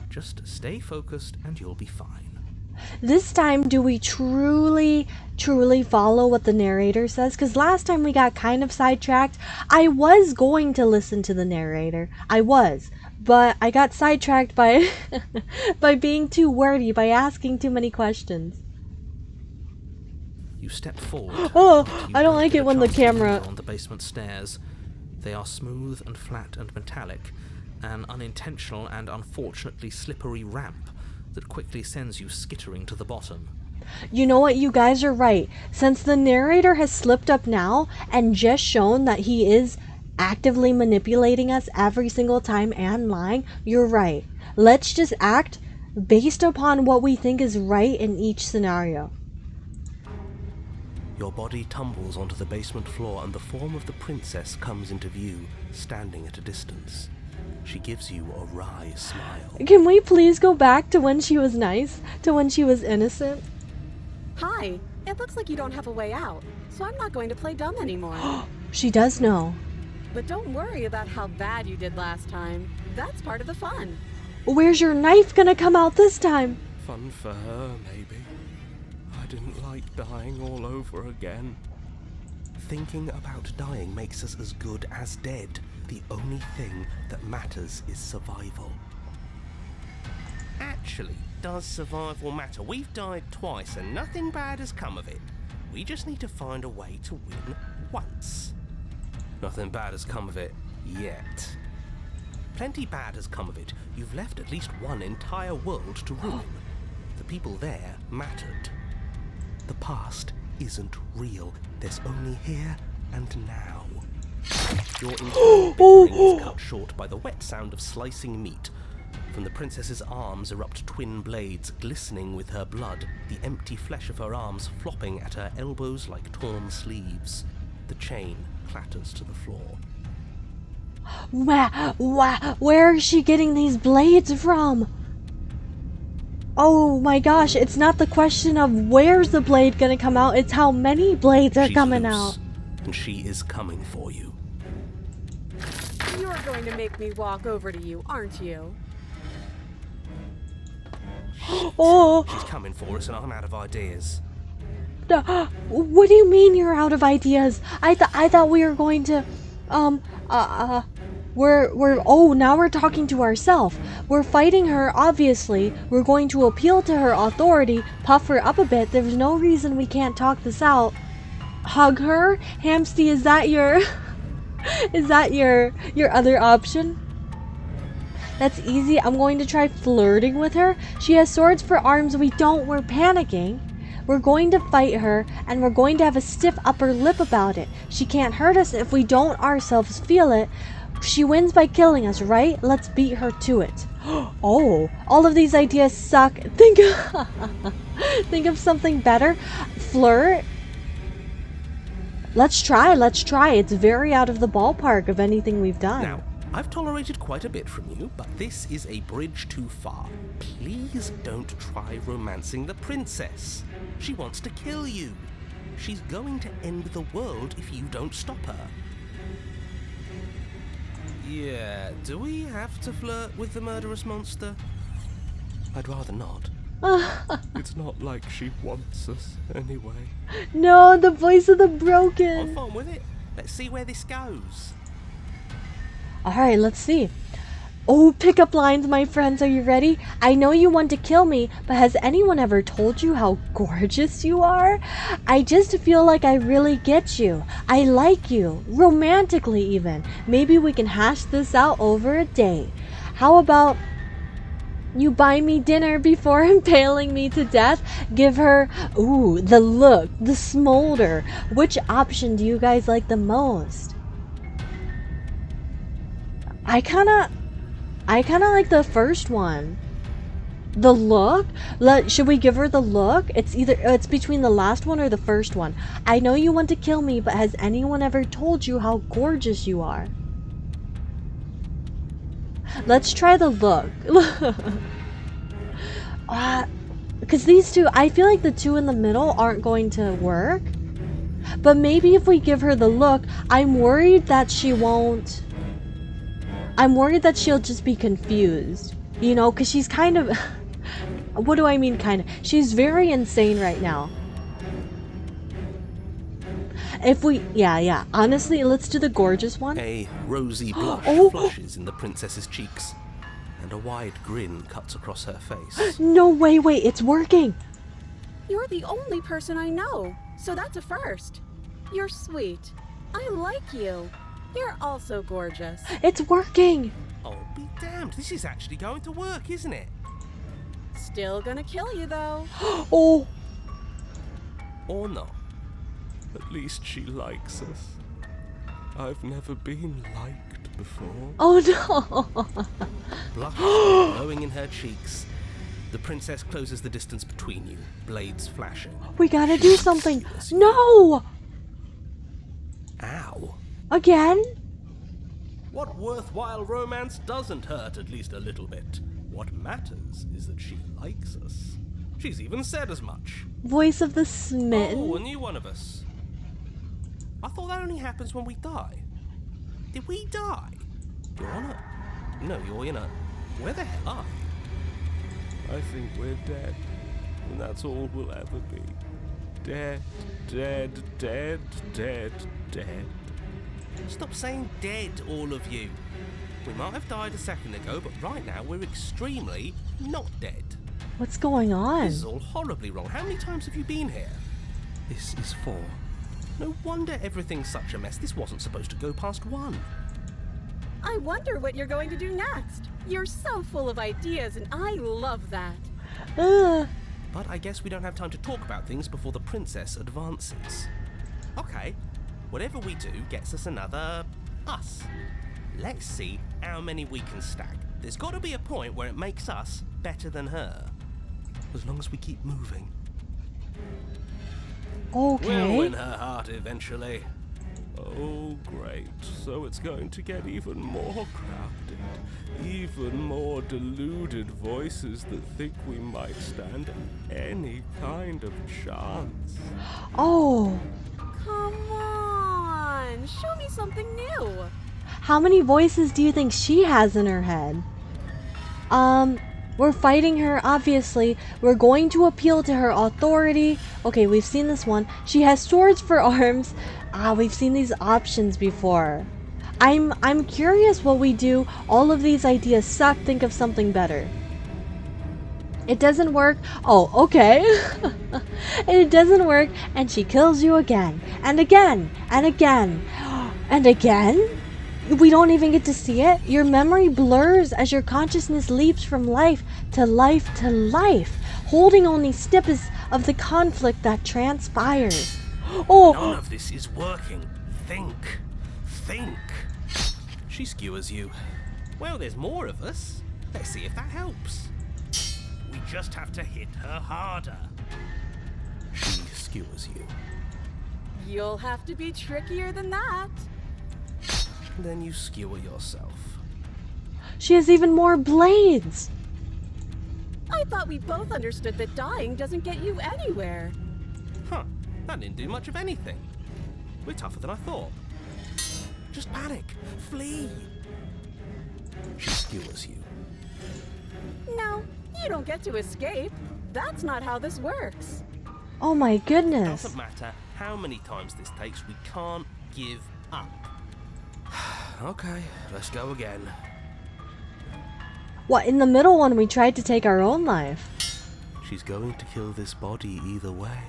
Just stay focused and you'll be fine. This time, do we truly follow what the narrator says? Because last time we got kind of sidetracked. I was going to listen to the narrator. I was. But I got sidetracked by by being too wordy, by asking too many questions. You step forward. Oh, You I don't both like get it a when the chance to lean camera... on the basement stairs. They are smooth and flat and metallic, an unintentional and unfortunately slippery ramp that quickly sends you skittering to the bottom. You know what? You guys are right. Since the narrator has slipped up now and just shown that he is actively manipulating us every single time and lying, you're right. Let's just act based upon what we think is right in each scenario. Your body tumbles onto the basement floor and the form of the princess comes into view, standing at a distance. She gives you a wry smile. Can we please go back to when she was nice? To when she was innocent? Hi, it looks like you don't have a way out, so I'm not going to play dumb anymore. She does know. But don't worry about how bad you did last time. That's part of the fun. Where's your knife gonna come out this time? Fun for her, maybe. I didn't like dying all over again. Thinking about dying makes us as good as dead. The only thing that matters is survival. Actually, does survival matter? We've died twice and nothing bad has come of it. We just need to find a way to win once. Nothing bad has come of it yet. Plenty bad has come of it. You've left at least one entire world to ruin. The people there mattered. The past isn't real. There's only here and now. Your internal bickering is cut short by the wet sound of slicing meat. From the princess's arms erupt twin blades, glistening with her blood, the empty flesh of her arms flopping at her elbows like torn sleeves. The chain clatters to the floor. Where is she getting these blades from? Oh my gosh, it's not the question of where's the blade gonna come out, it's how many blades are coming out. And she is coming for you. You're going to make me walk over to you, aren't you? Oh, She's coming for us and I'm out of ideas. what do you mean you're out of ideas? I thought we were going to, now we're talking to ourselves. We're fighting her, obviously. We're going to appeal to her authority, puff her up a bit. There's no reason we can't talk this out. Hug her? Hamsty, is that your other option? That's easy. I'm going to try flirting with her. She has swords for arms. We're panicking. We're going to fight her, and we're going to have a stiff upper lip about it. She can't hurt us if we don't ourselves feel it. She wins by killing us, right? Let's beat her to it. Oh, all of these ideas suck. Think of something better. Flirt. Let's try. It's very out of the ballpark of anything we've done. Now, I've tolerated quite a bit from you, but this is a bridge too far. Please don't try romancing the princess. She wants to kill you. She's going to end the world if you don't stop her. Yeah, do we have to flirt with the murderous monster? I'd rather not. It's not like she wants us anyway. No, the voice of the Have broken. fun with it. Let's see where this goes. Alright, let's see. Oh, pickup lines, my friends. Are you ready? I know you want to kill me, but has anyone ever told you how gorgeous you are? I just feel like I really get you. I like you. Romantically, even. Maybe we can hash this out over a date. How about you buy me dinner before impaling me to death? Give her, the look, the smolder. Which option do you guys like the most? I kinda like the first one. The look? Should we give her the look? It's between the last one or the first one. I know you want to kill me, but has anyone ever told you how gorgeous you are? Let's try the look. Because these two, I feel like the two in the middle aren't going to work. But maybe if we give her the look, I'm worried that she'll just be confused. You know, because she's kind of... What do I mean kind of? She's very insane right now. If we... Yeah. Honestly, let's do the gorgeous one. A rosy blush flushes in the princess's cheeks, and a wide grin cuts across her face. No, wait, it's working. You're the only person I know, so that's a first. You're sweet. I like you. You're also gorgeous. It's working. Oh, be damned. This is actually going to work, isn't it? Still gonna kill you, though. Oh. Or not. At least she likes us. I've never been liked before. Oh no. Blush glowing in her cheeks. The princess closes the distance between you, blades flashing. We gotta do something. No. Ow. Again? What worthwhile romance doesn't hurt at least a little bit? What matters is that she likes us. She's even said as much. Voice of the smitten. Oh, a new one of us. I thought that only happens when we die. Did we die? You're on a... No, you're in a... Where the hell are you? I think we're dead, and that's all we'll ever be. Dead, dead, dead, dead, dead. Stop saying dead, all of you. We might have died a second ago, but right now we're extremely not dead. What's going on? This is all horribly wrong. How many times have you been here? This is 4. No wonder everything's such a mess. This wasn't supposed to go past 1. I wonder what you're going to do next. You're so full of ideas, and I love that. But I guess we don't have time to talk about things before the princess advances. Okay, whatever we do gets us another us. Let's see how many we can stack. There's got to be a point where it makes us better than her. As long as we keep moving. Okay. We'll win her heart eventually. Oh, great. So it's going to get even more crowded. Even more deluded voices that think we might stand any kind of chance. Oh. Come on, show me something new. How many voices do you think she has in her head? We're fighting her, obviously. We're going to appeal to her authority. Okay, we've seen this one. She has swords for arms. We've seen these options before. I'm curious what we do. All of these ideas suck. Think of something better. It doesn't work. Oh, okay. It doesn't work, and she kills you again, and again, and again, and again. We don't even get to see it. Your memory blurs as your consciousness leaps from life to life to life, holding only snippets of the conflict that transpires. Oh! None of this is working. Think. She skewers you. Well, there's more of us. Let's see if that helps. We just have to hit her harder. She skewers you. You'll have to be trickier than that. Then you skewer yourself. She has even more blades. I thought we both understood that dying doesn't get you anywhere. Huh, that didn't do much of anything. We're tougher than I thought. Just panic. Flee. She skewers you. No, you don't get to escape. That's not how this works. Oh my goodness. Doesn't matter how many times this takes, we can't give up. Okay, let's go again. What, in the middle one we tried to take our own life? She's going to kill this body either way.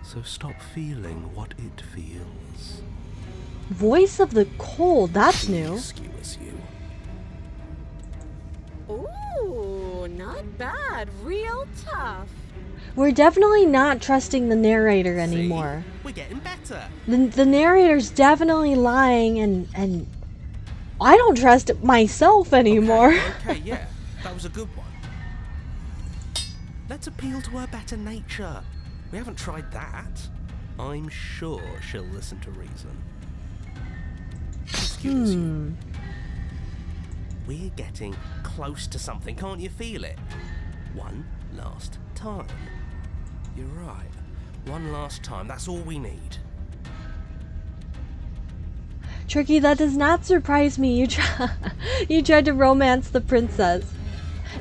So stop feeling what it feels. Voice of the cold, that's She new. skewers you. Ooh, not bad. Real tough. We're definitely not trusting the narrator anymore. See? We're getting better. The narrator's definitely lying, and I don't trust myself anymore. Okay, yeah, that was a good one. Let's appeal to her better nature. We haven't tried that. I'm sure she'll listen to reason. She skewers you. We're getting close to something, can't you feel it? One last time. You're right. One last time, that's all we need. Tricky, that does not surprise me. You tried to romance the princess.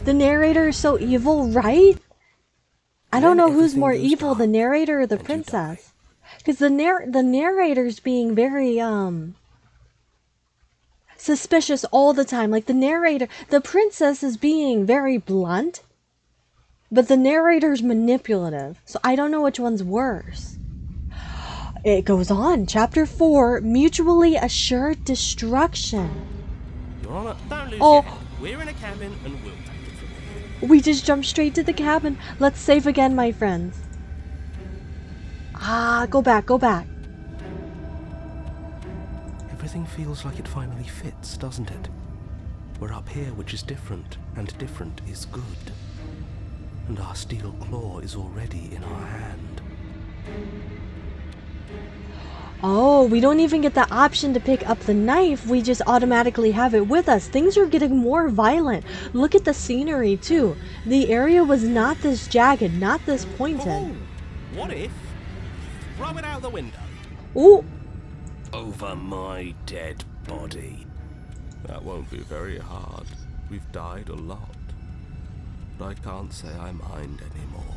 The narrator is so evil, right? I don't know who's more evil, the narrator or the princess. Because the narrator's being very suspicious all the time. Like the princess is being very blunt, but the narrator's manipulative. So I don't know which one's worse. It goes on. Chapter 4, mutually assured destruction. Your Honor, don't lose your head. We're in a cabin and we'll take it from here. We just jumped straight to the cabin. Let's save again, my friends. Go back. Everything feels like it finally fits, doesn't it? We're up here, which is different, and different is good. And our steel claw is already in our hand. Oh, we don't even get the option to pick up the knife. We just automatically have it with us. Things are getting more violent. Look at the scenery, too. The area was not this jagged, not this pointed. Oh, what if? Throw it out the window. Ooh. Over my dead body. That won't be very hard. We've died a lot. But I can't say I mind anymore.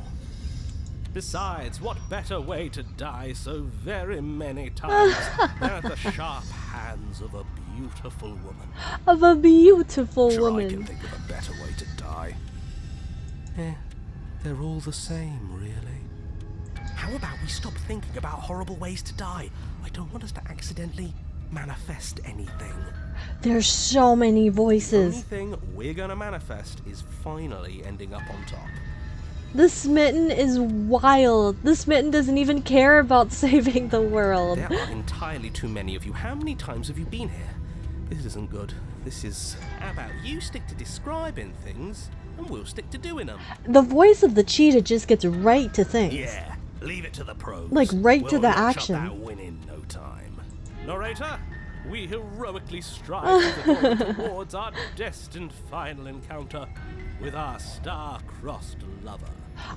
Besides, what better way to die so very many times than at the sharp hands of a beautiful woman? Of a beautiful Sure, woman. I can think of a better way to die. They're all the same, really. How about we stop thinking about horrible ways to die? I don't want us to accidentally manifest anything. There's so many The only voices. thing we're gonna manifest is finally ending up on top. The Smitten is wild. The Smitten doesn't even care about saving the world. There are entirely too many of you. How many times have you been here? This isn't good. This is... How about you stick to describing things, and we'll stick to doing them? The voice of the cheetah just gets right to things. Yeah, leave it to the pros. Like, right to We'll the notch up action. that win in no time. Narrator, we heroically strive towards our destined final encounter with our star-crossed lover.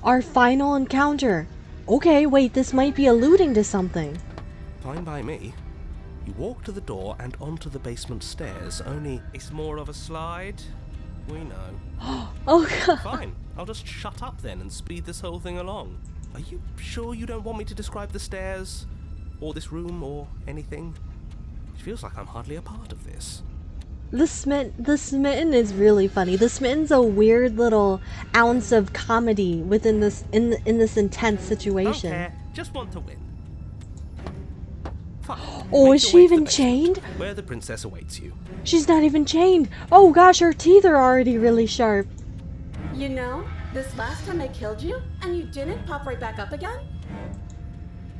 Our final encounter. Okay, wait, this might be alluding to something. Fine by me. You walk to the door and onto the basement stairs, only... It's more of a slide. We know. Oh, God. Fine, I'll just shut up then and speed this whole thing along. Are you sure you don't want me to describe the stairs? Or this room, or anything? It feels like I'm hardly a part of this. The Smitten is really funny. The Smitten's a weird little ounce of comedy within this in this intense situation. Don't care, just want to win. Fine. Oh, Make is your she way to the even basement, chained? Where the princess awaits you. She's not even chained. Oh gosh, her teeth are already really sharp. You know, this last time I killed you, and you didn't pop right back up again?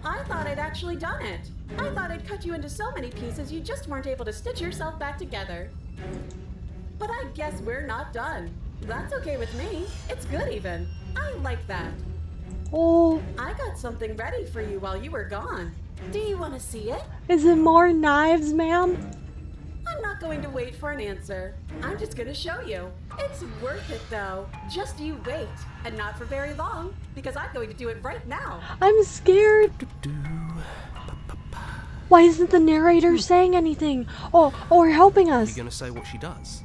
I thought I'd actually done it. I thought I'd cut you into so many pieces you just weren't able to stitch yourself back together. But I guess we're not done. That's okay with me. It's good even. I like that. Oh, I got something ready for you while you were gone. Do you want to see it? is it more knives, ma'am? I'm not going to wait for an answer. I'm just going to show you. It's worth it though. Just you wait. And not for very long, because I'm going to do it right now. I'm scared. Why isn't the narrator saying anything? Or helping Are us? you going to say what she does?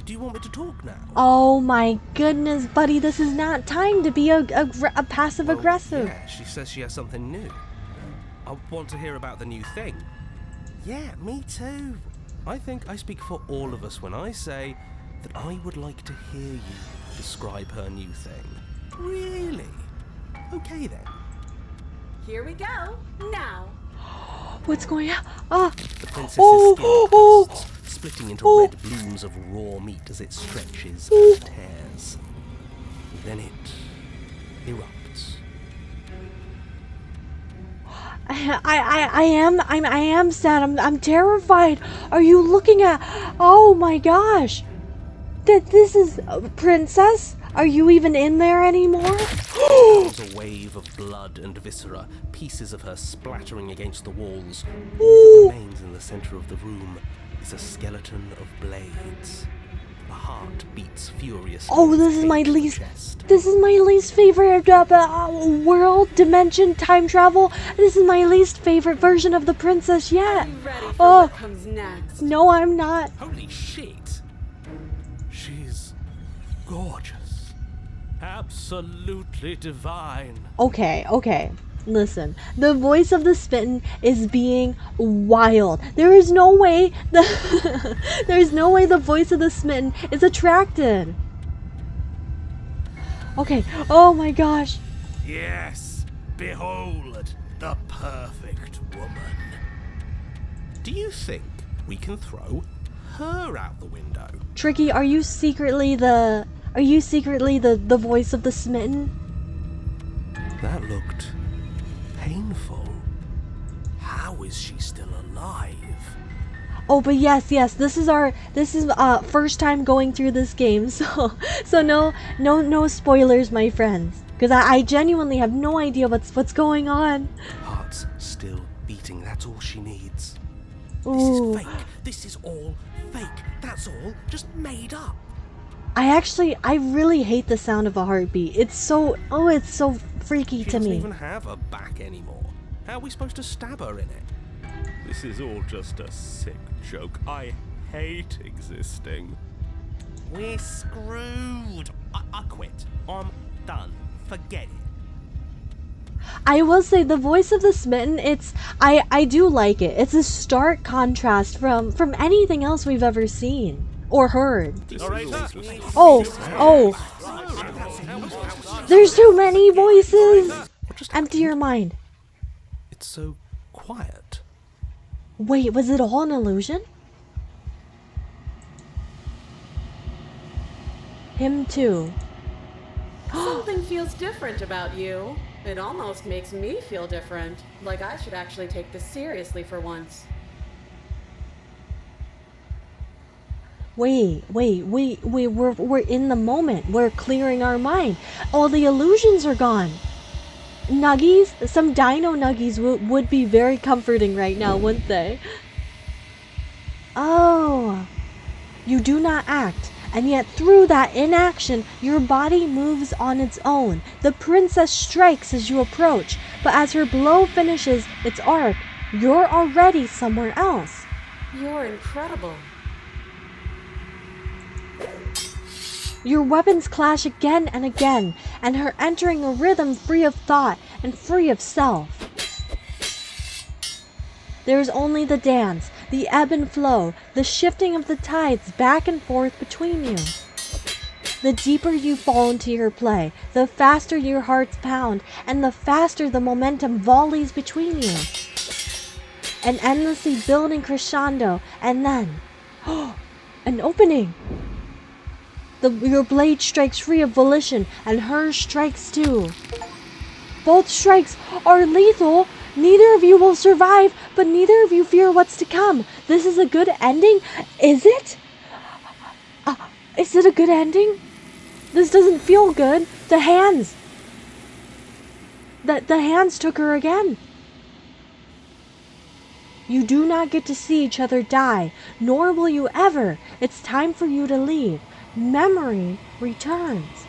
Do you want me to talk now? Oh my goodness, buddy, this is not time to be a passive Well, aggressive. Yeah, she says she has something new. I want to hear about the new thing. Yeah, me too. I think I speak for all of us when I say that I would like to hear you describe her new thing. Really? Okay then. Here we go. Now. What's going on? Ah! The princess's Oh, skin bursts, splitting into red blooms of raw meat as it stretches and tears. Then it erupts. I am sad. I'm terrified. Are you looking at? Oh my gosh! This is Princess. Are you even in there anymore? There's a wave of blood and viscera, pieces of her splattering against the walls. All that remains in the center of the room is a skeleton of blades. The heart beats furiously. Oh, this is my least. This is my least favorite world, dimension, time travel. This is my least favorite version of the princess yet. Are you ready for Oh, what comes next? no, I'm not. Holy shit! She's gorgeous. Absolutely divine. Okay. Listen, the voice of the Smitten is being wild. There is no way there's no way the voice of the Smitten is attracted. Okay. Oh my gosh. Yes, behold the perfect woman. Do you think we can throw her out the window? Tricky, are you secretly the voice of the Smitten? That looked painful. How is she still alive? Oh, but yes, this is first time going through this game, so no spoilers, my friends, because I genuinely have no idea what's going on. Heart's still beating, that's all she needs. Ooh. This is fake. This is all fake. That's all just made up. I really hate the sound of a heartbeat. It's so freaky She to doesn't me. even have a back anymore. How are we supposed to stab her in it? This is all just a sick joke. I hate existing. We're screwed. I quit. I'm done. Forget it. I will say the voice of the Smitten, I do like it. It's a stark contrast from anything else we've ever seen or heard. Oh. There's too many voices. Empty your mind. It's so quiet. Wait, was it all an illusion? Him too. Something feels different about you. It almost makes me feel different. Like I should actually take this seriously for once. Wait, we're in the moment. We're clearing our mind. All the illusions are gone. Nuggies, some dino nuggies would be very comforting right now, wouldn't they? Oh, you do not act, and yet through that inaction, your body moves on its own. The princess strikes as you approach, but as her blow finishes its arc, you're already somewhere else. You're incredible. Your weapons clash again and again, and her entering a rhythm free of thought and free of self. There is only the dance, the ebb and flow, the shifting of the tides back and forth between you. The deeper you fall into your play, the faster your hearts pound, and the faster the momentum volleys between you. An endlessly building crescendo, and then, an opening. Your blade strikes free of volition, and hers strikes too. Both strikes are lethal. Neither of you will survive, but neither of you fear what's to come. This is a good ending? Is it? Is it a good ending? This doesn't feel good. The hands. The hands took her again. You do not get to see each other die, nor will you ever. It's time for you to leave. Memory returns.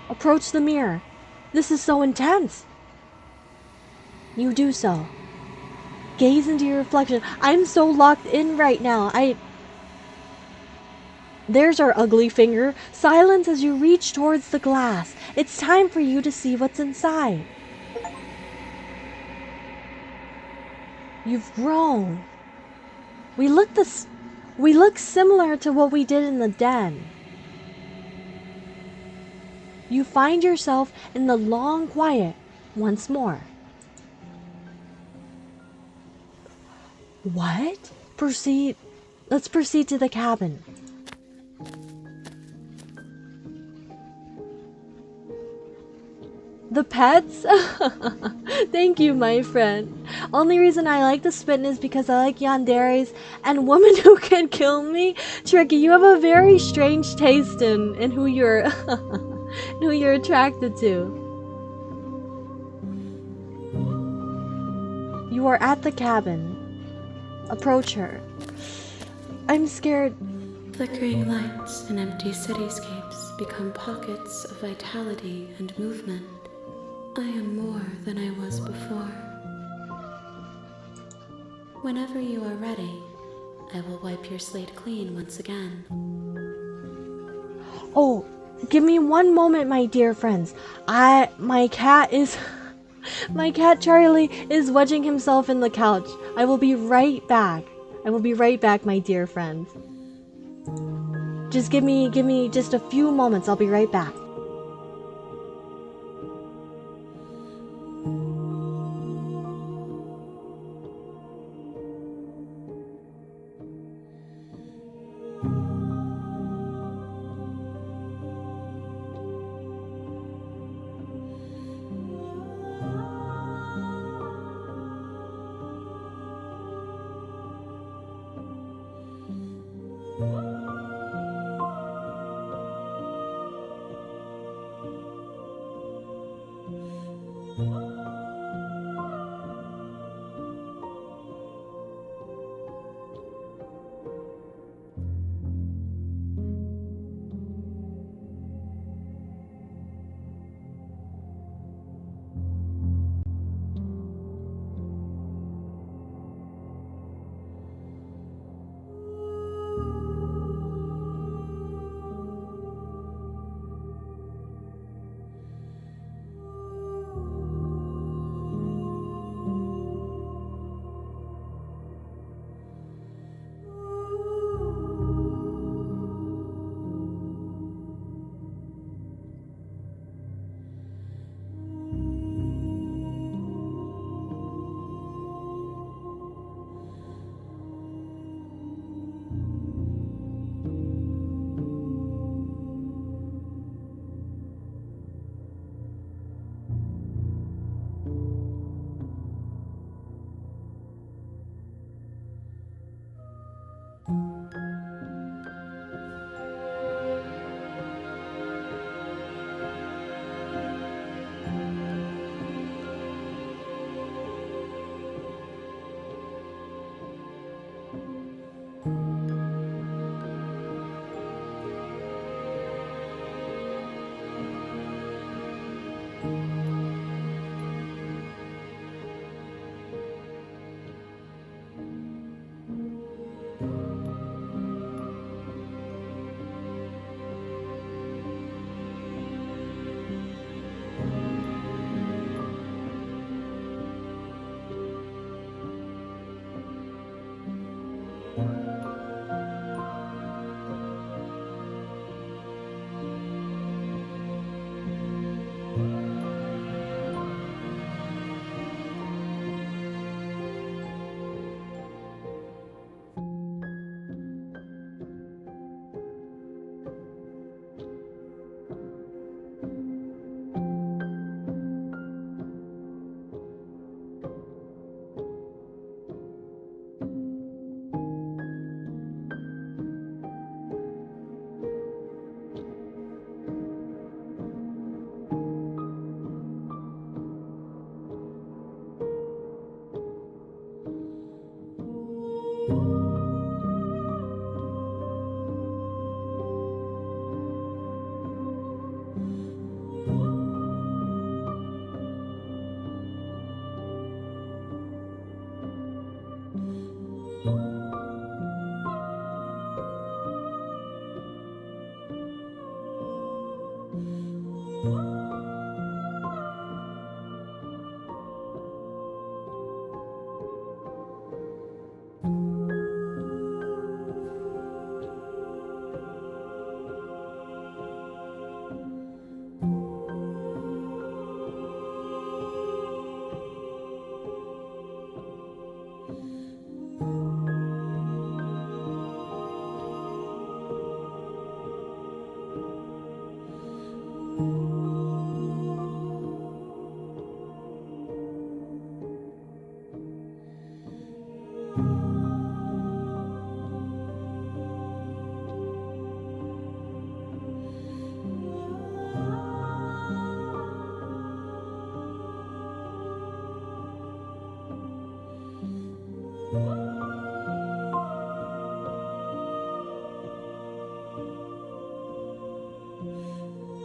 Approach the mirror. This is so intense. You do so. Gaze into your reflection. I'm so locked in right now. There's our ugly finger. Silence as you reach towards the glass. It's time for you to see what's inside. You've grown. We look similar to what we did in the den. You find yourself in the long quiet once more. What? Let's proceed to the cabin. The pets? Thank you, my friend. Only reason I like the spin is because I like yanderes and women who can kill me. Tricky, you have a very strange taste in who you're who you're attracted to. You are at the cabin. Approach her. I'm scared. Flickering lights and empty cityscapes become pockets of vitality and movement. I am more than I was before. Whenever you are ready, I will wipe your slate clean once again. Oh, give me one moment, my dear friends. My cat Charlie is wedging himself in the couch. I will be right back. My dear friend. Just give me just a few moments. I'll be right back.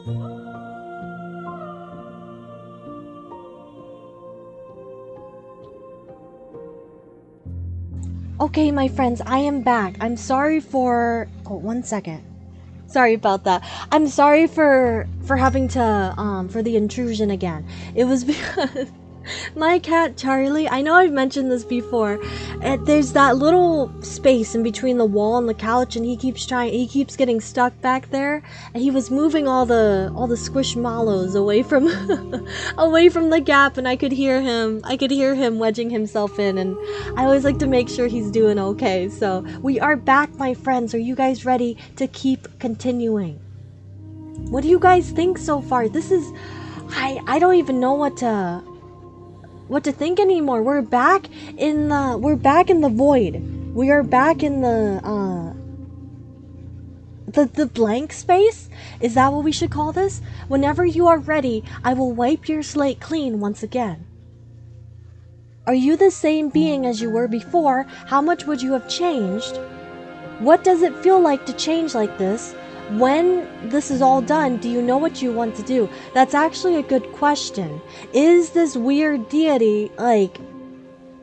Okay, my friends, I am back. I'm sorry for... Oh, 1 second. Sorry about that. I'm sorry for having to, for the intrusion again. It was because my cat Charlie, I know I've mentioned this before, there's that little space in between the wall and the couch, and he keeps getting stuck back there, and he was moving all the squishmallows away from away from the gap, and I could hear him wedging himself in, and I always like to make sure he's doing okay. So we are back, my friends. Are you guys ready to keep continuing? What do you guys think so far? This is I don't even know what to think anymore. We're back in the void. We are back in the blank space? Is that what we should call this? Whenever you are ready, I will wipe your slate clean once again. Are you the same being as you were before? How much would you have changed? What does it feel like to change like this? When this is all done, do you know what you want to do? That's actually a good question. Is this weird deity,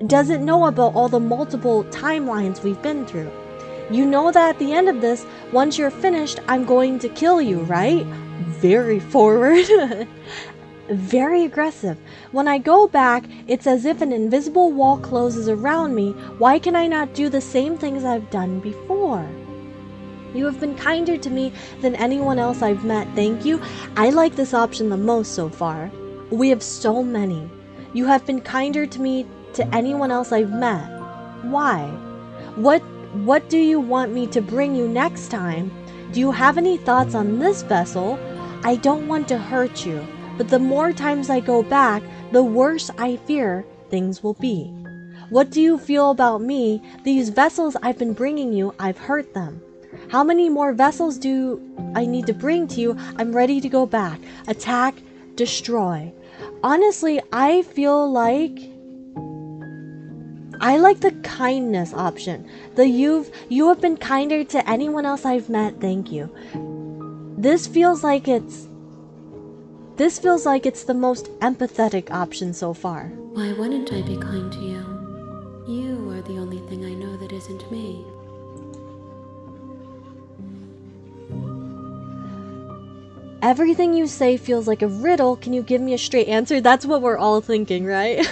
does it know about all the multiple timelines we've been through? You know that at the end of this, once you're finished, I'm going to kill you, right? Very forward. Very aggressive. When I go back, it's as if an invisible wall closes around me. Why can I not do the same things I've done before? You have been kinder to me than anyone else I've met, thank you. I like this option the most so far. We have so many. You have been kinder to me to anyone else I've met. Why? What do you want me to bring you next time? Do you have any thoughts on this vessel? I don't want to hurt you, but the more times I go back, the worse I fear things will be. What do you feel about me? These vessels I've been bringing you, I've hurt them. How many more vessels do I need to bring to you? I'm ready to go back. Attack, destroy. Honestly, I feel like I like the kindness option. You have been kinder to anyone else I've met, thank you. This feels like it's the most empathetic option so far. Why wouldn't I be kind to you? You are the only thing I know that isn't me. Everything you say feels like a riddle. Can you give me a straight answer? That's what we're all thinking, right?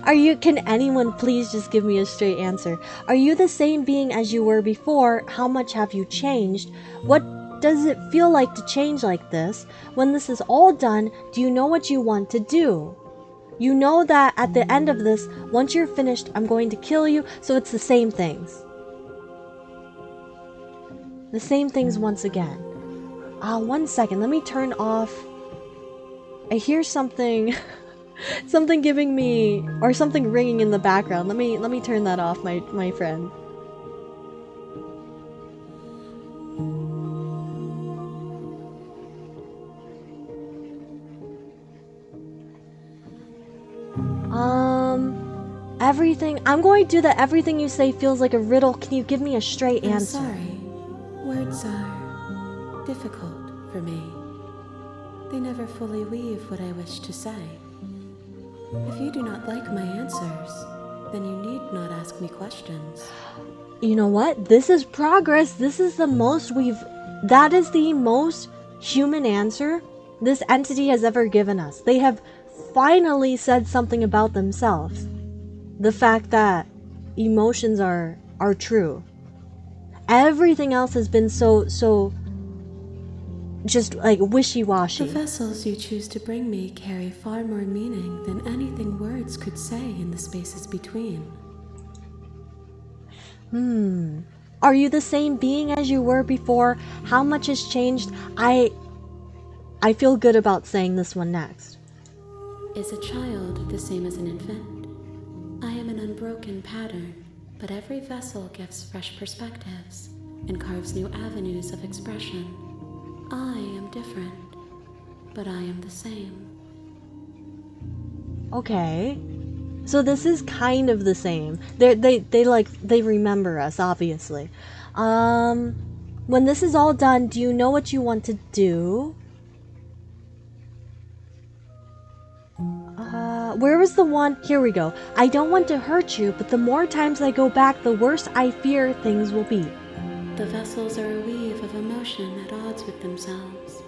Can anyone please just give me a straight answer? Are you the same being as you were before? How much have you changed? What does it feel like to change like this? When this is all done, do you know what you want to do? You know that at the end of this, once you're finished, I'm going to kill you, so it's the same things. The same things once again. 1 second, let me turn off. I hear something, something giving me, or something ringing in the background. Let me turn that off, my friend. Everything. I'm going to do that. Everything you say feels like a riddle. Can you give me a straight answer? I'm sorry. Words are difficult for me. They never fully weave what I wish to say. If you do not like my answers, then you need not ask me questions. You know what? This is progress. This is the most that is the most human answer this entity has ever given us. They have finally said something about themselves. The fact that emotions are true. Everything else has been so just like wishy-washy. The vessels you choose to bring me carry far more meaning than anything words could say in the spaces between. Are you the same being as you were before? How much has changed? I feel good about saying this one next. Is a child the same as an infant? I am an unbroken pattern, but every vessel gives fresh perspectives and carves new avenues of expression. I am different, but I am the same. Okay. So this is kind of the same. They remember us, obviously. When this is all done, do you know what you want to do? Where was the one? Here we go. I don't want to hurt you, but the more times I go back, the worse I fear things will be. The vessels are a weave of emotion at odds with themselves,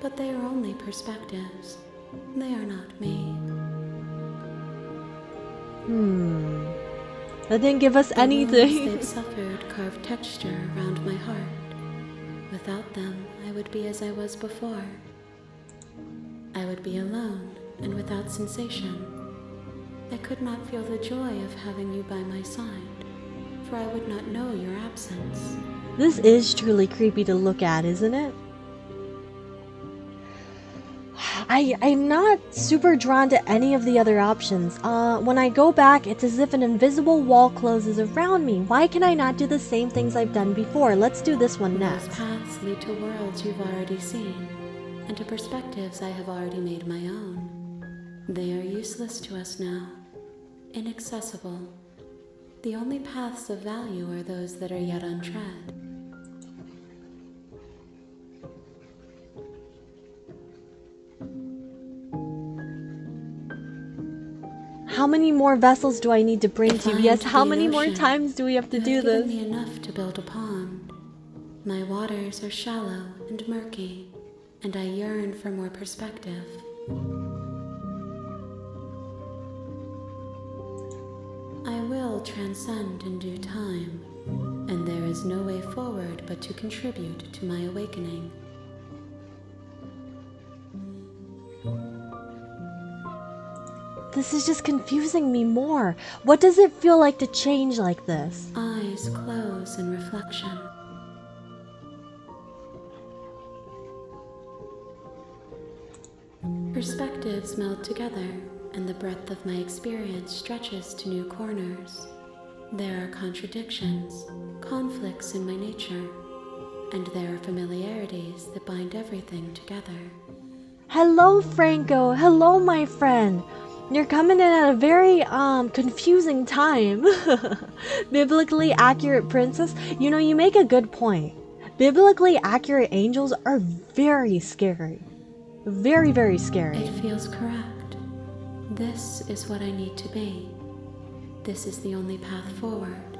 but they are only perspectives. They are not me. That didn't give us The anything. wounds they've suffered carve texture around my heart. Without them, I would be as I was before. I would be alone and without sensation. I could not feel the joy of having you by my side, for I would not know your absence. This is truly creepy to look at, isn't it? I'm not super drawn to any of the other options. When I go back, it's as if an invisible wall closes around me. Why can I not do the same things I've done before? Let's do this one next. Those paths lead to worlds you've already seen, and to perspectives I have already made my own. They are useless to us now, inaccessible. The only paths of value are those that are yet untread. How many more vessels do I need to bring If to you? I am Yes, to how be an many more ocean, times do we have to you do have this? given me enough to build a pond. My waters are shallow and murky, and I yearn for more perspective. I will transcend in due time, and there is no way forward but to contribute to my awakening. This is just confusing me more. What does it feel like to change like this? Eyes close in reflection. Perspectives meld together, and the breadth of my experience stretches to new corners. There are contradictions, conflicts in my nature, and there are familiarities that bind everything together. Hello, Franco. Hello, my friend. You're coming in at a very confusing time. Biblically accurate princess. You know, you make a good point. Biblically accurate angels are very scary. Very, very scary. It feels correct. This is what I need to be. This is the only path forward.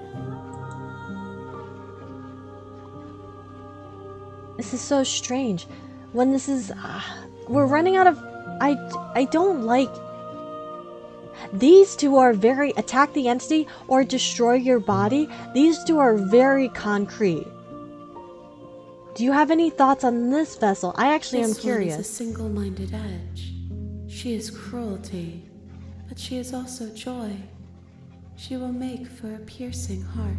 This is so strange. When this is... we're running out of... I don't like... These two are very... Attack the entity or destroy your body. These two are very concrete. Do you have any thoughts on this vessel? I actually am curious. This one is a single-minded edge. She is cruelty, but she is also joy. She will make for a piercing heart.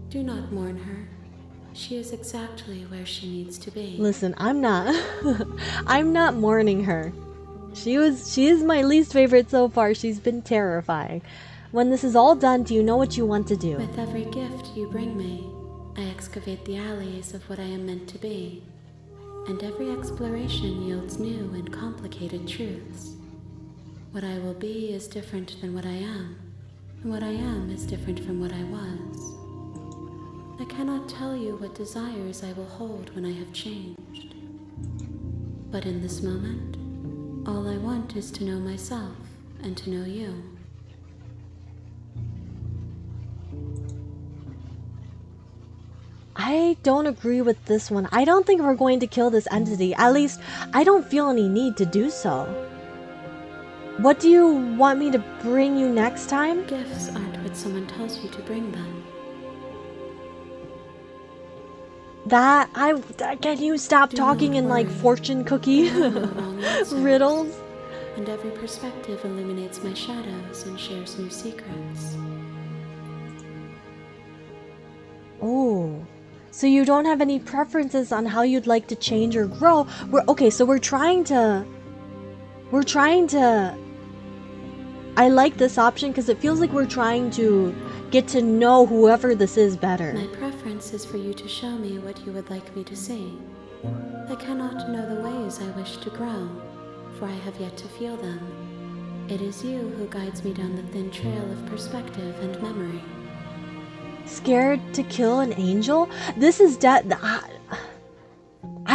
Do not mourn her. She is exactly where she needs to be. Listen, I'm not I'm not mourning her. She is my least favorite so far. She's been terrifying. When this is all done, do you know what you want to do? With every gift you bring me, I excavate the alleys of what I am meant to be, and every exploration yields new and complicated truths. What I will be is different than what I am, and what I am is different from what I was. I cannot tell you what desires I will hold when I have changed. But in this moment, all I want is to know myself and to know you. I don't agree with this one. I don't think we're going to kill this entity. At least, I don't feel any need to do so. What do you want me to bring you next time? Gifts aren't what someone tells you to bring them. Can you stop talking in like fortune cookie riddles? And every perspective illuminates my shadows and shares new secrets. Oh, so you don't have any preferences on how you'd like to change or grow? We're trying to... I like this option because it feels like we're trying to get to know whoever this is better. My preference is for you to show me what you would like me to see. I cannot know the ways I wish to grow, for I have yet to feel them. It is you who guides me down the thin trail of perspective and memory. Scared to kill an angel? This is I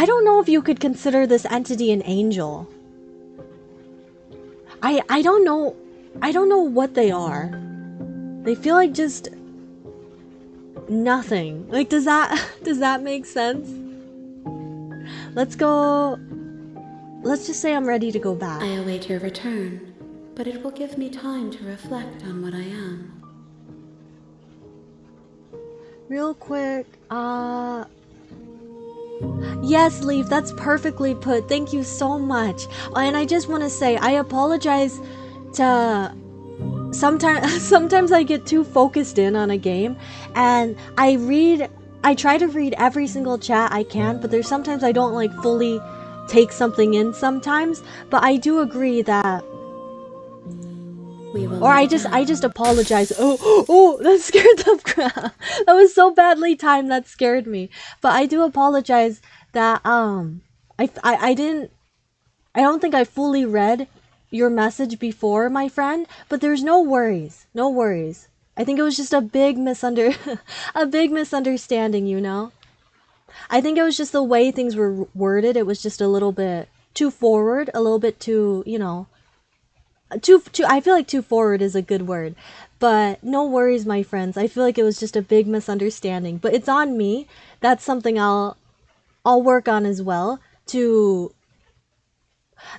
don't know if you could consider this entity an angel. I don't know. I don't know what they are. They feel like just nothing. Like, does that make sense? Let's go. Let's just say I'm ready to go back. I await your return, but it will give me time to reflect on what I am. Real quick, yes, Leaf, that's perfectly put. Thank you so much. And I just want to say, I apologize to... Sometimes I get too focused in on a game, and I try to read every single chat I can, but there's sometimes I don't like fully take something in sometimes, but I do agree that... Or I just apologize. Oh, that scared the crap. That was so badly timed, that scared me. But I do apologize that I don't think I fully read your message before, my friend, but there's no worries. No worries. I think it was just a big misunderstanding, you know? I think it was just the way things were worded. It was just a little bit too forward, a little bit too, you know, too I feel like too forward is a good word. But no worries, my friends. I feel like it was just a big misunderstanding, but it's on me. That's something I'll work on as well to...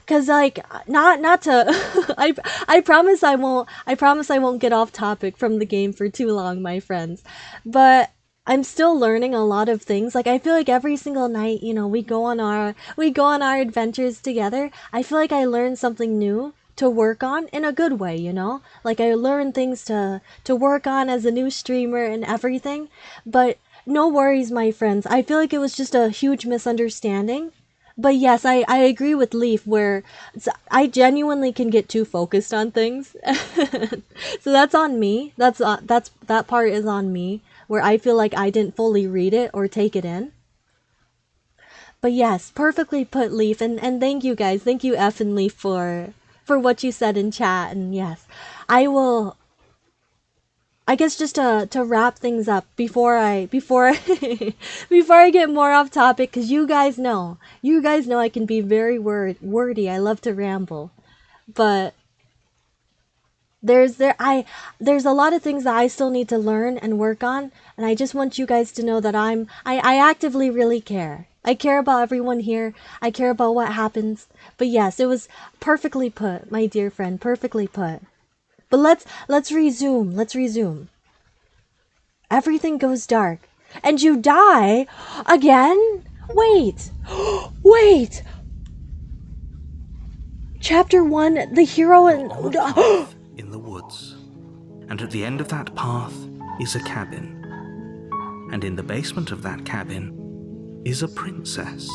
Cause like not to I promise I won't get off topic from the game for too long, my friends. But I'm still learning a lot of things. Like, I feel like every single night, you know, we go on our adventures together. I feel like I learn something new to work on in a good way, you know? Like, I learn things to work on as a new streamer and everything. But no worries, my friends. I feel like it was just a huge misunderstanding. But yes, I agree with Leaf where I genuinely can get too focused on things. So that's on me. That part is on me where I feel like I didn't fully read it or take it in. But yes, perfectly put, Leaf, and thank you guys. Thank you, F and Leaf, for what you said in chat. And yes, I will... I guess just to wrap things up before I get more off topic, because you guys know I can be very wordy. I love to ramble, but there's a lot of things that I still need to learn and work on, and I just want you guys to know that I actively really care. I care about everyone here. I care about what happens. But yes, it was perfectly put, my dear friend, perfectly put. But let's resume. Everything goes dark. And you die again? Wait. Wait. Chapter 1, the hero and... On a path in the woods. And at the end of that path is a cabin. And in the basement of that cabin is a princess.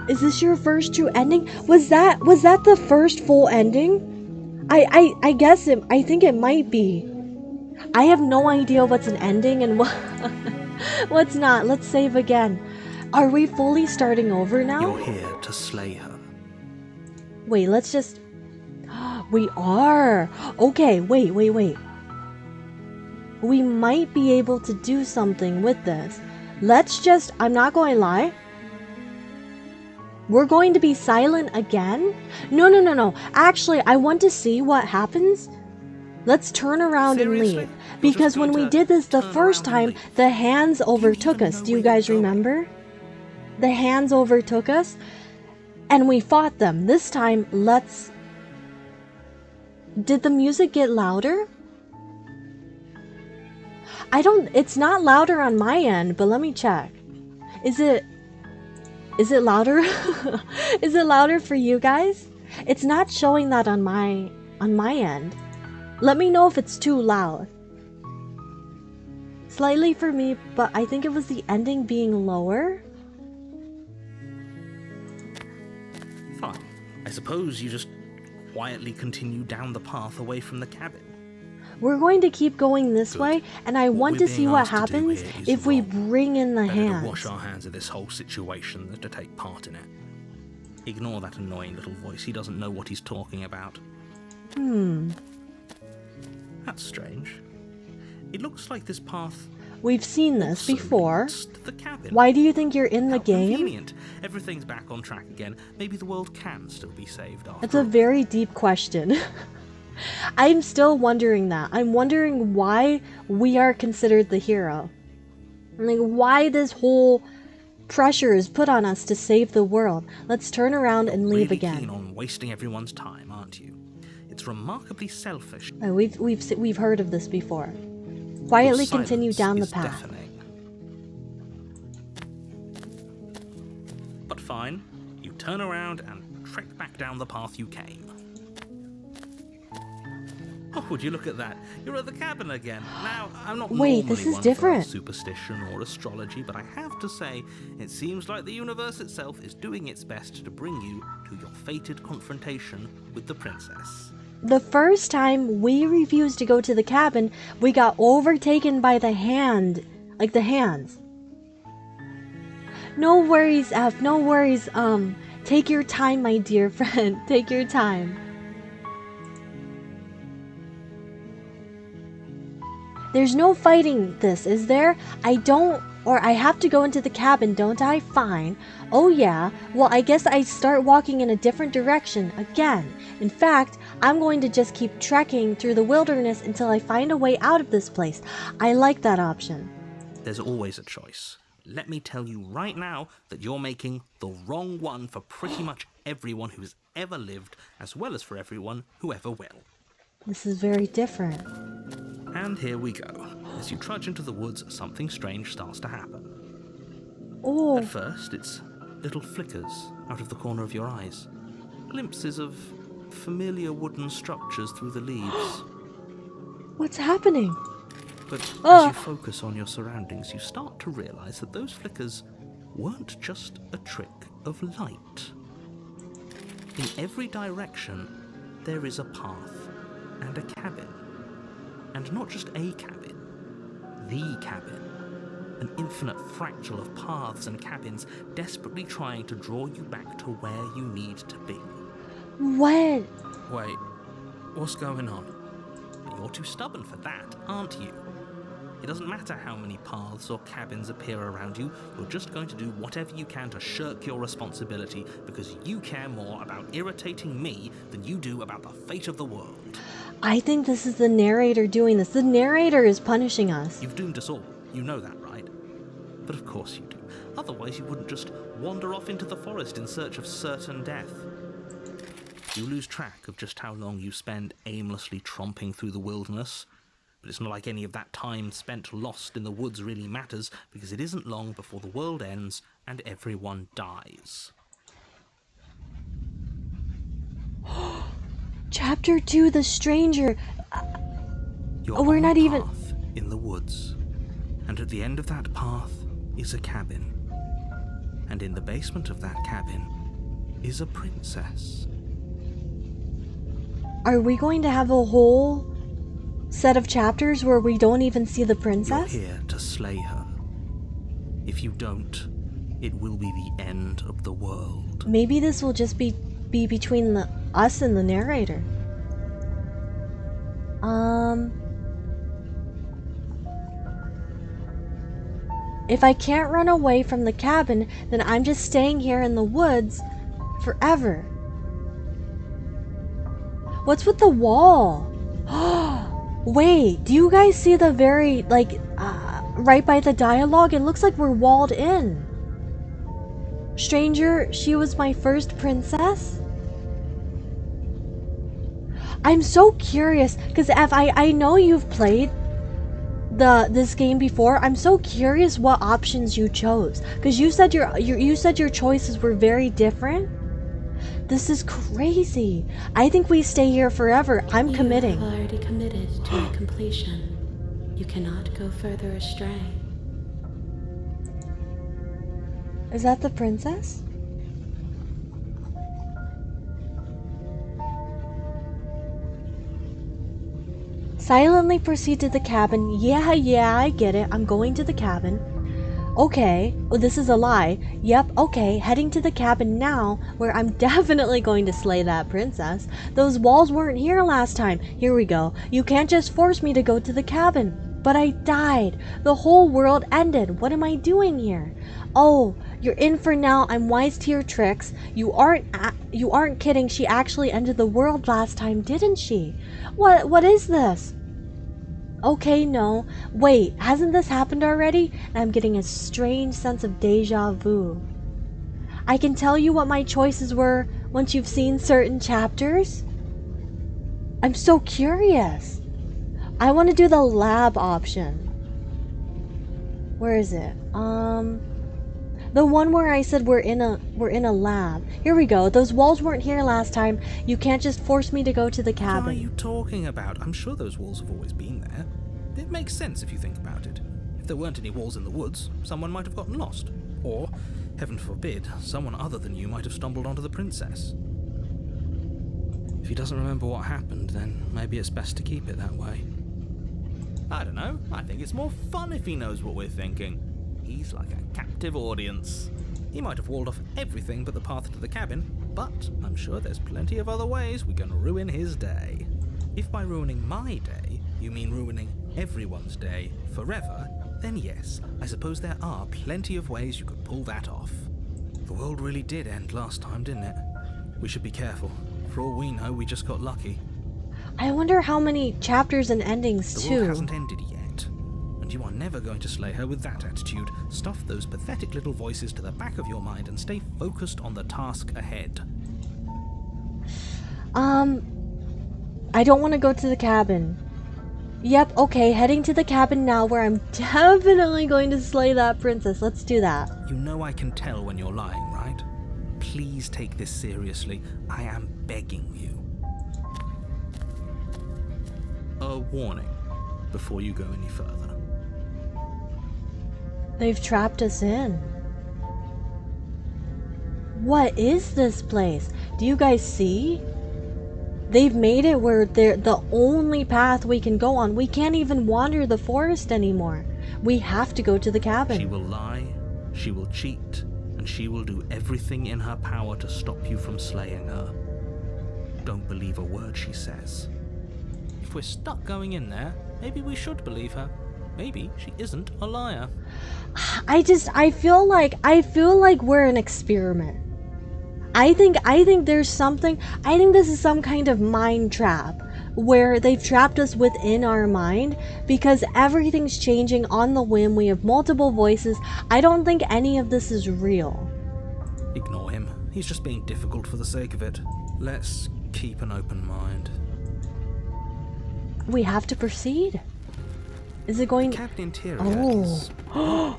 Is this your first true ending? Was that the first full ending? I guess I think it might be. I have no idea what's an ending and what's not. Let's save again. Are we fully starting over now? You're here to slay her. Wait, let's just... We are. Okay, wait. We might be able to do something with this. Let's just... I'm not going to lie. We're going to be silent again? No. Actually, I want to see what happens. Let's turn around and leave. Because when we did this the first time, the hands overtook us. Do you guys remember? The hands overtook us. And we fought them. This time, let's... Did the music get louder? It's not louder on my end, but let me check. Is it louder? Is it louder for you guys? It's not showing that on my end. Let me know if it's too loud. Slightly for me, but I think it was the ending being lower. Fine. I suppose you just quietly continue down the path away from the cabin. We're going to keep going this way, and I want to see what happens if we bring in the hands. To wash our hands of this whole situation than to take part in it. Ignore that annoying little voice. He doesn't know what he's talking about. Hmm. That's strange. It looks like this path We've seen this Also before. leads to the cabin. Why do you think you're in the How game? convenient. Everything's back on track again. Maybe the world can still be saved after That's a all. very deep question. I'm still wondering that. I'm wondering why we are considered the hero. Like, why this whole pressure is put on us to save the world. Let's turn around and leave really again. Keen on wasting everyone's time, aren't you? It's remarkably selfish. Oh, we've heard of this before. Quietly Your continue silence down the is path. deafening. But fine, you turn around and trek back down the path you came. Oh, would you look at that? You're at the cabin again. Now, I'm not Wait, normally this is one different. for superstition or astrology, but I have to say, it seems like the universe itself is doing its best to bring you to your fated confrontation with the princess. The first time we refused to go to the cabin, we got overtaken by the hand. Like the hands. No worries, F. No worries. Take your time, my dear friend. Take your time. There's no fighting this, is there? I have to go into the cabin, don't I? Fine. Oh yeah, well I guess I start walking in a different direction again. In fact, I'm going to just keep trekking through the wilderness until I find a way out of this place. I like that option. There's always a choice. Let me tell you right now that you're making the wrong one for pretty much everyone who's ever lived, as well as for everyone who ever will. This is very different. And here we go. As you trudge into the woods, something strange starts to happen. Oh, At first, it's little flickers out of the corner of your eyes. Glimpses of familiar wooden structures through the leaves. what's happening? But as you focus on your surroundings, you start to realize that those flickers weren't just a trick of light. In every direction, there is a path and a cabin. And not just a cabin, the cabin. An infinite fractal of paths and cabins desperately trying to draw you back to where you need to be. What? Wait, what's going on? You're too stubborn for that, aren't you? It doesn't matter how many paths or cabins appear around you, you're just going to do whatever you can to shirk your responsibility because you care more about irritating me than you do about the fate of the world. I think this is the narrator doing this. The narrator is punishing us. You've doomed us all, you know that, right? But of course you do. Otherwise you wouldn't just wander off into the forest in search of certain death. You lose track of just how long you spend aimlessly tromping through the wilderness. But it's not like any of that time spent lost in the woods really matters, because it isn't long before the world ends and everyone dies. Chapter 2, The Stranger. You're we're on not a even... path in the woods, and at the end of that path is a cabin. And in the basement of that cabin is a princess. Are we going to have a whole set of chapters where we don't even see the princess? You're here to slay her. If you don't, it will be the end of the world. Maybe this will just be between us and the narrator. If I can't run away from the cabin, then I'm just staying here in the woods forever. What's with the wall? Wait, do you guys see the very, right by the dialogue? It looks like we're walled in. Stranger, she was my first princess? I'm so curious, because F, I know you've played this game before. I'm so curious what options you chose, because you said your choices were very different. This is crazy. I think we stay here forever. I'm committing. You have already committed to my completion. You cannot go further astray. Is that the princess? Silently proceed to the cabin. Yeah, I get it. I'm going to the cabin. Okay. Oh, this is a lie. Yep, okay. Heading to the cabin now, where I'm definitely going to slay that princess. Those walls weren't here last time. Here we go. You can't just force me to go to the cabin. but I died. The whole world ended. What am I doing here? Oh, you're in for now. I'm wise to your tricks. You aren't kidding. She actually ended the world last time, didn't she? What is this? Okay, no. Wait, hasn't this happened already? And I'm getting a strange sense of deja vu. I can tell you what my choices were once you've seen certain chapters. I'm so curious. I want to do the lab option. Where is it? The one where I said we're in a lab. Here we go. Those walls weren't here last time. You can't just force me to go to the cabin. What are you talking about? I'm sure those walls have always been there. It makes sense if you think about it. If there weren't any walls in the woods, someone might have gotten lost. Or, heaven forbid, someone other than you might have stumbled onto the princess. If he doesn't remember what happened, then maybe it's best to keep it that way. I don't know. I think it's more fun if he knows what we're thinking. He's like a captive audience. He might have walled off everything but the path to the cabin, but I'm sure there's plenty of other ways we can ruin his day. If by ruining my day, you mean ruining everyone's day forever, then yes, I suppose there are plenty of ways you could pull that off. The world really did end last time, didn't it? We should be careful. For all we know, we just got lucky. I wonder how many chapters and endings The too. world hasn't ended yet, and you are never going to slay her with that attitude. Stuff those pathetic little voices to the back of your mind and stay focused on the task ahead. I don't want to go to the cabin. Yep, okay, heading to the cabin now where I'm definitely going to slay that princess. Let's do that. You know I can tell when you're lying, right? Please take this seriously. I am begging you. A warning before you go any further. They've trapped us in. What is this place? Do you guys see? They've made it where they're the only path we can go on. We can't even wander the forest anymore. We have to go to the cabin. She will lie, she will cheat, and she will do everything in her power to stop you from slaying her. Don't believe a word she says. If we're stuck going in there, maybe we should believe her. Maybe she isn't a liar. I feel like we're an experiment. I think there's something. I think this is some kind of mind trap where they've trapped us within our mind because everything's changing on the whim. We have multiple voices. I don't think any of this is real. Ignore him. He's just being difficult for the sake of it. Let's keep an open mind. We have to proceed. Is it going? The cabin interior is a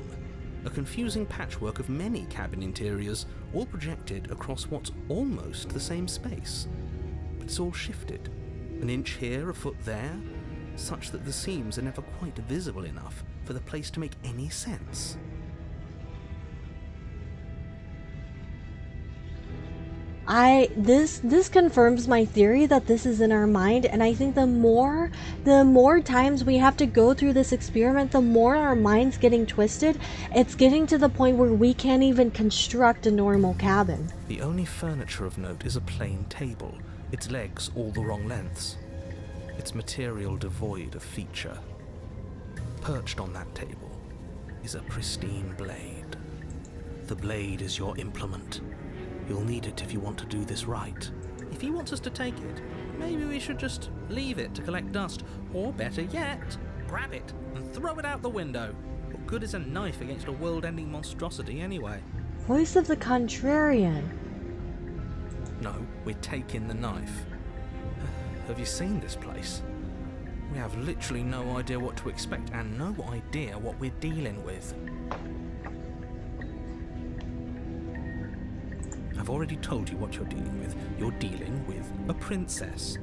confusing patchwork of many cabin interiors, all projected across what's almost the same space. But it's all shifted. An inch here, a foot there, such that the seams are never quite visible enough for the place to make any sense. This confirms my theory that this is in our mind, and I think the more times we have to go through this experiment, the more our mind's getting twisted. It's getting to the point where we can't even construct a normal cabin. The only furniture of note is a plain table, its legs all the wrong lengths, its material devoid of feature. Perched on that table is a pristine blade. The blade is your implement. You'll need it if you want to do this right. If he wants us to take it, maybe we should just leave it to collect dust. Or better yet, grab it and throw it out the window. What good is a knife against a world-ending monstrosity anyway? Voice of the Contrarian. No, we're taking the knife. Have you seen this place? We have literally no idea what to expect and no idea what we're dealing with. I've already told you what you're dealing with. You're dealing with a princess.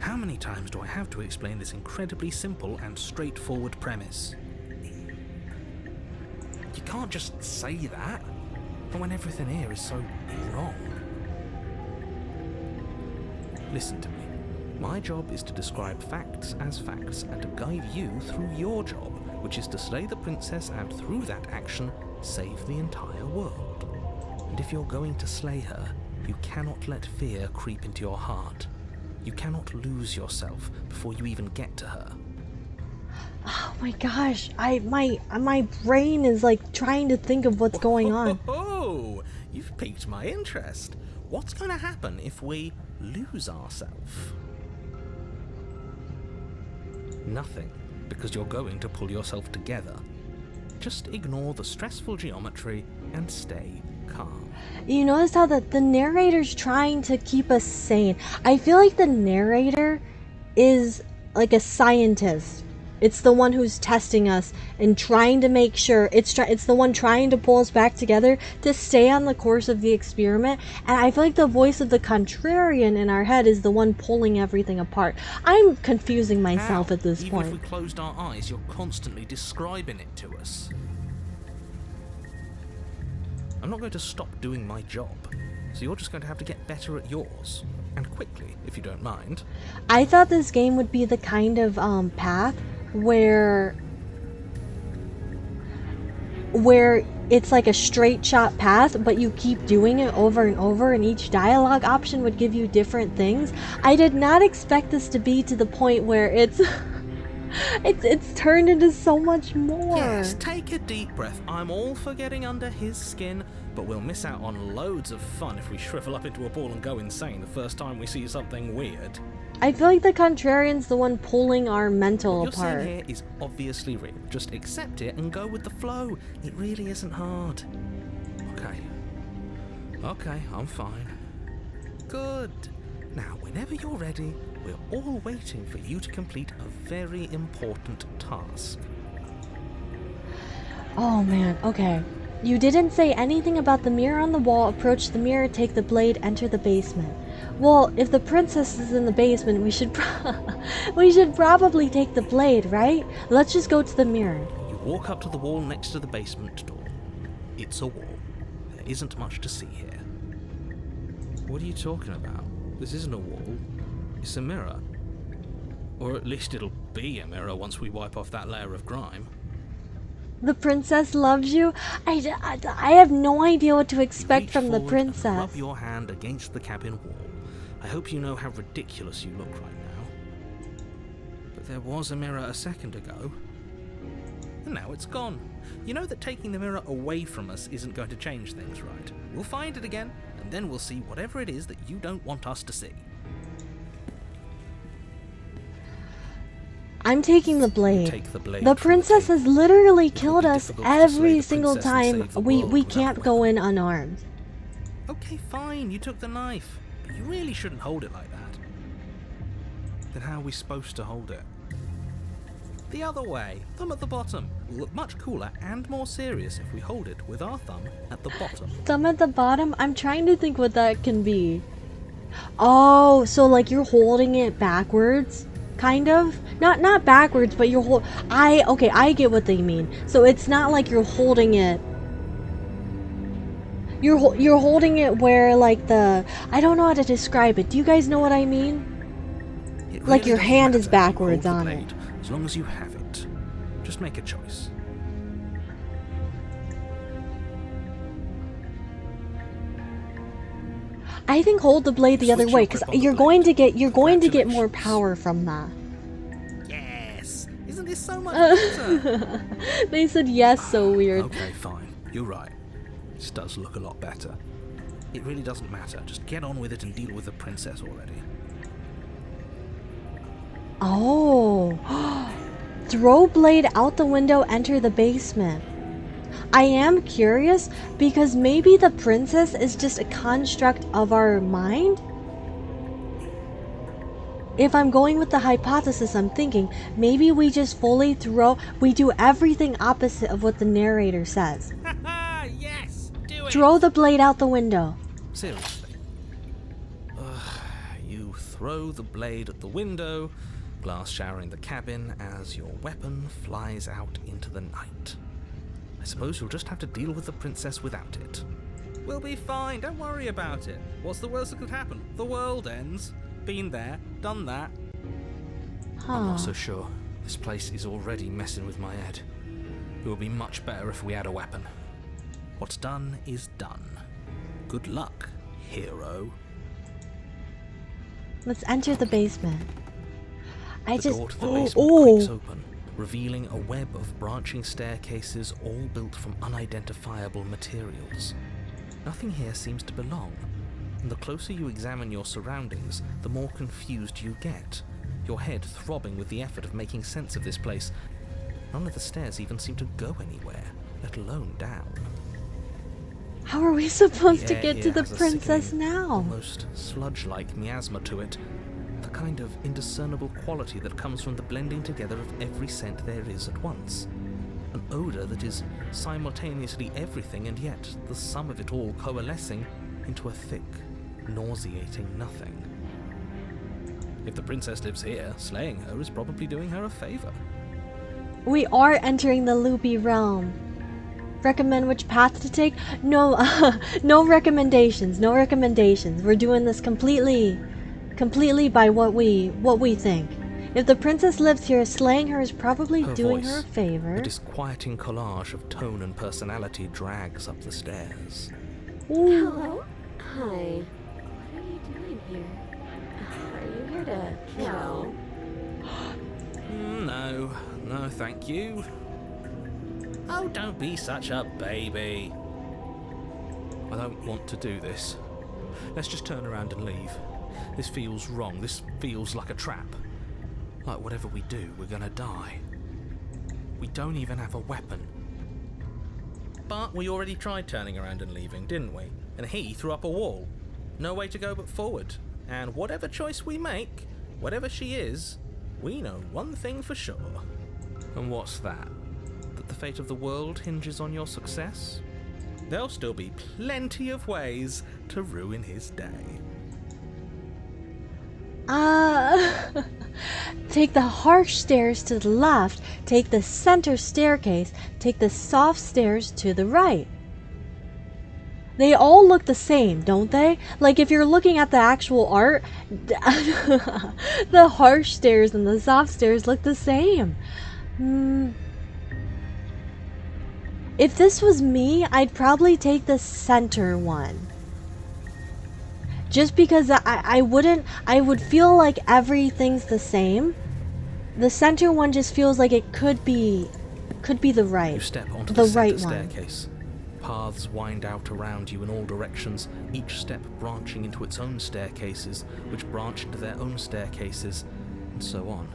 How many times do I have to explain this incredibly simple and straightforward premise? You can't just say that, and when everything here is so wrong. Listen to me. My job is to describe facts as facts and to guide you through your job, which is to slay the princess and through that action, save the entire world. And if you're going to slay her, you cannot let fear creep into your heart. You cannot lose yourself before you even get to her. Oh my gosh, my brain is like trying to think of what's going on. Oh, you've piqued my interest. What's going to happen if we lose ourselves? Nothing, because you're going to pull yourself together. Just ignore the stressful geometry and stay calm. You notice how the narrator's trying to keep us sane. I feel like the narrator is like a scientist. It's the one who's testing us and trying to make sure it's the one trying to pull us back together to stay on the course of the experiment. And I feel like the voice of the contrarian in our head is the one pulling everything apart. I'm confusing myself at this point. Even if we closed our eyes, you're constantly describing it to us. I'm not going to stop doing my job, so you're just going to have to get better at yours. And quickly, if you don't mind. I thought this game would be the kind of path where it's like a straight shot path, but you keep doing it over and over, and each dialogue option would give you different things. I did not expect this to be to the point where it's it's turned into so much more. Yes, take a deep breath. I'm all for getting under his skin, but we'll miss out on loads of fun if we shrivel up into a ball and go insane the first time we see something weird. I feel like the contrarian's the one pulling our mental what apart. What you're seeing here is obviously real. Just accept it and go with the flow. It really isn't hard. Okay, I'm fine. Good. Now, whenever you're ready, we're all waiting for you to complete a very important task. Oh man, okay. You didn't say anything about the mirror on the wall. Approach the mirror, take the blade, enter the basement. Well, if the princess is in the basement, we should probably take the blade, right? Let's just go to the mirror. You walk up to the wall next to the basement door. It's a wall. There isn't much to see here. What are you talking about? This isn't a wall. It's a mirror. Or at least it'll be a mirror once we wipe off that layer of grime. The princess loves you? I have no idea what to expect from the princess. And rub your hand against the cabin wall. I hope you know how ridiculous you look right now. But there was a mirror a second ago. And now it's gone. You know that taking the mirror away from us isn't going to change things, right? We'll find it again, and then we'll see whatever it is that you don't want us to see. I'm taking the blade. Take the blade. The princess has literally killed us every single time. We can't go in unarmed. Okay, fine, you took the knife. But you really shouldn't hold it like that. Then how are we supposed to hold it? The other way, thumb at the bottom. Will look much cooler and more serious if we hold it with our thumb at the bottom. Thumb at the bottom? I'm trying to think what that can be. Oh, so like you're holding it backwards? Kind of? Not backwards, but you're okay, I get what they mean. So it's not like you're holding it. You're holding it where like I don't know how to describe it. Do you guys know what I mean? Really like your hand is backwards you on blade, it. As long as you have it. Just make a choice. I think hold the blade the other way, because you're going to get more power from that. Yes! Isn't this so much better? They said yes so weird. Okay, fine. You're right. This does look a lot better. It really doesn't matter. Just get on with it and deal with the princess already. Oh. Throw blade out the window, enter the basement. I am curious because maybe the princess is just a construct of our mind? If I'm going with the hypothesis, I'm thinking maybe we just fully we do everything opposite of what the narrator says. Yes! Do it! Throw the blade out the window. Seriously. You throw the blade at the window, glass showering the cabin as your weapon flies out into the night. I suppose you'll just have to deal with the princess without it. We'll be fine, don't worry about it. What's the worst that could happen? The world ends. Been there, done that. I'm not so sure. This place is already messing with my head. It would be much better if we had a weapon. What's done is done. Good luck, hero. Let's enter the basement. The door to the basement creaks open. revealing a web of branching staircases all built from unidentifiable materials. Nothing here seems to belong, and the closer you examine your surroundings, the more confused you get, your head throbbing with the effort of making sense of this place. None of the stairs even seem to go anywhere, let alone down. How are we supposed to The air get to here the has a princess sickening, now? almost sludge-like miasma to it, the kind of indiscernible quality that comes from the blending together of every scent there is at once. An odour that is simultaneously everything and yet the sum of it all coalescing into a thick, nauseating nothing. If the princess lives here, slaying her is probably doing her a favour. We are entering the loopy realm. Recommend which path to take? No, no recommendations. No recommendations. We're doing this completely by what we think. If the princess lives here, slaying her is probably Her doing voice, her a favor. a disquieting collage of tone and personality, drags up the stairs. Ooh. Hello? Hi. What are you doing here? Are you here to kill? No, thank you. Oh, don't be such a baby. I don't want to do this. Let's just turn around and leave. This feels wrong. This feels like a trap. Like whatever we do, we're gonna die. We don't even have a weapon. But we already tried turning around and leaving, didn't we? And he threw up a wall. No way to go but forward. And whatever choice we make, whatever she is, we know one thing for sure. And what's that? That the fate of the world hinges on your success? There'll still be plenty of ways to ruin his day. Take the harsh stairs to the left, take the center staircase, take the soft stairs to the right. They all look the same, don't they? Like if you're looking at the actual art, the harsh stairs and the soft stairs look the same. If this was me, I'd probably take the center one. Just because I would feel like everything's the same. The center one just feels like it could be the right. You step onto the the center right one. staircase. Paths wind out around you in all directions, each step branching into its own staircases, which branch into their own staircases, and so on.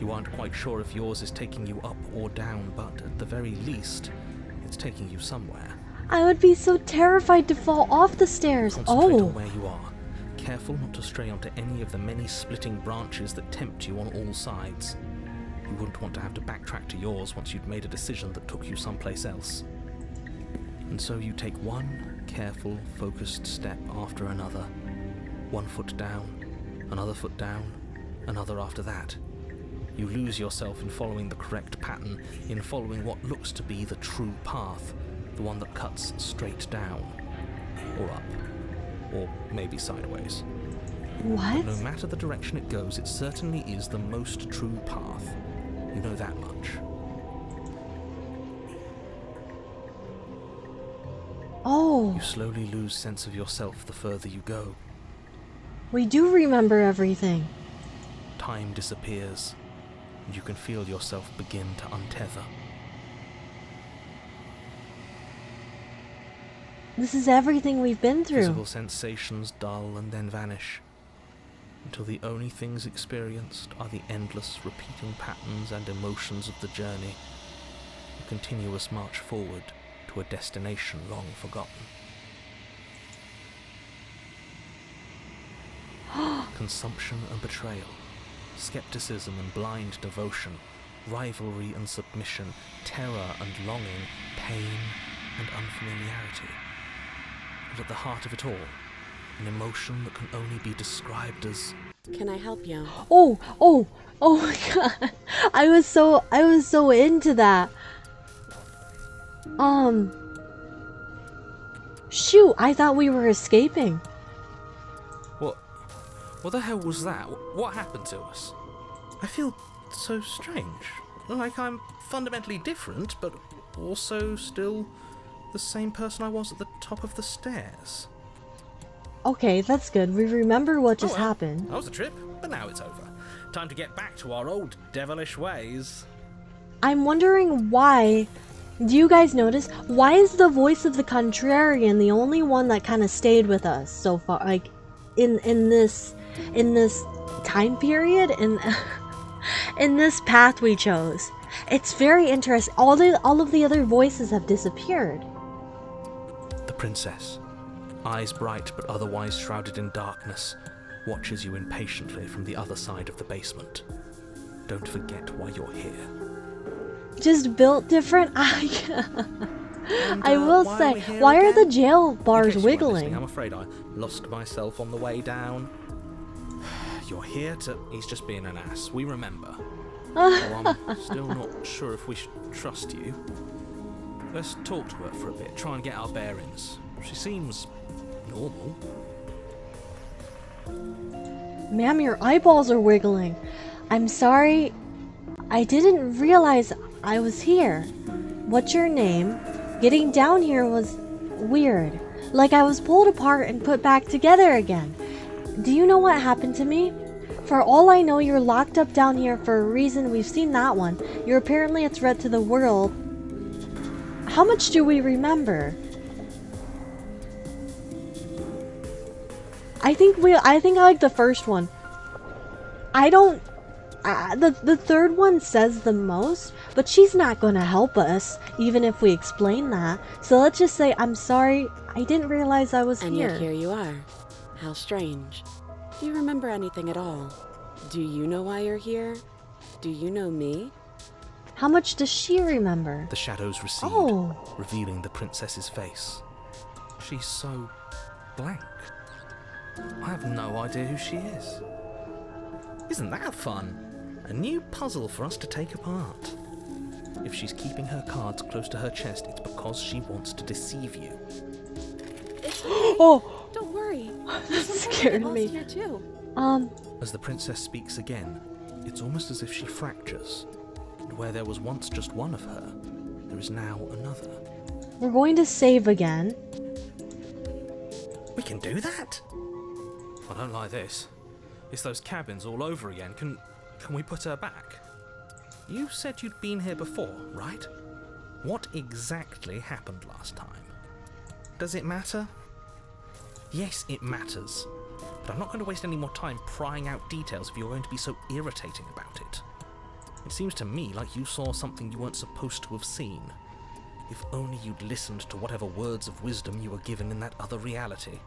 You aren't quite sure if yours is taking you up or down, but at the very least, it's taking you somewhere. I would be so terrified to fall off the stairs. Concentrate Oh. on where you are. Careful not to stray onto any of the many splitting branches that tempt you on all sides. You wouldn't want to have to backtrack to yours once you'd made a decision that took you someplace else. And so you take one careful, focused step after another. One foot down, another foot down, another after that. You lose yourself in following the correct pattern, in following what looks to be the true path, the one that cuts straight down, or up, or maybe sideways. What? But no matter the direction it goes, it certainly is the most true path. You know that much. Oh. You slowly lose sense of yourself the further you go. We do remember everything. Time disappears, and you can feel yourself begin to untether. This is everything we've been through. Physical sensations dull and then vanish, until the only things experienced are the endless repeating patterns and emotions of the journey, a continuous march forward to a destination long forgotten. Consumption and betrayal, skepticism and blind devotion, rivalry and submission, terror and longing, pain and unfamiliarity. And at the heart of it all, an emotion that can only be described as... Can I help you? Oh my god. I was so into that. Shoot, I thought we were escaping. What the hell was that? What happened to us? I feel so strange. Like I'm fundamentally different, but also still the same person I was at the top of the stairs. Okay, that's good. We remember what just happened. That was a trip, but now it's over. Time to get back to our old devilish ways. I'm wondering why. Do you guys notice? Why is the voice of the contrarian the only one that kind of stayed with us so far? Like, in this time period, in this path we chose. It's very interesting. All of the other voices have disappeared. The princess, eyes bright but otherwise shrouded in darkness, watches you impatiently from the other side of the basement. Don't forget why you're here. Just built different. I will say, why are the jail bars wiggling? I'm afraid I lost myself on the way down. You're here to... He's just being an ass. We remember. Well, I'm still not sure if we should trust you. Let's talk to her for a bit, try and get our bearings. She seems normal. Ma'am, your eyeballs are wiggling. I'm sorry. I didn't realize I was here. What's your name? Getting down here was weird. Like I was pulled apart and put back together again. Do you know what happened to me? For all I know, you're locked up down here for a reason. We've seen that one. You're apparently a threat to the world. How much do we remember? I think I like the first one. I don't... the third one says the most, but she's not gonna help us, even if we explain that. So let's just say, I'm sorry, I didn't realize I was here. And yet here you are. How strange. Do you remember anything at all? Do you know why you're here? Do you know me? How much does she remember? The shadows recede, revealing the princess's face. She's so blank. I have no idea who she is. Isn't that fun? A new puzzle for us to take apart. If she's keeping her cards close to her chest, it's because she wants to deceive you. Oh! Don't worry. That scared me. Here too. As the princess speaks again, it's almost as if she fractures. And where there was once just one of her, there is now another. We're going to save again. We can do that? I don't like this. It's those cabins all over again. Can we put her back? You said you'd been here before, right? What exactly happened last time? Does it matter? Yes, it matters. But I'm not going to waste any more time prying out details if you're going to be so irritating about it. It seems to me like you saw something you weren't supposed to have seen. If only you'd listened to whatever words of wisdom you were given in that other reality.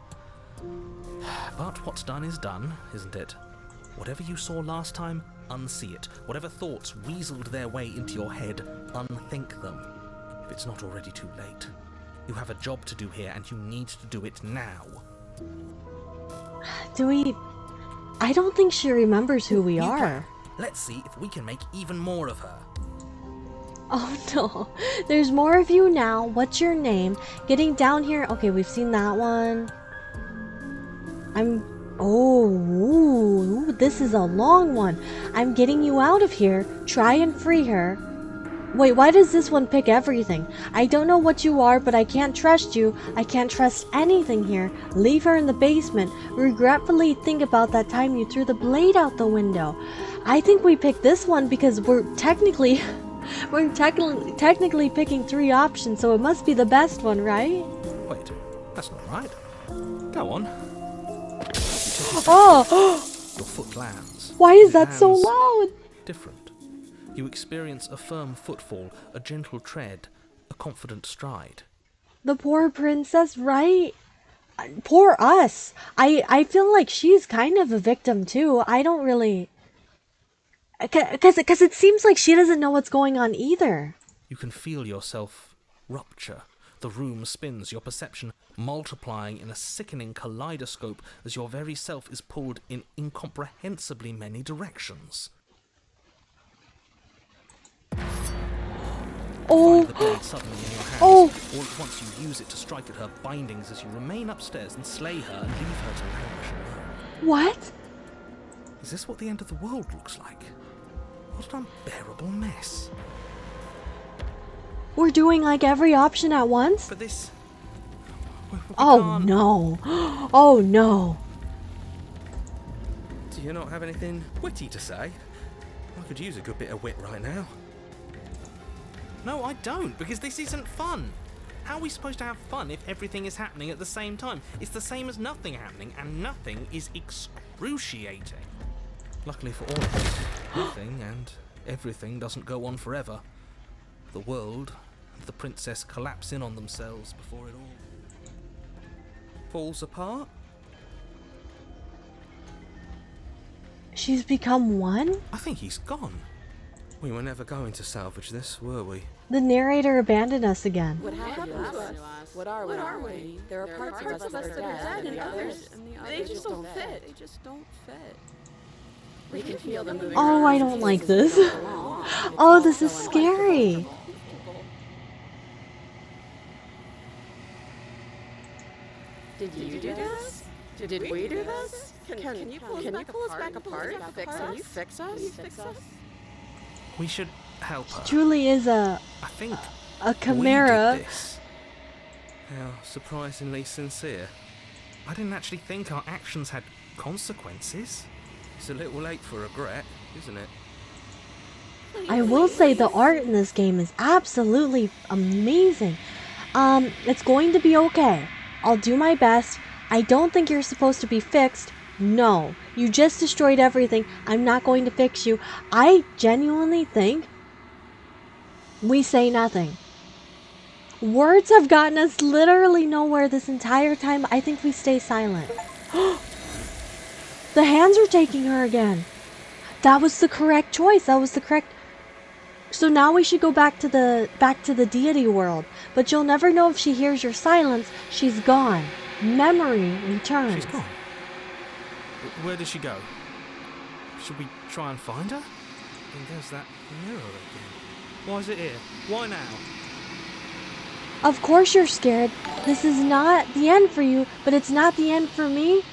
But what's done is done, isn't it? Whatever you saw last time, unsee it. Whatever thoughts weaseled their way into your head, unthink them. If it's not already too late. You have a job to do here, and you need to do it now. I don't think she remembers who we are. Let's see if we can make even more of her. Oh no, there's more of you now. What's your name? Getting down here. Okay, we've seen that one. This is a long one. I'm getting you out of here. Try and free her. Wait, why does this one pick everything? I don't know what you are, but I can't trust you. I can't trust anything here. Leave her in the basement. Regretfully think about that time you threw the blade out the window. I think we picked this one because we're technically picking 3 options, so it must be the best one, right? Wait, that's not right. Go on. Oh! Your foot lands. Why is that so loud? Different. You experience a firm footfall, a gentle tread, a confident stride. The poor princess, right? Poor us. I feel like she's kind of a victim too. I don't really... Because it seems like she doesn't know what's going on either. You can feel yourself rupture. The room spins, your perception multiplying in a sickening kaleidoscope as your very self is pulled in incomprehensibly many directions. Oh! Find the blade suddenly in your hands. Oh! All at once you use it to strike at her bindings as you remain upstairs and slay her and leave her to languish alone. What? Is this what the end of the world looks like? What an unbearable mess. We're doing like every option at once? But this... Oh can't. no. Oh no. Do you not have anything witty to say? I could use a good bit of wit right now. No, I don't, because this isn't fun. How are we supposed to have fun if everything is happening at the same time? It's the same as nothing happening, and nothing is excruciating. Luckily for all of us, nothing and everything doesn't go on forever. The world and the princess collapse in on themselves before it all falls apart. She's become one? I think he's gone. We were never going to salvage this, were we? The narrator abandoned us again. What happened to us? What are we? There are parts of us that are dead, and others, they just don't fit. We can feel them moving Oh, around. I don't like this. Oh, this is scary. Did you do this? Did we do this? Can you pull us back apart? Can you fix us? We should help her. Truly is a I think chimera. we did this. How surprisingly sincere. I didn't actually think our actions had consequences. It's a little late for regret, isn't it? I will say the art in this game is absolutely amazing. It's going to be okay. I'll do my best. I don't think you're supposed to be fixed. No, you just destroyed everything. I'm not going to fix you. I genuinely think we say nothing. Words have gotten us literally nowhere this entire time. I think we stay silent. The hands are taking her again. That was the correct choice. That was the correct. So now we should go back to the deity world. But you'll never know if she hears your silence. She's gone. Memory returns. She's gone. Where did she go? Should we try and find her? And there's that mirror again. Why is it here? Why now? Of course you're scared. This is not the end for you, but it's not the end for me.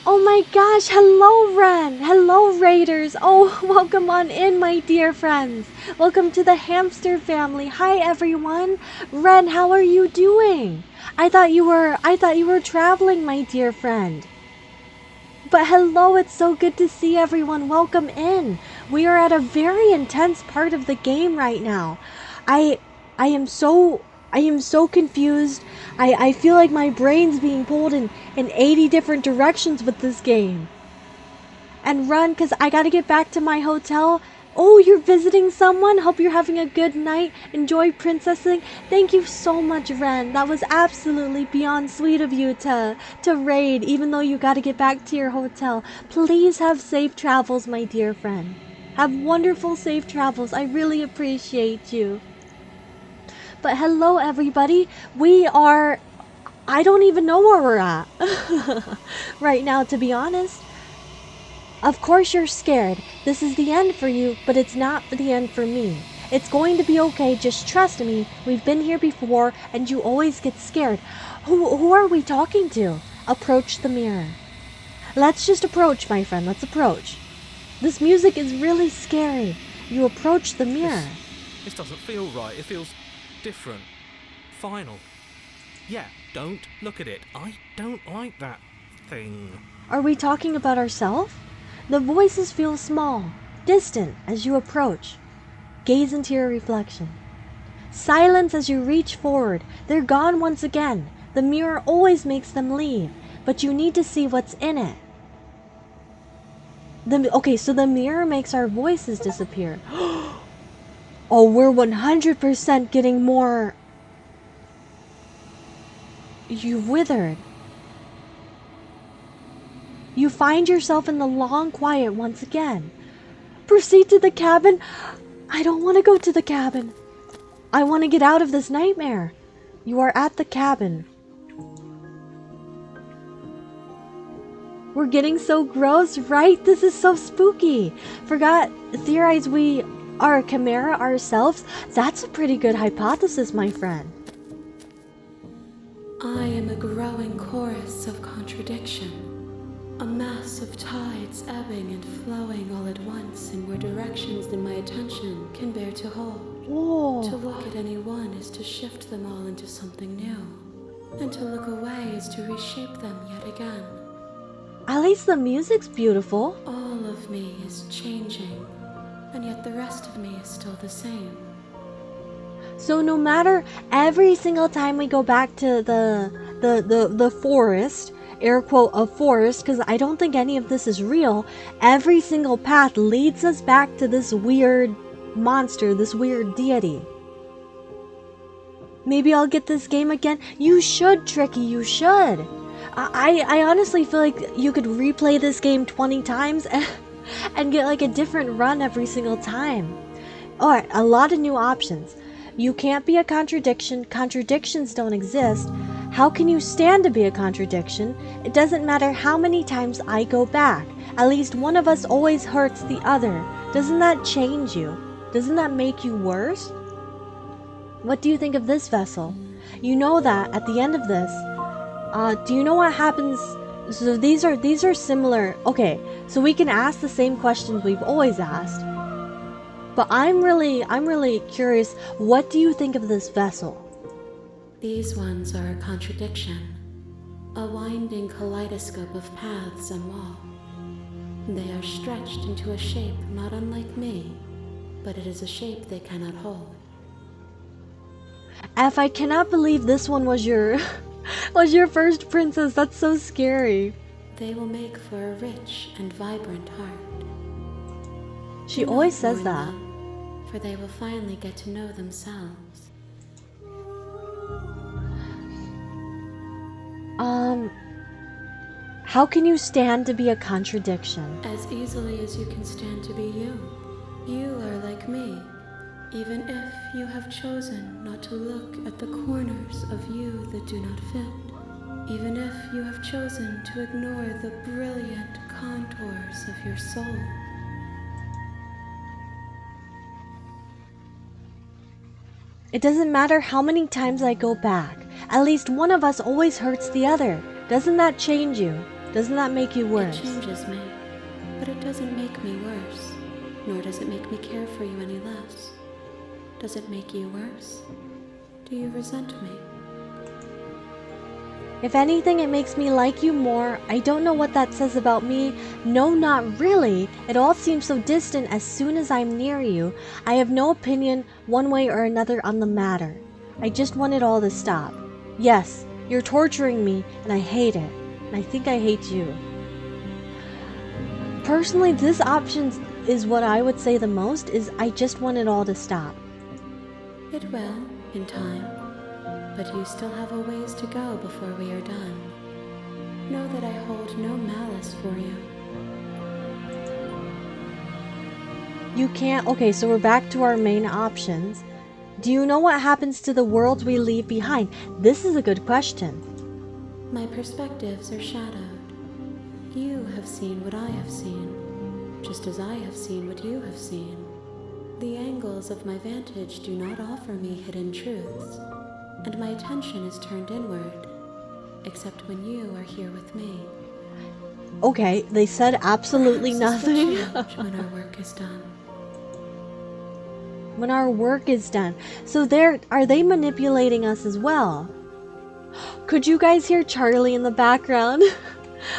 Oh my gosh, hello Ren! Hello Raiders! Oh, welcome on in, my dear friends. Welcome to the Hamster family. Hi everyone. Ren, how are you doing? I thought you were traveling, my dear friend. But hello, it's so good to see everyone. Welcome in. We are at a very intense part of the game right now. I am so confused. I feel like my brain's being pulled in 80 different directions with this game. And run, because I gotta get back to my hotel. Oh, you're visiting someone? Hope you're having a good night. Enjoy princessing. Thank you so much, Ren. That was absolutely beyond sweet of you to raid, even though you gotta get back to your hotel. Please have safe travels, my dear friend. Have wonderful safe travels. I really appreciate you. But hello, everybody. I don't even know where we're at right now, to be honest. Of course you're scared. This is the end for you, but it's not the end for me. It's going to be okay. Just trust me. We've been here before, and you always get scared. Who are we talking to? Approach the mirror. Let's just approach, my friend. Let's approach. This music is really scary. You approach the mirror. This doesn't feel right. It feels different. Final. Yeah, don't look at it. I don't like that thing. Are we talking about ourselves? The voices feel small, distant as you approach. Gaze into your reflection. Silence as you reach forward. They're gone once again. The mirror always makes them leave, but you need to see what's in it. Okay, so the mirror makes our voices disappear. Oh, we're 100% getting more. You withered. You find yourself in the long quiet once again. Proceed to the cabin. I don't want to go to the cabin. I want to get out of this nightmare. You are at the cabin. We're getting so gross, right? This is so spooky. Theorize we are a chimera ourselves? That's a pretty good hypothesis, my friend. I am a growing chorus of contradiction. A mass of tides ebbing and flowing all at once in more directions than my attention can bear to hold. Whoa. To look at any one is to shift them all into something new, and to look away is to reshape them yet again. At least the music's beautiful. All of me is changing, and yet the rest of me is still the same. So no matter, every single time we go back to the forest, air quote, a forest, because I don't think any of this is real, every single path leads us back to this weird monster, this weird deity. Maybe I'll get this game again. You should, Tricky, you should. I honestly feel like you could replay this game 20 times and get like a different run every single time. Alright, a lot of new options. You can't be a contradiction. Contradictions don't exist. How can you stand to be a contradiction? It doesn't matter how many times I go back. At least one of us always hurts the other. Doesn't that change you? Doesn't that make you worse? What do you think of this vessel? You know that at the end of this, do you know what happens? So these are similar. Okay, so we can ask the same questions we've always asked. But I'm really curious, what do you think of this vessel? These ones are a contradiction, a winding kaleidoscope of paths and wall. They are stretched into a shape not unlike me, but it is a shape they cannot hold. F, I cannot believe this one was your was your first princess. That's so scary. They will make for a rich and vibrant heart. She always says that. For they will finally get to know themselves. How can you stand to be a contradiction? As easily as you can stand to be you. You are like me, even if you have chosen not to look at the corners of you that do not fit. Even if you have chosen to ignore the brilliant contours of your soul. It doesn't matter how many times I go back. At least one of us always hurts the other. Doesn't that change you? Doesn't that make you worse? It changes me, but it doesn't make me worse. Nor does it make me care for you any less. Does it make you worse? Do you resent me? If anything, it makes me like you more. I don't know what that says about me. No, not really. It all seems so distant as soon as I'm near you. I have no opinion one way or another on the matter. I just want it all to stop. Yes, you're torturing me, and I hate it. And I think I hate you. Personally, this option is what I would say the most, is I just want it all to stop. It will, in time. But you still have a ways to go before we are done. Know that I hold no malice for you. You can't... Okay, so we're back to our main options. Do you know what happens to the worlds we leave behind? This is a good question. My perspectives are shadowed. You have seen what I have seen, just as I have seen what you have seen. The angles of my vantage do not offer me hidden truths, and my attention is turned inward, except when you are here with me. Okay, they said absolutely nothing. When our work is done. When our work is done. So are they manipulating us as well? Could you guys hear Charlie in the background?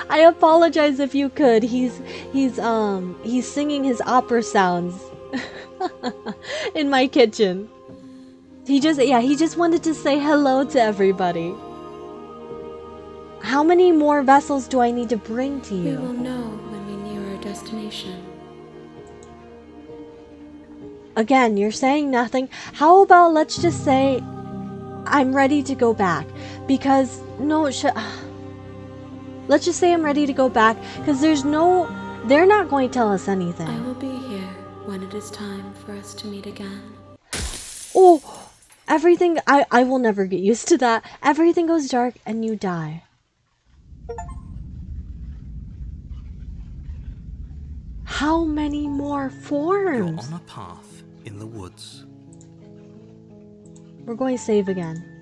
I apologize if you could. He's singing his opera sounds in my kitchen. He just wanted to say hello to everybody. How many more vessels do I need to bring to you? We will know when we near our destination. Again, you're saying nothing. How about let's just say I'm ready to go back? Because, no, let's just say I'm ready to go back, because they're not going to tell us anything. I will be here when it is time for us to meet again. Oh, everything, I will never get used to that. Everything goes dark and you die. How many more forms? You're on a path in the woods. We're going to save again.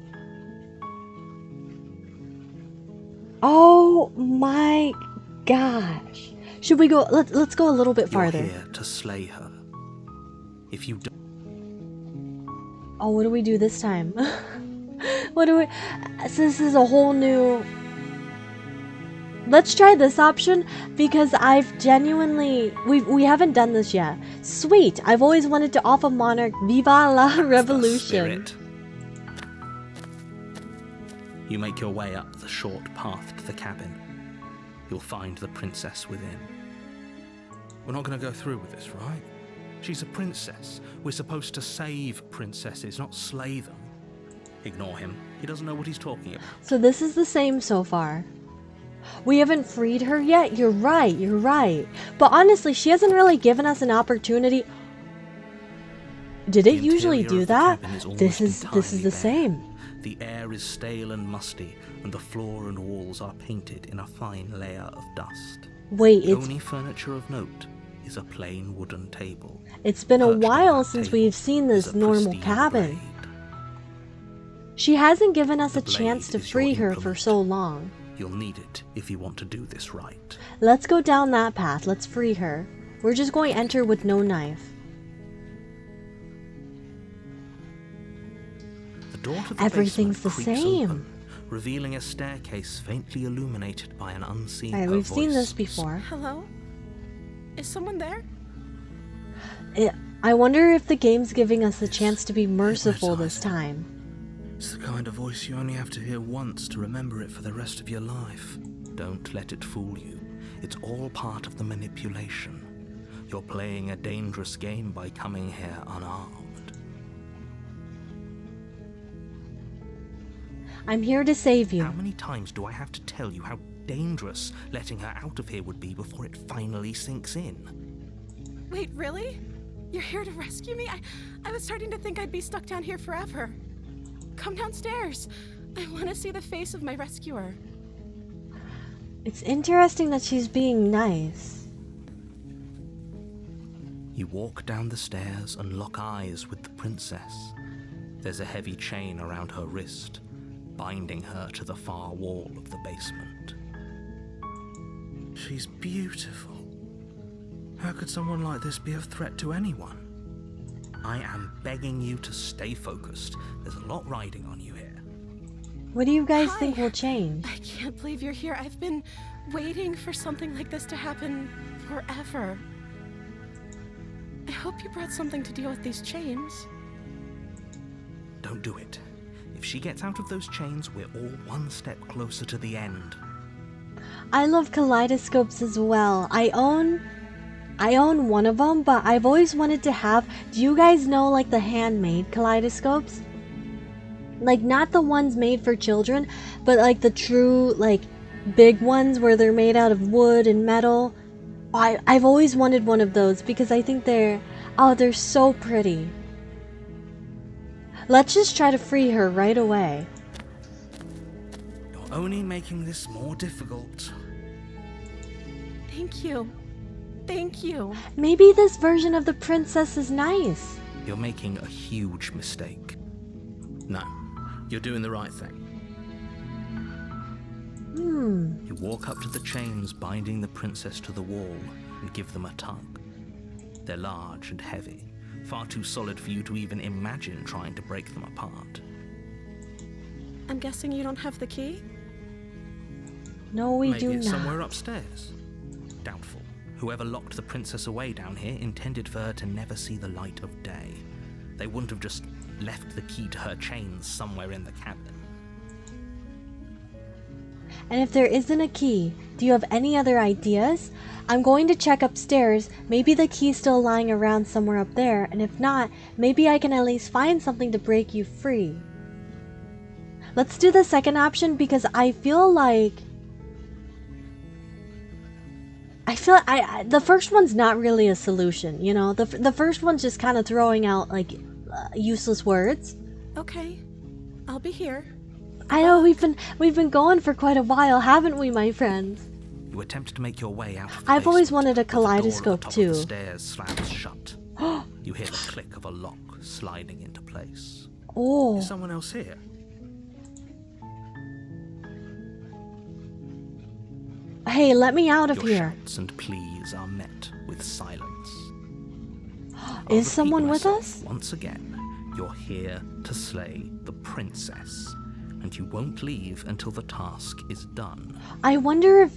Oh my gosh. Should we go? Let's go a little bit farther. You're here to slay her. If you don't... Oh, what do we do this time? What do we... So this is a whole new... let's try this option because I've genuinely we haven't done this yet. Sweet. I've always wanted to offer Monarch Viva la That's the Revolution. spirit. You make your way up the short path to the cabin. You'll find the princess within. We're not going to go through with this, right? She's a princess. We're supposed to save princesses, not slay them. Ignore him. He doesn't know what he's talking about. So this is the same so far. We haven't freed her yet. You're right. But honestly, she hasn't really given us an opportunity. Did it usually do that? This is the same. The air is stale and musty, and the floor and walls are painted in a fine layer of dust. Wait, The only furniture of note is a plain wooden table. it's been a Perched on while that since table we've seen is this a normal pristine cabin. blade. She hasn't given us The a chance blade to is your free her for implement. so long. You'll need it if you want to do this right. Let's go down that path. Let's free her. We're just going to enter with no knife. The door to the Everything's basement the creaks same. open, revealing a staircase faintly illuminated by an unseen Alright, we've seen this before. Hello? Is someone there? I wonder if the game's giving us a chance to be merciful this time. It's the kind of voice you only have to hear once to remember it for the rest of your life. Don't let it fool you. It's all part of the manipulation. You're playing a dangerous game by coming here unarmed. I'm here to save you. How many times do I have to tell you how dangerous letting her out of here would be before it finally sinks in? Wait, really? You're here to rescue me? I was starting to think I'd be stuck down here forever. Come downstairs. I want to see the face of my rescuer. It's interesting that she's being nice. You walk down the stairs and lock eyes with the princess. There's a heavy chain around her wrist, binding her to the far wall of the basement. She's beautiful. How could someone like this be a threat to anyone? I am begging you to stay focused. There's a lot riding on you here. What do you guys Hi. think will change? I can't believe you're here. I've been waiting for something like this to happen forever. I hope you brought something to deal with these chains. Don't do it. If she gets out of those chains, we're all one step closer to the end. I love kaleidoscopes as well. I own one of them, but I've always wanted to have. Do you guys know like the handmade kaleidoscopes? Like not the ones made for children, but like the true like big ones where they're made out of wood and metal. I've always wanted one of those because I think they're so pretty. Let's just try to free her right away. You're only making this more difficult. Thank you. Thank you. Maybe this version of the princess is nice. You're making a huge mistake. No, you're doing the right thing. You walk up to the chains binding the princess to the wall and give them a tug. They're large and heavy, far too solid for you to even imagine trying to break them apart. I'm guessing you don't have the key? No, we Maybe do it's not. somewhere upstairs. Doubtful. Whoever locked the princess away down here intended for her to never see the light of day. They wouldn't have just left the key to her chains somewhere in the cabin. And if there isn't a key, do you have any other ideas? I'm going to check upstairs. Maybe the key's still lying around somewhere up there, and if not, maybe I can at least find something to break you free. Let's do the second option because I feel like the first one's not really a solution, you know? The first one's just kind of throwing out like useless words. Okay. I'll be here. I know we've been going for quite a while, haven't we, my friends? You attempt to make your way out of the I've always basement, wanted a but the door at the kaleidoscope top of too. the stairs slams shut. You hear the click of a lock sliding into place. Oh. Is someone else here? Hey, let me out of Your here. shouts and pleas are met with silence. Is someone with us? Once again, you're here to slay the princess, and you won't leave until the task is done. I wonder if...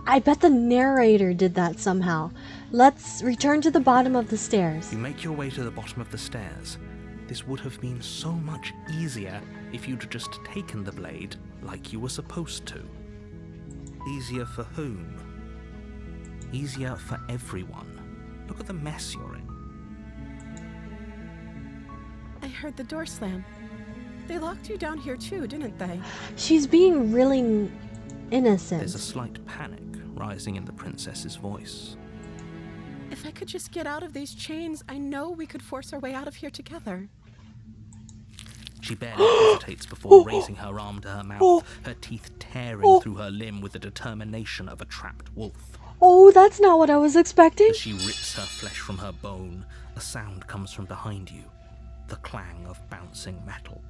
I bet the narrator did that somehow. Let's return to the bottom of the stairs. You make your way to the bottom of the stairs. This would have been so much easier if you'd just taken the blade like you were supposed to. Easier for whom? Easier for everyone. Look at the mess you're in. I heard the door slam. They locked you down here too, didn't they? She's being really innocent. There's a slight panic rising in the princess's voice. If I could just get out of these chains, I know we could force our way out of here together. She barely hesitates before raising her arm to her mouth, her teeth tearing through her limb with the determination of a trapped wolf. Oh, that's not what I was expecting. As she rips her flesh from her bone, a sound comes from behind you, the clang of bouncing metal.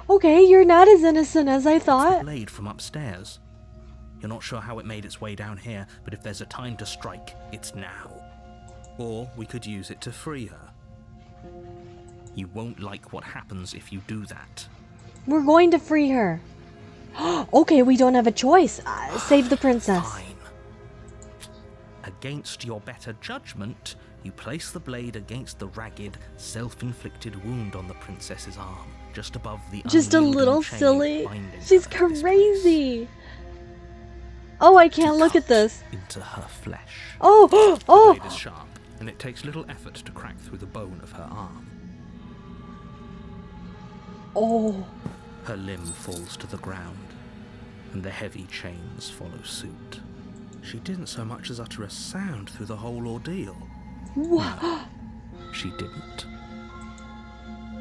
Okay, you're not as innocent as I It's the thought. blade from upstairs. You're not sure how it made its way down here, but if there's a time to strike, it's now. Or we could use it to free her. You won't like what happens if you do that. We're going to free her. Okay, we don't have a choice. Save the princess. Fine. Against your better judgment, you place the blade against the ragged, self-inflicted wound on the princess's arm, just above the Just a unyielding little chain silly. binding She's her to this place. crazy. Oh, I can't look at this. Into her flesh. Oh, The oh. blade is sharp, and it takes little effort to crack through the bone of her arm. Oh. Her limb falls to the ground, and the heavy chains follow suit. She didn't so much as utter a sound through the whole ordeal. What? She didn't.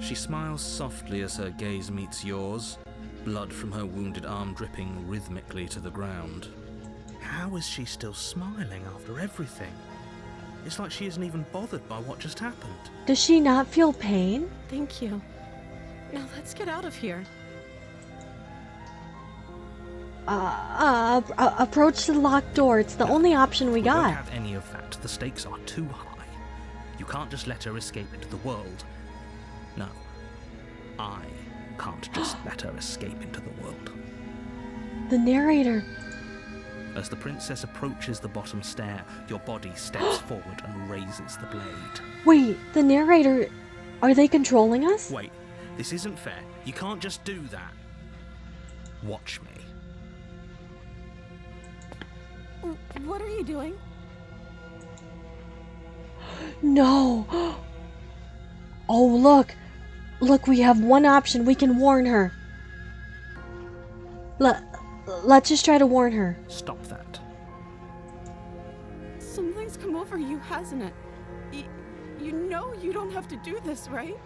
She smiles softly as her gaze meets yours, blood from her wounded arm dripping rhythmically to the ground. How is she still smiling after everything? It's like she isn't even bothered by what just happened. Does she not feel pain? Thank you. Now let's get out of here. Approach the locked door. It's the only option we We won't got. have any of that. The stakes are too high. You can't just let her escape into the world. No, I can't just let her escape into the world. The narrator. As the princess approaches the bottom stair, your body steps forward and raises the blade. Wait, the narrator. Are they controlling us? Wait, this isn't fair. You can't just do that. Watch me. What are you doing? No. Oh, look. Look, we have one option. We can warn her. Let's just try to warn her. Stop that. Something's come over you, hasn't it? You know you don't have to do this, right?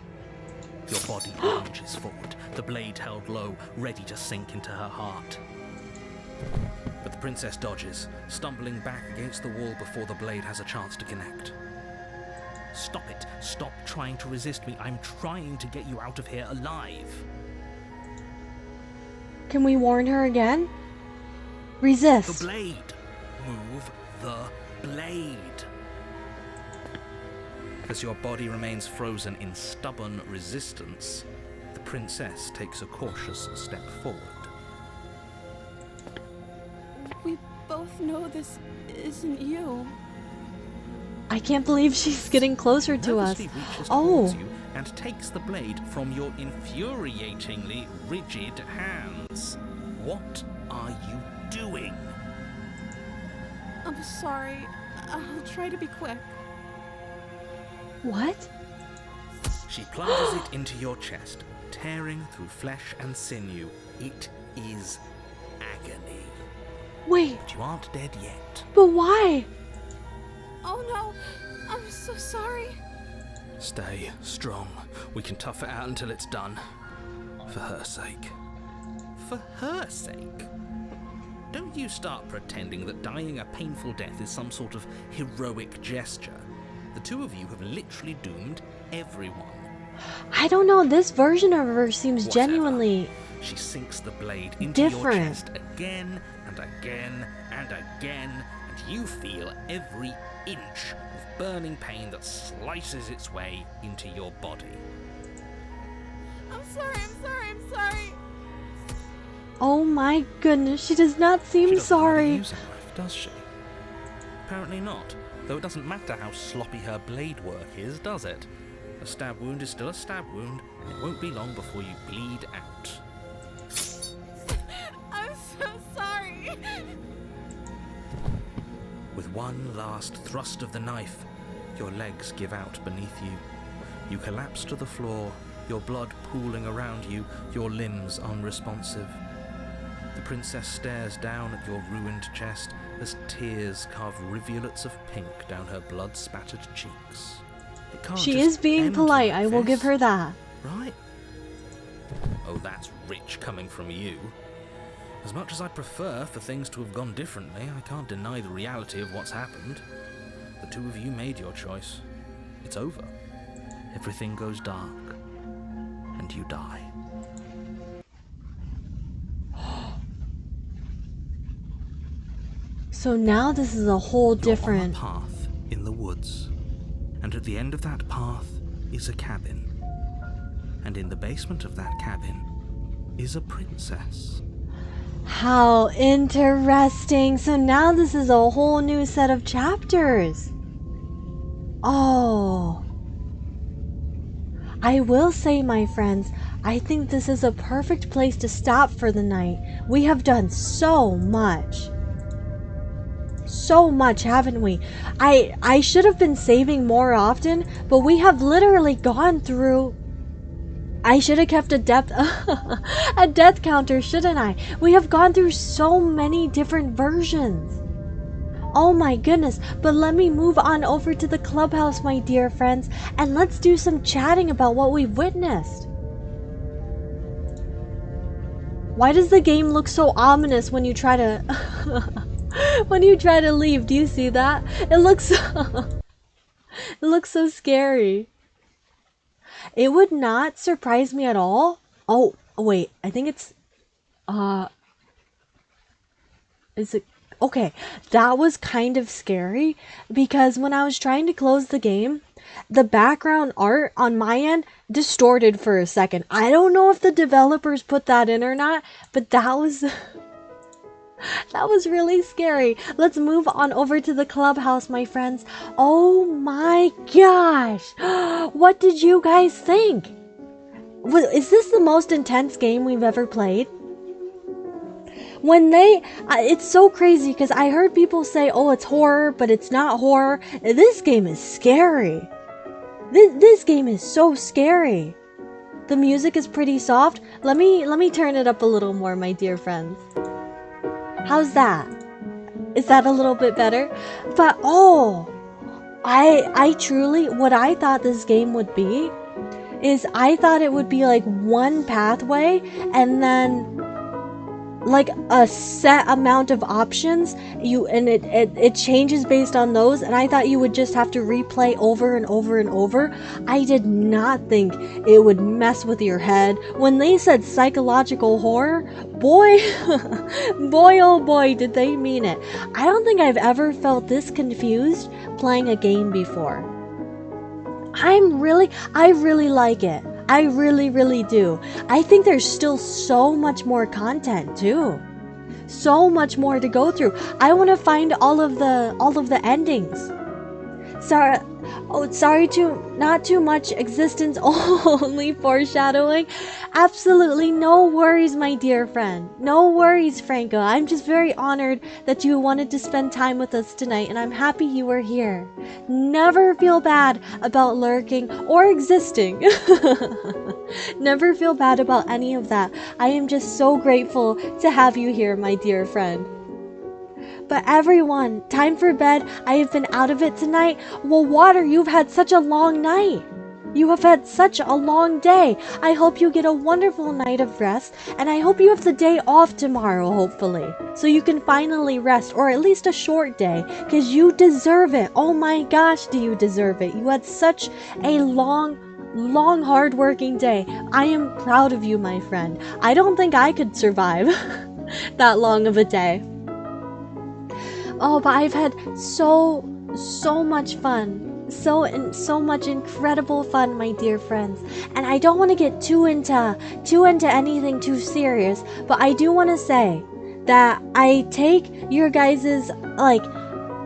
Your body lunges forward, the blade held low, ready to sink into her heart. But the princess dodges, stumbling back against the wall before the blade has a chance to connect. Stop it. Stop trying to resist me. I'm trying to get you out of here alive. Can we warn her again? Resist. The blade. Move the blade. As your body remains frozen in stubborn resistance, the princess takes a cautious step forward. We both know this isn't you. I can't believe she's getting closer to us. Nervously reaches Oh. towards you and takes the blade from your infuriatingly rigid hands. What are you doing? I'm sorry. I'll try to be quick. What? She plunges it into your chest, tearing through flesh and sinew. It is agony. Wait, But you aren't dead yet. but why? Oh no! I'm so sorry. Stay strong. We can tough it out until it's done. For her sake. For her sake? Don't you start pretending that dying a painful death is some sort of heroic gesture. The two of you have literally doomed everyone. I don't know. This version of her seems Whatever. genuinely She sinks the blade into your different. chest again and again and again, and you feel every inch of burning pain that slices its way into your body. I'm sorry. Oh my goodness, she does not She seem doesn't know how to sorry. use a knife, does she? Apparently not, though it doesn't matter how sloppy her blade work is, does it? A stab wound is still a stab wound. It won't be long before you bleed out. I'm so sorry. With one last thrust of the knife, your legs give out beneath you. You collapse to the floor, your blood pooling around you, your limbs unresponsive. The princess stares down at your ruined chest as tears carve rivulets of pink down her blood-spattered cheeks. It can't She just is being end polite, like I will give this, her that. right? Oh, that's rich coming from you. As much as I'd prefer for things to have gone differently, I can't deny the reality of what's happened. The two of you made your choice. It's over. Everything goes dark, and you die. So now this is a whole You're different... on a path in the woods, and at the end of that path is a cabin. And in the basement of that cabin is a princess. How interesting. So now this is a whole new set of chapters. Oh. I will say, my friends, I think this is a perfect place to stop for the night. We have done so much. So much, haven't we? I should have been saving more often, but we have literally gone through... I should have kept a death counter, shouldn't I? We have gone through so many different versions. Oh my goodness, but let me move on over to the clubhouse, my dear friends, and let's do some chatting about what we've witnessed. Why does the game look so ominous when you try to when you try to leave? Do you see that? It looks it looks so scary. It would not surprise me at all. Oh, wait, I think it's is it okay? That was kind of scary because when I was trying to close the game, the background art on my end distorted for a second. I don't know if the developers put that in or not, but that was that was really scary. Let's move on over to the clubhouse, my friends. Oh my gosh. What did you guys think? Is this the most intense game we've ever played? When it's so crazy because I heard people say, oh, it's horror, but it's not horror. This game is scary. This game is so scary. The music is pretty soft. Let me turn it up a little more, my dear friends. How's that? Is that a little bit better? But oh, I truly, what I thought this game would be is I thought it would be like one pathway and then like a set amount of options, and it changes based on those, and I thought you would just have to replay over and over and over. I did not think it would mess with your head. When they said psychological horror, boy boy oh boy did they mean it. I don't think I've ever felt this confused playing a game before. I really like it. I really do. I think there's still so much more content too. So much more to go through. I want to find all of the endings. Sorry to not too much existence only foreshadowing. Absolutely no worries, my dear friend. No worries, Franco. I'm just very honored that you wanted to spend time with us tonight, and I'm happy you were here. Never feel bad about lurking or existing. Never feel bad about any of that. I am just so grateful to have you here, my dear friend. But everyone, time for bed. I have been out of it tonight. Well, Water, you've had such a long night. You have had such a long day. I hope you get a wonderful night of rest, and I hope you have the day off tomorrow, hopefully, so you can finally rest, or at least a short day, because you deserve it. Oh my gosh, do you deserve it? You had such a long, hard-working day. I am proud of you, my friend. I don't think I could survive that long of a day. Oh, but I've had so much fun. so much incredible fun, my dear friends. And I don't want to get too into anything too serious, but I do want to say that I take your guys's, like,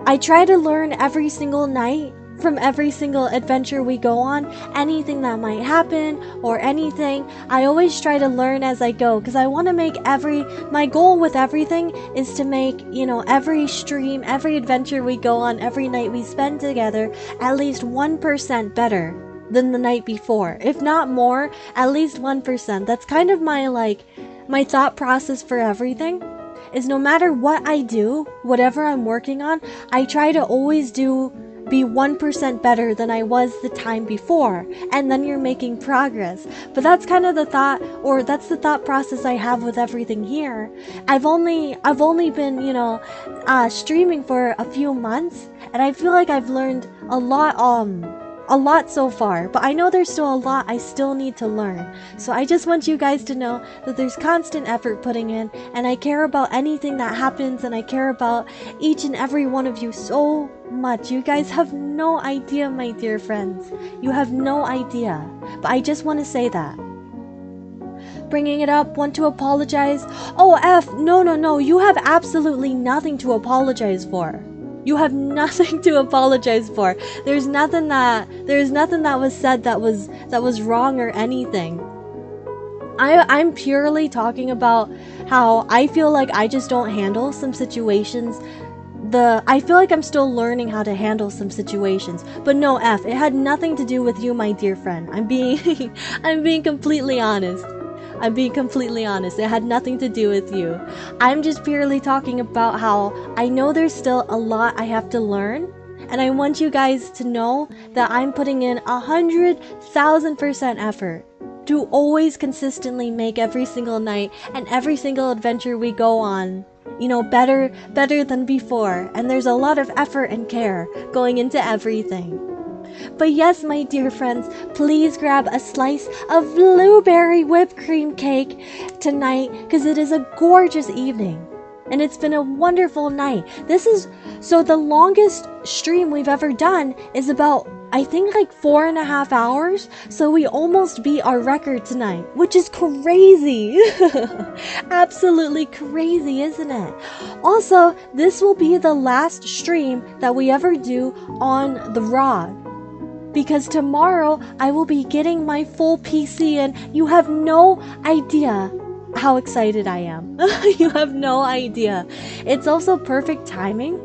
I try to learn every single night from every single adventure we go on. Anything that might happen or anything, I always try to learn as I go, because I want to make my goal with everything is to make, every stream, every adventure we go on, every night we spend together, at least 1% better than the night before. If not more, at least 1%. That's kind of my thought process for everything. Is no matter what I do, whatever I'm working on, I try to always be 1% better than I was the time before, and then you're making progress. But that's kind of the thought, or that's the thought process I have with everything here. I've only been, streaming for a few months, and I feel like I've learned a lot so far, but I know there's still a lot I still need to learn. So I just want you guys to know that there's constant effort putting in, and I care about anything that happens, and I care about each and every one of you so much. You guys have no idea, my dear friends. You have no idea. But I just want to say that. Bringing it up, want to apologize? Oh, F, no, you have absolutely nothing to apologize for. You have nothing to apologize for. There's nothing that was said that was wrong or anything. I'm purely talking about how I feel like I just don't handle some situations. I feel like I'm still learning how to handle some situations. But no, F, it had nothing to do with you, my dear friend. I'm being completely honest. It had nothing to do with you. I'm just purely talking about how I know there's still a lot I have to learn, and I want you guys to know that I'm putting in 100,000% effort to always consistently make every single night and every single adventure we go on, better than before. And there's a lot of effort and care going into everything. But yes, my dear friends, please grab a slice of blueberry whipped cream cake tonight, because it is a gorgeous evening. And it's been a wonderful night. So the longest stream we've ever done is about, I think, like 4.5 hours. So we almost beat our record tonight, which is crazy. Absolutely crazy, isn't it? Also, this will be the last stream that we ever do on the Rod, because tomorrow I will be getting my full PC, and you have no idea how excited I am. You have no idea. It's also perfect timing,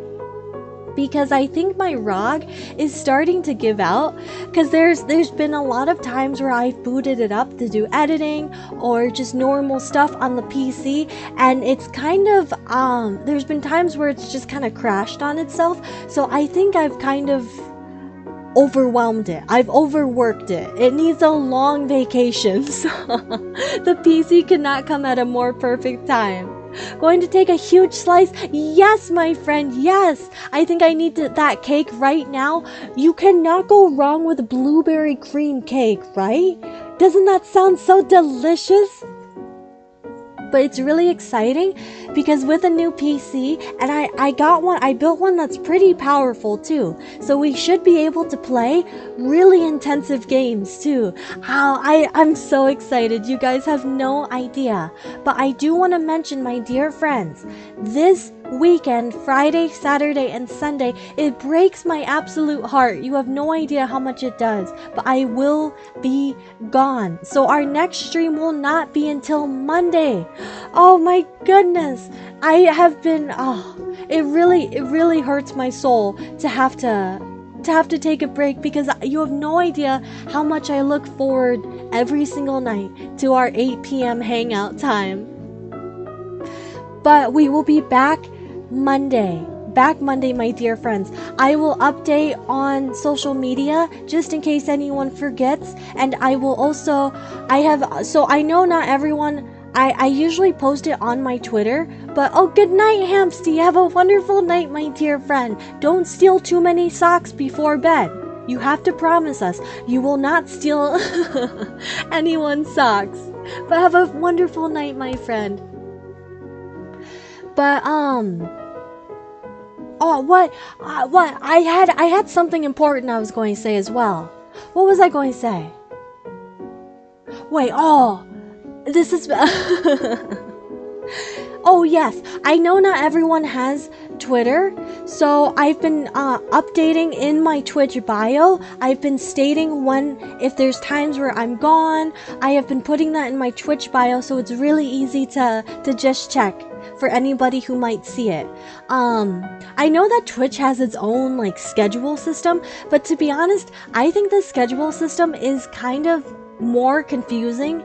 because I think my ROG is starting to give out, because there's been a lot of times where I've booted it up to do editing or just normal stuff on the PC, and it's kind of there's been times where it's just kind of crashed on itself. So I think I've kind of overwhelmed it. I've overworked it. It needs a long vacation. So the PC could not come at a more perfect time. Going to take a huge slice? Yes, my friend, yes. I think I need that cake right now. You cannot go wrong with blueberry cream cake, right? Doesn't that sound so delicious? But it's really exciting because with a new PC, and I built one that's pretty powerful too. So we should be able to play really intensive games too. I'm so excited. You guys have no idea. But I do want to mention, my dear friends, this weekend, Friday, Saturday, and Sunday, it breaks my absolute heart. You have no idea how much it does. But I will be gone. So our next stream will not be until Monday. Oh my goodness. I have been, it really hurts my soul to have to take a break, because you have no idea how much I look forward every single night to our 8 p.m. hangout time. But we will be back Monday, my dear friends. I will update on social media just in case anyone forgets, and I will also, I know not everyone, I usually post it on my Twitter, but good night, Hamsty. Have a wonderful night, my dear friend. Don't steal too many socks before bed. You have to promise us you will not steal anyone's socks. But have a wonderful night, my friend. But Oh, what? What? I had something important I was going to say as well. What was I going to say? Wait, this is... Oh yes, I know not everyone has Twitter, so I've been updating in my Twitch bio. I've been stating if there's times where I'm gone. I have been putting that in my Twitch bio, so it's really easy to just check for anybody who might see it. I know that Twitch has its own like schedule system, but to be honest, I think the schedule system is kind of more confusing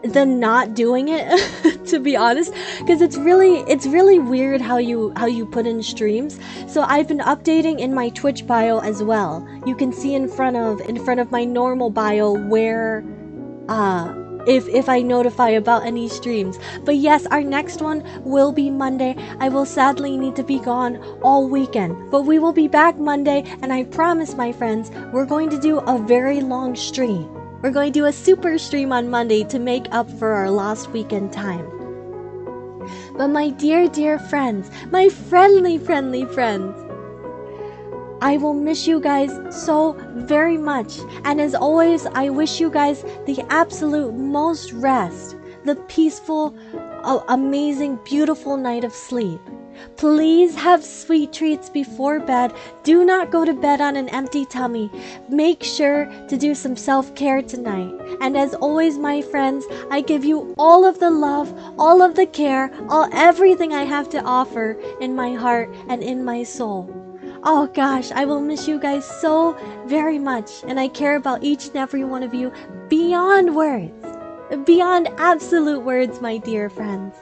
than not doing it, to be honest, because it's really weird how you put in streams. So I've been updating in my Twitch bio as well. You can see in front of my normal bio where if I notify about any streams. But yes, our next one will be Monday. I will sadly need to be gone all weekend, but we will be back Monday, and I promise, my friends, we're going to do a very long stream. We're going to do a super stream on Monday to make up for our lost weekend time. But my dear friends, my friendly friends, I will miss you guys so very much. And as always, I wish you guys the absolute most rest, the peaceful, amazing, beautiful night of sleep. Please have sweet treats before bed. Do not go to bed on an empty tummy. Make sure to do some self-care tonight. And as always, my friends, I give you all of the love, all of the care, everything I have to offer in my heart and in my soul. Oh gosh, I will miss you guys so very much, and I care about each and every one of you beyond words. Beyond absolute words, my dear friends.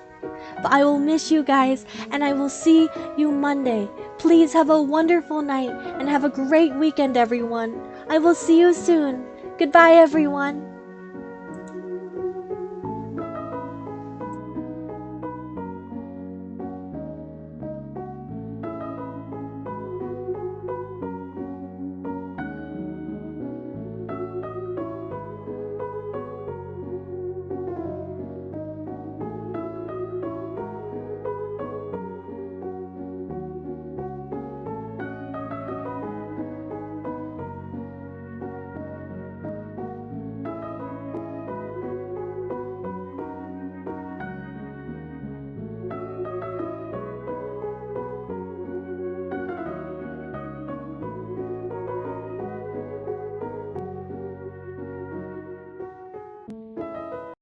But I will miss you guys, and I will see you Monday. Please have a wonderful night, and have a great weekend, everyone. I will see you soon. Goodbye, everyone.